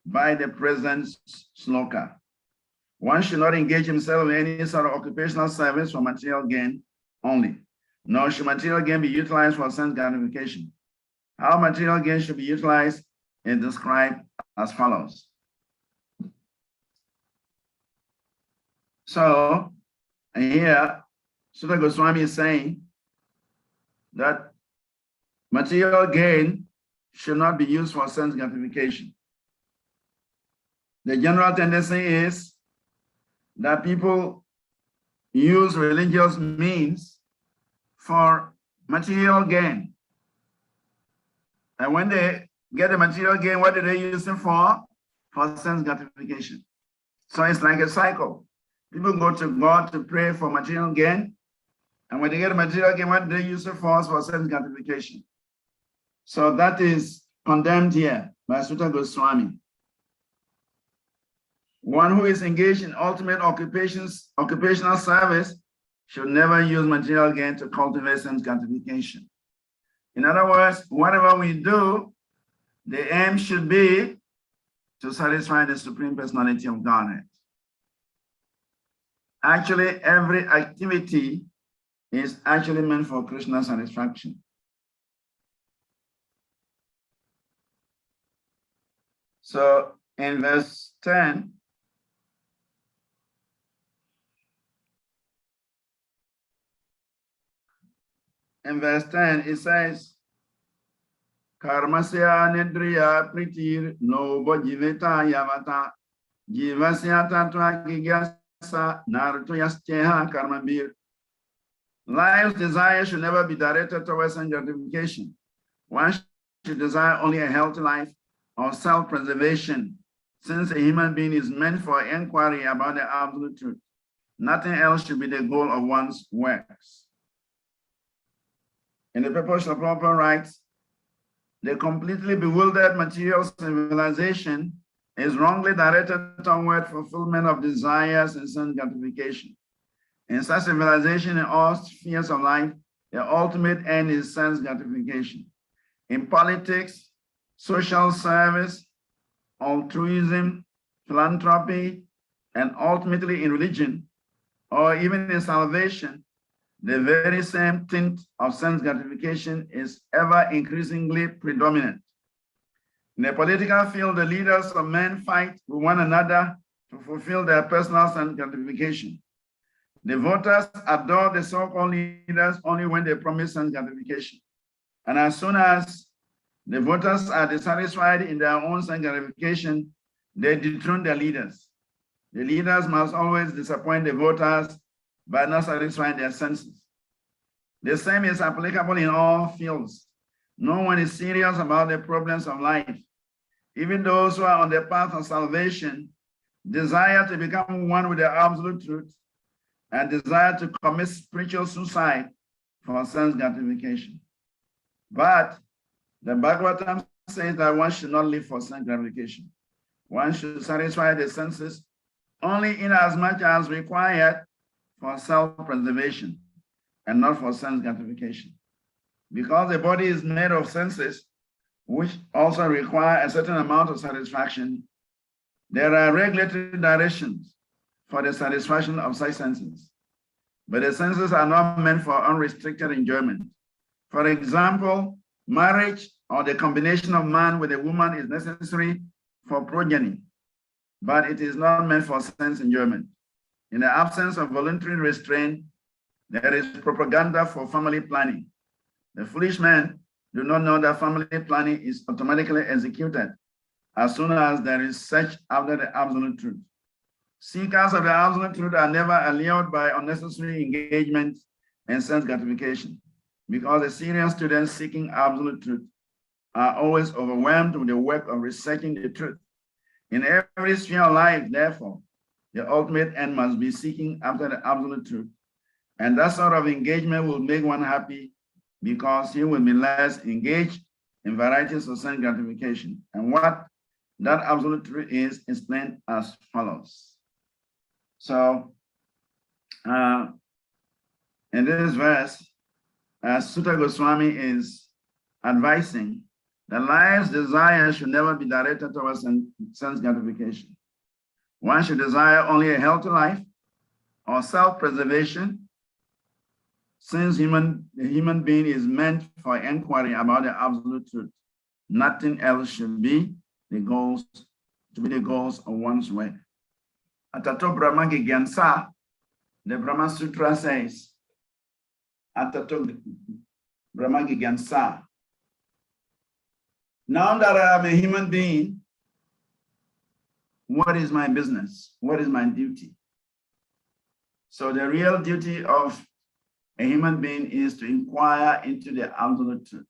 F: by the present sloka. One should not engage himself in any sort of occupational service for material gain only, nor should material gain be utilized for sense gratification. How material gain should be utilized is described as follows. So here, Sutta Goswami is saying that material gain should not be used for sense gratification. The general tendency is that people use religious means for material gain. And when they get the material gain, what do they use it for? For sense gratification. So it's like a cycle. People go to God to pray for material gain. And when they get material gain, what do they use it for? For sense gratification. So that is condemned here by Sutta Goswami. One who is engaged in ultimate occupational service should never use material gain to cultivate sense gratification. In other words, whatever we do, the aim should be to satisfy the Supreme Personality of Godhead. Actually, every activity is actually meant for Krishna satisfaction. So in verse 10, it says, Karmasya Nedriya Pritir no Bojiveta Yavata Jivasya Tatva Gigyasa Nartuyastheha Karmabir. Life's desire should never be directed towards sense gratification. One should desire only a healthy life or self-preservation, since a human being is meant for inquiry about the absolute truth. Nothing else should be the goal of one's works. In the purpose of proper rights, the completely bewildered material civilization is wrongly directed toward fulfillment of desires and sense gratification. In such civilization, in all spheres of life, the ultimate end is sense gratification. In politics, social service, altruism, philanthropy, and ultimately in religion, or even in salvation, the very same tint of sense gratification is ever increasingly predominant. In the political field, the leaders of men fight with one another to fulfill their personal sense gratification. The voters adore the so-called leaders only when they promise sense gratification. And as soon as the voters are dissatisfied in their own sense gratification, they dethrone their leaders. The leaders must always disappoint the voters by not satisfying their senses. The same is applicable in all fields. No one is serious about the problems of life. Even those who are on the path of salvation desire to become one with the absolute truth and desire to commit spiritual suicide for sense gratification. But the Bhagavatam says that one should not live for sense gratification. One should satisfy the senses only in as much as required for self-preservation and not for sense gratification. Because the body is made of senses, which also require a certain amount of satisfaction, there are regulatory directions for the satisfaction of such senses. But the senses are not meant for unrestricted enjoyment. For example, marriage or the combination of man with a woman is necessary for progeny, but it is not meant for sense enjoyment. In the absence of voluntary restraint, there is propaganda for family planning. The foolish men do not know that family planning is automatically executed as soon as there is search after the absolute truth. Seekers of the absolute truth are never allured by unnecessary engagement and sense gratification, because the serious students seeking absolute truth are always overwhelmed with the work of researching the truth. In every sphere of life, therefore, the ultimate end must be seeking after the absolute truth. And that sort of engagement will make one happy, because he will be less engaged in varieties of sense gratification. And what that absolute truth is explained as follows. So, in this verse, Sutta Goswami is advising that life's desire should never be directed towards sense gratification. One should desire only a healthy life or self-preservation, since the human being is meant for inquiry about the absolute truth. Nothing else should be the goals of one's work. Atato Brahma Gigyansa, the Brahma Sutra says, Atato Brahma Gigyansa. Now that I am a human being, what is my business? What is my duty? So the real duty of a human being is to inquire into the absolute truth.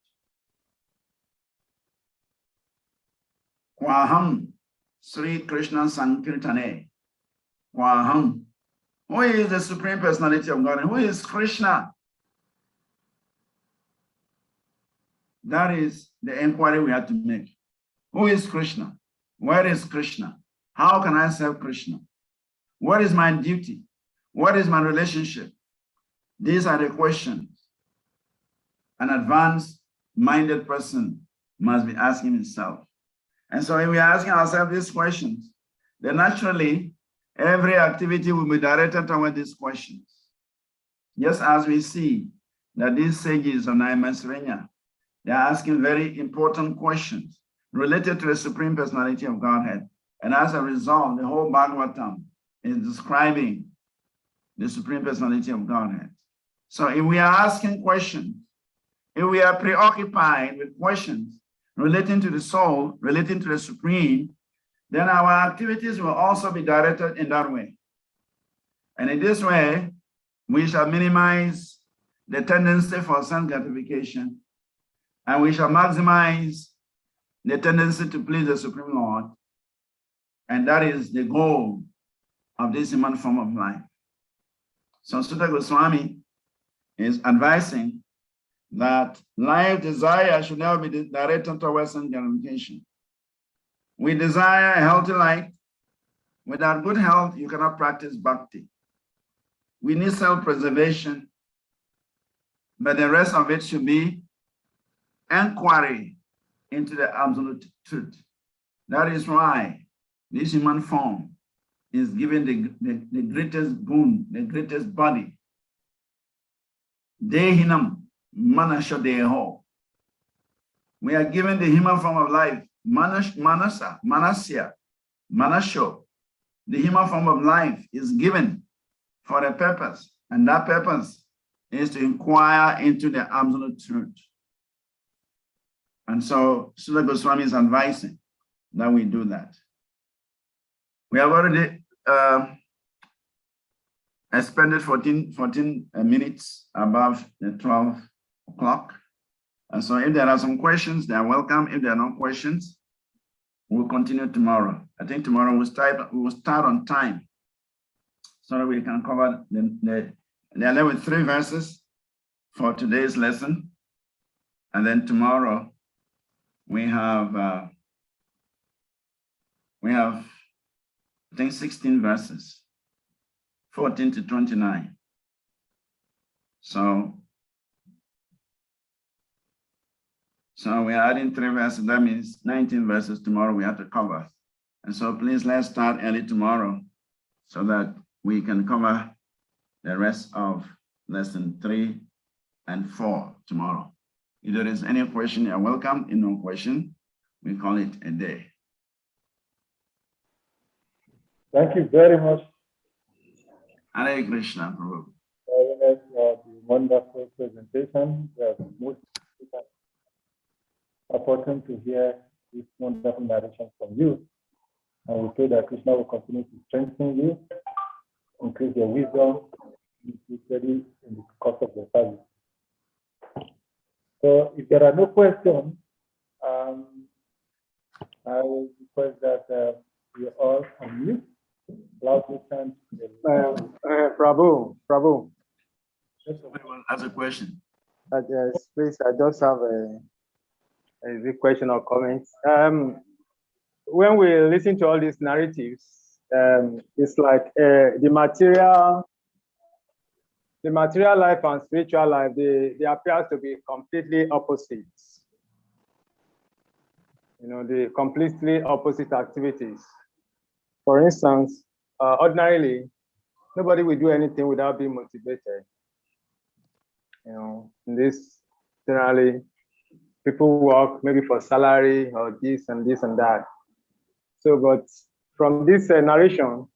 F: Kwaham Sri Krishna Sankirtane. Kwaham. Who is the Supreme Personality of God? And who is Krishna? That is the inquiry we have to make. Who is Krishna? Where is Krishna? How can I serve Krishna? What is my duty? What is my relationship? These are the questions an advanced-minded person must be asking himself. And so if we are asking ourselves these questions, then naturally, every activity will be directed toward these questions. Just as we see that these sages of Naimasrenya, they are asking very important questions related to the Supreme Personality of Godhead. And as a result, the whole Bhagavatam is describing the Supreme Personality of Godhead. So if we are asking questions, if we are preoccupied with questions relating to the soul, relating to the Supreme, then our activities will also be directed in that way. And in this way, we shall minimize the tendency for self-gratification, and we shall maximize the tendency to please the Supreme Lord. And that is the goal of this human form of life. So Sutta Goswami is advising that life desire should never be directed towards self-gratification. We desire a healthy life. Without good health, you cannot practice bhakti. We need self-preservation, but the rest of it should be inquiry into the absolute truth. That is why this human form is given the greatest boon, the greatest body. Dehinam manasha deho. We are given the human form of life, manasya. Manasho. The human form of life is given for a purpose, and that purpose is to inquire into the absolute truth. And so Sutta Goswami is advising that we do that. We have already expended 14 minutes above the 12 o'clock. And so if there are some questions, they are welcome. If there are no questions, we'll continue tomorrow. I think tomorrow we'll start on time so that we can cover the 3 verses for today's lesson. And then tomorrow we have I think 16 verses, 14 to 29. So we are adding 3 verses. That means 19 verses tomorrow we have to cover. And so please let's start early tomorrow so that we can cover the rest of lesson 3 and 4 tomorrow. If there is any question, you're welcome. If no question, we call it a day.
H: Thank you very much.
F: Hare Krishna, Prabhu.
H: Very nice, wonderful presentation. Most important to hear this wonderful narration from you. And we pray that Krishna will continue to strengthen you, increase your wisdom, especially in the course of the service. So if there are no questions, I will request that you all unmute. Loudly chant.
B: Prabhu.
F: Everyone has a question.
B: Yes, please, I just have a big question or comment. When we listen to all these narratives, it's like the material life and spiritual life, they appear to be completely opposites. You know, the completely opposite activities. For instance, ordinarily, nobody will do anything without being motivated. You know, in this, generally, people work maybe for salary or this and that. So, but from this narration,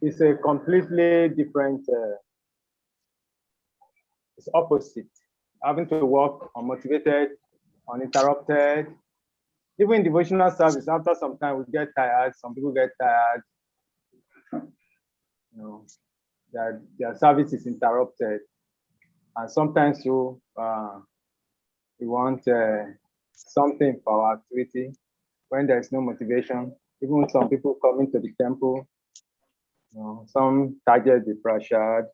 B: it's a completely different, it's opposite. Having to work unmotivated, uninterrupted. Even in devotional service, after some time we get tired, some people get tired. You know, their service is interrupted. And sometimes too, we want something for our activity when there is no motivation. Even some people coming to the temple, some target the prashad,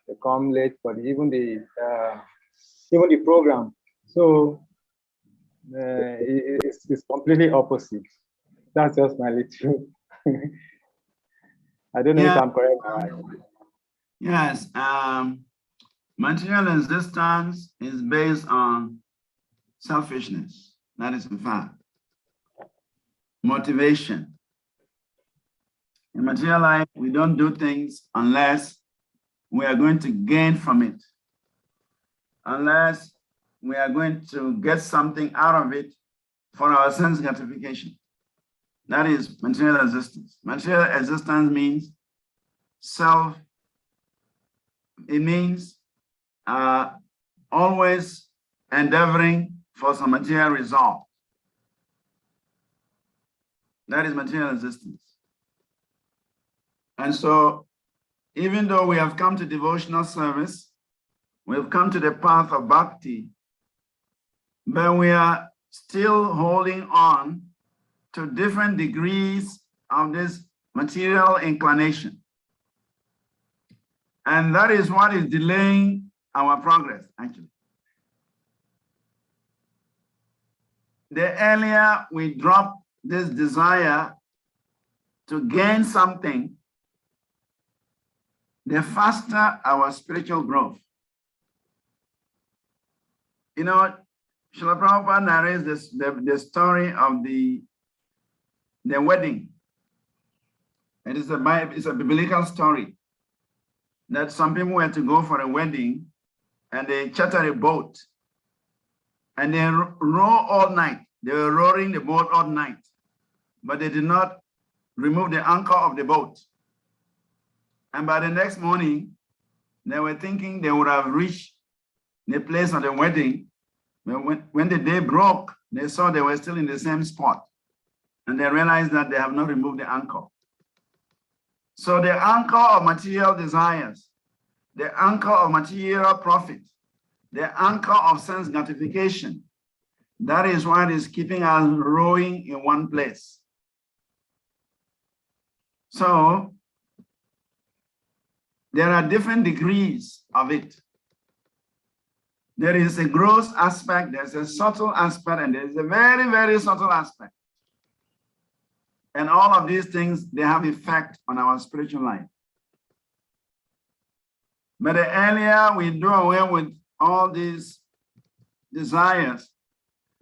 B: they come late for even the program. So it's completely opposite. That's just my little. I don't know if I'm correct. Right?
F: Yes. Material existence is based on selfishness. That is a fact. Motivation. In material life, we don't do things unless we are going to gain from it, unless we are going to get something out of it for our sense gratification. That is material existence. Material existence means self. It means always endeavoring for some material result. That is material existence. And so, even though we have come to devotional service, we've come to the path of bhakti, but we are still holding on to different degrees of this material inclination. And that is what is delaying our progress, actually. The earlier we drop this desire to gain something, the faster our spiritual growth. You know, Srila Prabhupada narrates the story of the wedding. It is a biblical story that some people were to go for a wedding and they chartered a boat and they row all night. They were rowing the boat all night, but they did not remove the anchor of the boat. And by the next morning, they were thinking they would have reached the place of the wedding. But when the day broke, they saw they were still in the same spot. And they realized that they have not removed the anchor. So the anchor of material desires, the anchor of material profit, the anchor of sense gratification, that is what is keeping us rowing in one place. So there are different degrees of it. There is a gross aspect, there's a subtle aspect, and there's a very, very subtle aspect. And all of these things, they have effect on our spiritual life. But the earlier we do away with all these desires,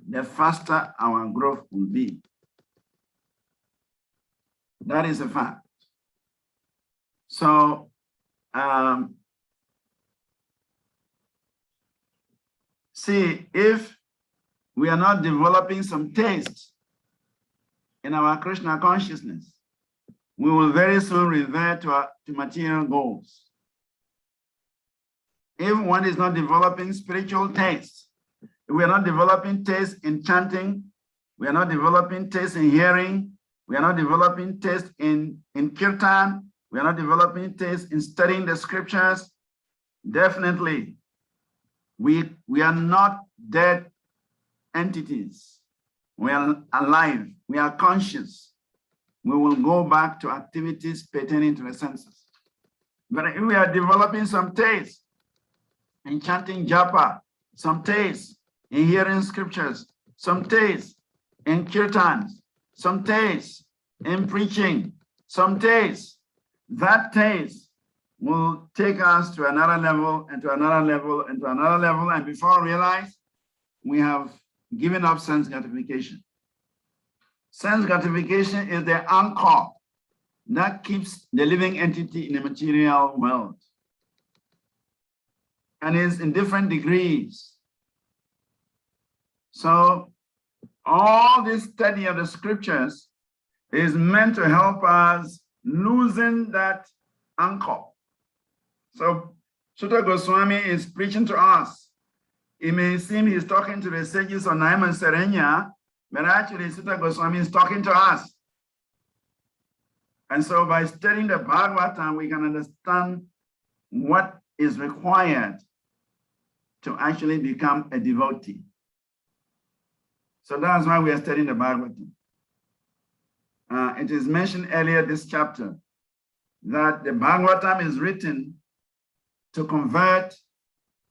F: the faster our growth will be. That is a fact. So, see, if we are not developing some taste in our Krishna consciousness, we will very soon revert to material goals. If one is not developing spiritual taste, if we are not developing taste in chanting, we are not developing taste in hearing, we are not developing taste in kirtan, we are not developing taste in studying the scriptures, definitely we are not dead entities. We are alive, we are conscious. We will go back to activities pertaining to the senses. But if we are developing some taste in chanting japa, some taste in hearing scriptures, some taste in kirtans, some taste in preaching, some taste, that taste will take us to another level and to another level and to another level. And before we realize, we have given up sense gratification. Sense gratification is the anchor that keeps the living entity in the material world. And is in different degrees. So all this study of the scriptures is meant to help us loosen that anchor. So Sutta Goswami is preaching to us. It may seem he's talking to the sages of Naim and Serenya, but actually Sutta Goswami is talking to us. And so by studying the Bhagavatam, we can understand what is required to actually become a devotee. So that's why we are studying the Bhagavatam. It is mentioned earlier this chapter that the Bhagavatam is written to convert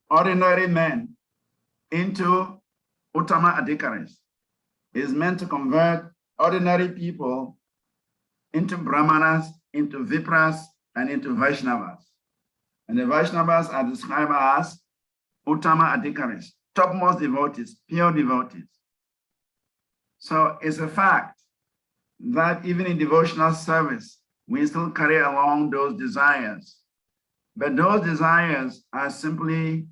F: ordinary men into Uttama Adhikaris. It is meant to convert ordinary people into Brahmanas, into Vipras, and into Vaishnavas. And the Vaishnavas are described as Uttama Adhikaris, topmost devotees, pure devotees. So it's a fact that even in devotional service, we still carry along those desires. But those desires are simply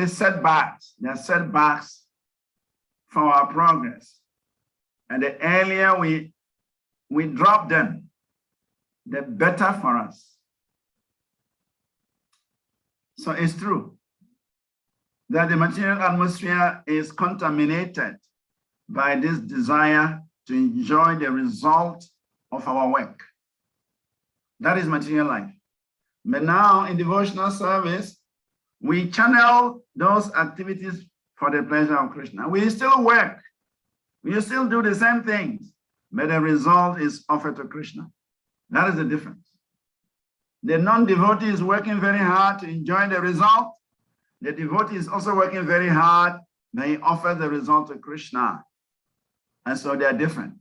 F: setbacks. They are setbacks for our progress. And the earlier we drop them, the better for us. So it's true that the material atmosphere is contaminated by this desire to enjoy the result of our work. That is material life. But now in devotional service, we channel those activities for the pleasure of Krishna. We still work. We still do the same things, but the result is offered to Krishna. That is the difference. The non-devotee is working very hard to enjoy the result. The devotee is also working very hard, but he offers the result to Krishna. And so they are different.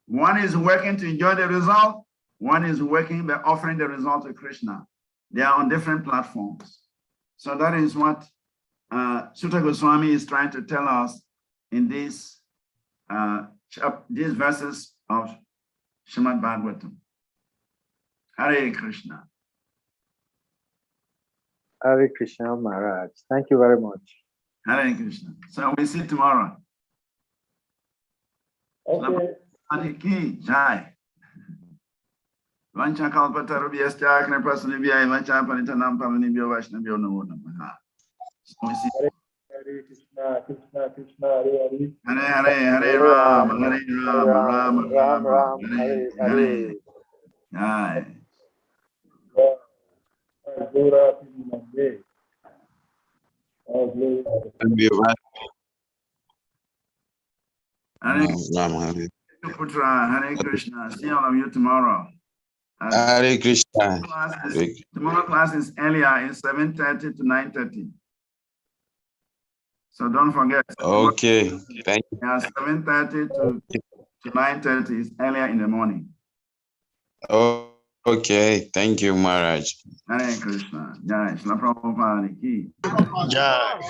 F: One is working to enjoy the result. One is working by offering the result to Krishna. They are on different platforms. So that is what Sutta Goswami is trying to tell us in these verses of Srimad Bhagavatam. Hare Krishna.
B: Hare Krishna, Maharaj. Thank you very much.
F: Hare Krishna. So we see tomorrow.
H: Okay.
F: Hare Ki Jai. Vancha kalpatarubhyascha knipasnibhya vancha panitanam pavanibhyo vaishnavyo namo namaha. So we see.
H: Hare Krishna, Krishna Krishna, Hare Hare.
F: Hare Hare, Hare Ram, Hare Ram, Ram Ram, Hare Hare. Jai.
H: Gora Pinande. Oh, glory.
F: Hare Putra, Hare Krishna. See all of you tomorrow.
G: Hare Krishna.
F: Tomorrow class is earlier, it's 7:30 to 9:30. So don't forget.
G: Okay, thank you.
F: Yeah, 7:30 to 9:30 is earlier in the morning.
G: Oh, okay, thank you, Maharaj.
F: Hare Krishna. Jai. Shri Prabhupada ki.
I: Jai.